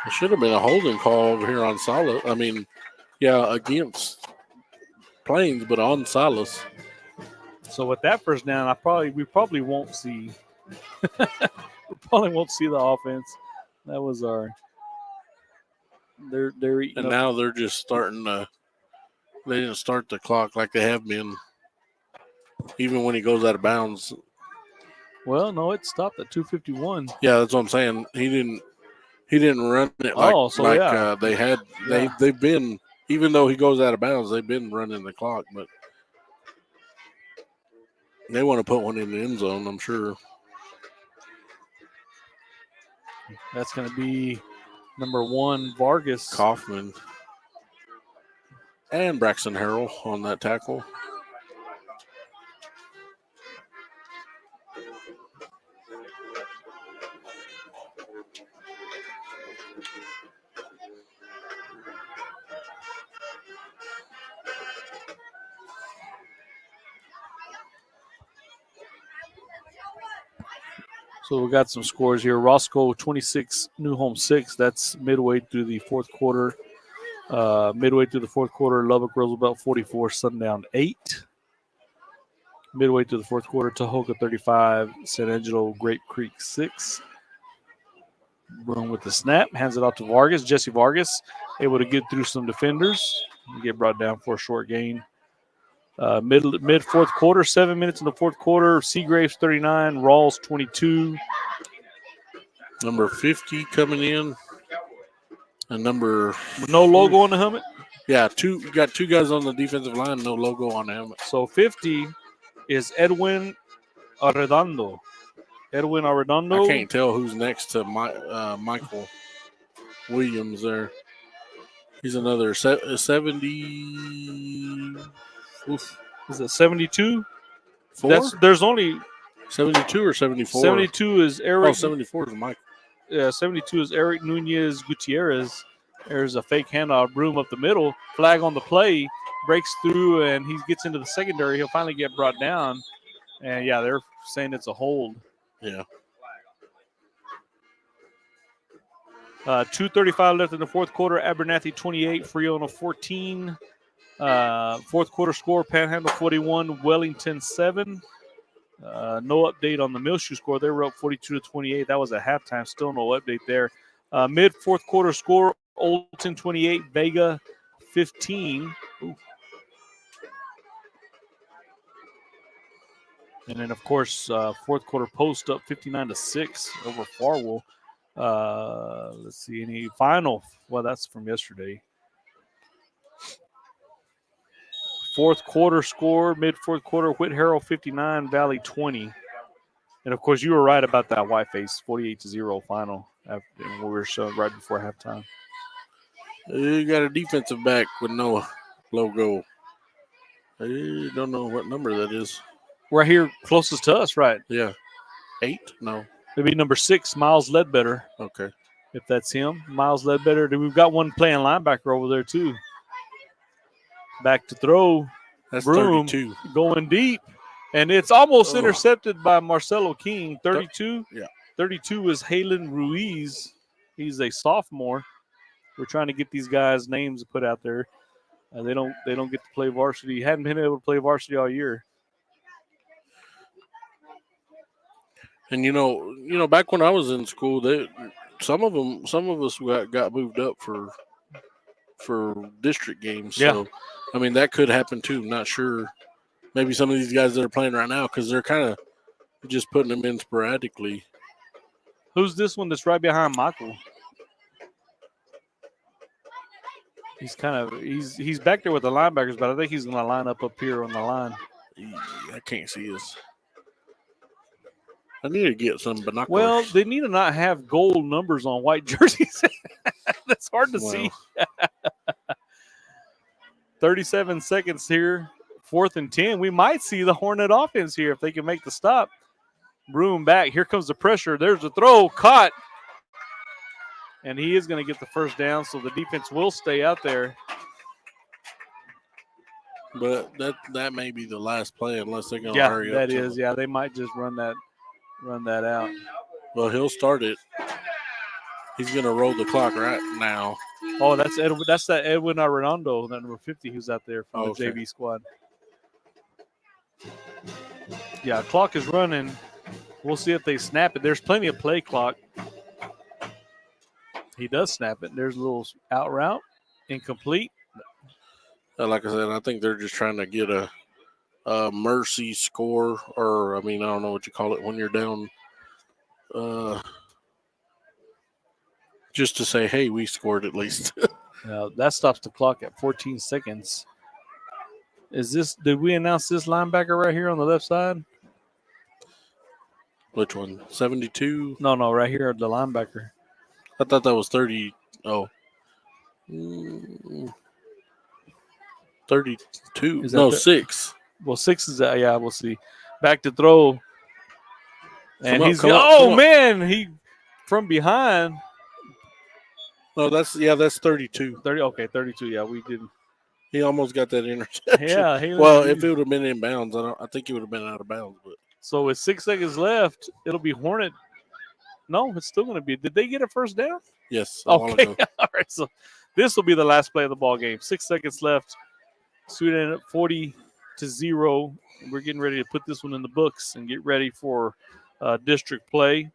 It should have been a holding call over here on Salas. I mean, yeah, against Plains, but on Salas. So with that first down, we probably won't see the offense. That was our. They're eating And up. now they're just starting to. They didn't start the clock like they have been. Even when he goes out of bounds. Well, no, it stopped at 2:51. Yeah, that's what I'm saying. He didn't run it like Oh, so yeah. they had. Yeah. They've been, even though he goes out of bounds, they've been running the clock, but they want to put one in the end zone, I'm sure. That's going to be number 1, Vargas. Kaufman and Braxton Harrell on that tackle. So we got some scores here. Roscoe 26, New Home 6. That's midway through the fourth quarter. Lubbock Roosevelt 44, Sundown 8. Midway through the fourth quarter, Tahoka 35, San Angelo Grape Creek 6. Broom with the snap, hands it off to Vargas. Jesse Vargas able to get through some defenders and get brought down for a short gain. Mid fourth quarter, 7 minutes in the fourth quarter. Seagraves 39, Rawls 22. Number 50 coming in. And number. No logo on the helmet? Yeah, you got 2 guys on the defensive line, no logo on the helmet. So 50 is Edwin Arredondo. I can't tell who's next to Michael Williams there. He's another 70. Oof. Is it 72? 4? There's only 72 or 74? 72 is Eric. 74 is Mike. Yeah, 72 is Eric Nunez Gutierrez. There's a fake handoff, Broom up the middle, flag on the play, breaks through, and he gets into the secondary. He'll finally get brought down. And, yeah, they're saying it's a hold. Yeah. 2:35 left in the fourth quarter. Abernathy 28, Friona 14. Fourth quarter score, Panhandle 41, Wellington 7. No update on the Millshoe score. They were up 42-28. That was at halftime. Still no update there. Mid fourth quarter score, Olton 28, Vega 15. Ooh. And then, of course, fourth quarter post up 59-6 over Farwell. Let's see, any final. Well, that's from yesterday. Fourth quarter score, mid-fourth quarter, Whit Harrell 59, Valley 20. And, of course, you were right about that white face, 48-0 final when we were showing right before halftime. You got a defensive back with no logo. I don't know what number that is. Right here, closest to us, right? Yeah. 8? No. Maybe number 6, Miles Ledbetter. Okay. If that's him. Miles Ledbetter. We've got one playing linebacker over there, too. Back to throw. That's Broom 32. Going deep. And it's almost intercepted by Marcelo King. 32. Yeah. 32 is Halen Ruiz. He's a sophomore. We're trying to get these guys' names put out there. They don't get to play varsity. Hadn't been able to play varsity all year. And you know, back when I was in school, some of us got moved up for district games. Yeah. So, I mean, that could happen too. Not sure. Maybe some of these guys that are playing right now, because they're kind of just putting them in sporadically. Who's this one that's right behind Michael? He's he's back there with the linebackers, but I think he's going to line up here on the line. I can't see his. I need to get some binoculars. Well, they need to not have gold numbers on white jerseys. That's hard to see. 37 seconds here. 4th and 10. We might see the Hornet offense here if they can make the stop. Broom back. Here comes the pressure. There's the throw. Caught. And he is going to get the first down, so the defense will stay out there. But that may be the last play unless they're going to hurry up. Yeah, that is. Yeah, they might just run that out. Well, he'll start it. He's going to roll the clock right now. Oh, that's that Edwin Arredondo, that number 50 who's out there from the JV squad. Yeah, clock is running. We'll see if they snap it. There's plenty of play clock. He does snap it. There's a little out route, incomplete. Like I said, I think they're just trying to get a mercy score, or I don't know what you call it when you're down. Just to say, hey, we scored at least. That stops the clock at 14 seconds. Did we announce this linebacker right here on the left side? Which one? 72? No, right here, the linebacker. I thought that was 30. Oh. 32. No, 6. Well, 6 is that. Yeah, we'll see. Back to throw. And Come he's up. Man, he from behind. No, that's 32. 32. Yeah, we didn't. He almost got that interception. Yeah. If it would have been in bounds, I think he would have been out of bounds. But So with 6 seconds left, it'll be Hornet. No, it's still going to be. Did they get a first down? yes. Okay. All right. So this will be the last play of the ball game. 6 seconds left. Sudan up 40-0. We're getting ready to put this one in the books and get ready for district play.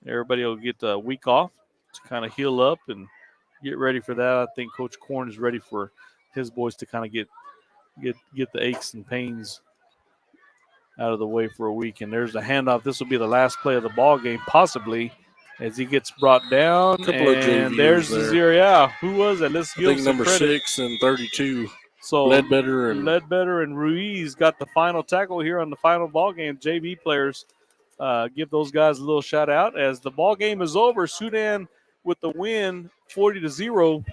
Everybody will get a week off to kind of heal up and get ready for that. I think Coach Korn is ready for his boys to kind of get the aches and pains out of the way for a week. And there's the handoff. This will be the last play of the ball game, possibly, as he gets brought down. And there's the 0. Yeah, who was that? Let's give him some number credit. 6 and 32. So Ledbetter and Ruiz got the final tackle here on the final ball game. JV players, give those guys a little shout out as the ball game is over. Sudan with the win, 40-0.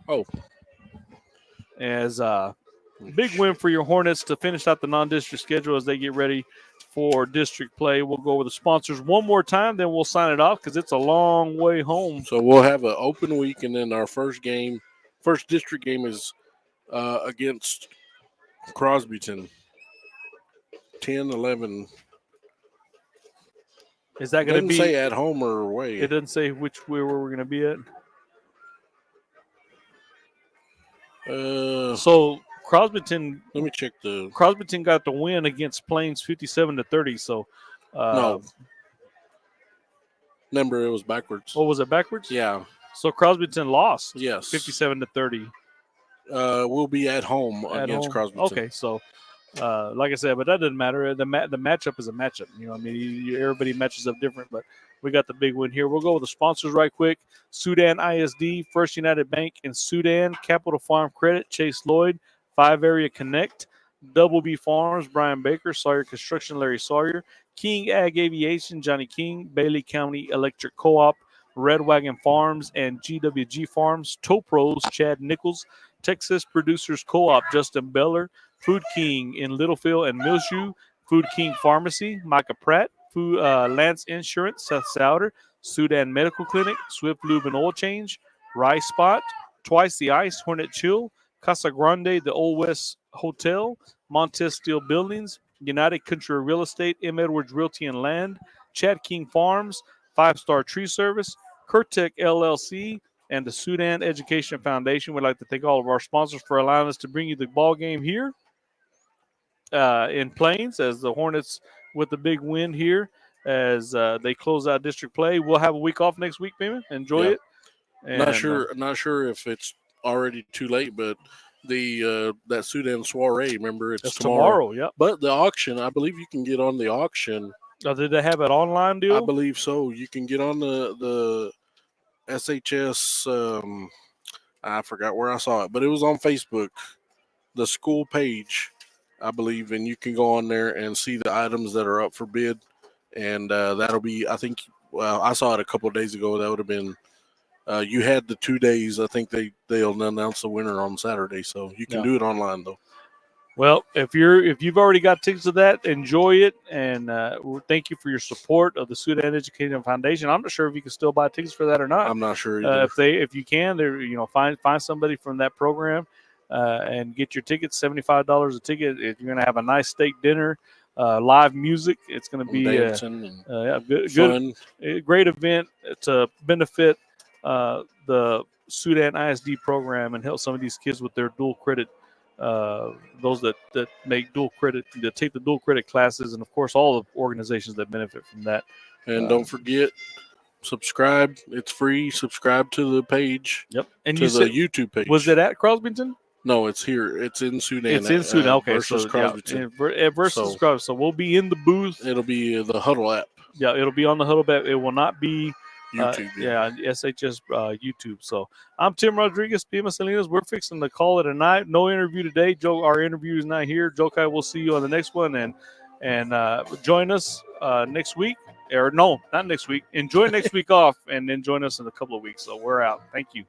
Oh, as big win for your Hornets to finish out the non-district schedule as they get ready for district play. We'll go over the sponsors one more time, then we'll sign it off because it's a long way home. So we'll have an open week, and then our first district game is against Crosbyton. 10-11. Is that going to be? It doesn't say at home or away. It doesn't say where we're going to be at. So Crosbyton. Let me check Crosbyton got the win against Plains 57-30. So no. Remember, it was backwards. Oh, was it backwards? Yeah. So Crosbyton lost. Yes. 57-30. We'll be at home against Crosbyton. Okay, so like I said, but that doesn't matter. The matchup is a matchup. You know, everybody matches up different, but we got the big win here. We'll go with the sponsors right quick. Sudan ISD, First United Bank in Sudan, Capital Farm Credit, Chase Lloyd, 5 Area Connect, Double B Farms, Brian Baker, Sawyer Construction, Larry Sawyer, King Ag Aviation, Johnny King, Bailey County Electric Co-op, Red Wagon Farms, and GWG Farms, Tow Pros, Chad Nichols, Texas Producers Co-op, Justin Beller, Food King in Littlefield and Millshoe, Food King Pharmacy, Micah Pratt, Lance Insurance, Seth Souder, Sudan Medical Clinic, Swift Lube and Oil Change, Rice Spot, Twice the Ice, Hornet Chill, Casa Grande, the Old West Hotel, Montez Steel Buildings, United Country Real Estate, M. Edwards Realty and Land, Chad King Farms, 5 Star Tree Service, Curtec LLC, and the Sudan Education Foundation. We'd like to thank all of our sponsors for allowing us to bring you the ball game here in Plains as the Hornets with the big win here as they close out district play. We'll have a week off next week, Beeman. Enjoy it. And, not sure if it's already too late, but that Sudan soiree, remember, it's tomorrow. Yep. But the auction, I believe you can get on the auction. Did they have it online deal? I believe so. You can get on the SHS. I forgot where I saw it, but it was on Facebook, the school page, I believe, and you can go on there and see the items that are up for bid, and that'll be, I think, well, I saw it a couple of days ago. That would have been, you had the 2 days. I think they'll announce the winner on Saturday, so you can do it online though. Well, if you've already got tickets to that, enjoy it, and thank you for your support of the Sudan Education Foundation. I'm not sure if you can still buy tickets for that or not. I'm not sure either. If you can, find somebody from that program and get your tickets. $75 a ticket. If you're going to have a nice steak dinner, live music, it's going to be dancing, good, great event to benefit the Sudan ISD program and help some of these kids with their dual credit. Those that make dual credit, that take the dual credit classes, and of course all the organizations that benefit from that. And don't forget, subscribe. It's free. Subscribe to the page. Yep. And to you the said, YouTube page. was it at Crosbyton? No, it's here. It's in Sudan. It's in Sudan. Okay, versus so Crosbyton. yeah, versus Crosbyton. So we'll be in the booth. It'll be the Huddle app. Yeah, it'll be on the Huddle app. It will not be YouTube. SHS YouTube. So I'm Tim Rodriguez, Pima Salinas. We're fixing to call it a night. No interview today. Joe, our interview is not here. Joe Kai, we'll see you on the next one, and join us next week. Or no, not next week. Enjoy next week off, and then join us in a couple of weeks. So we're out. Thank you.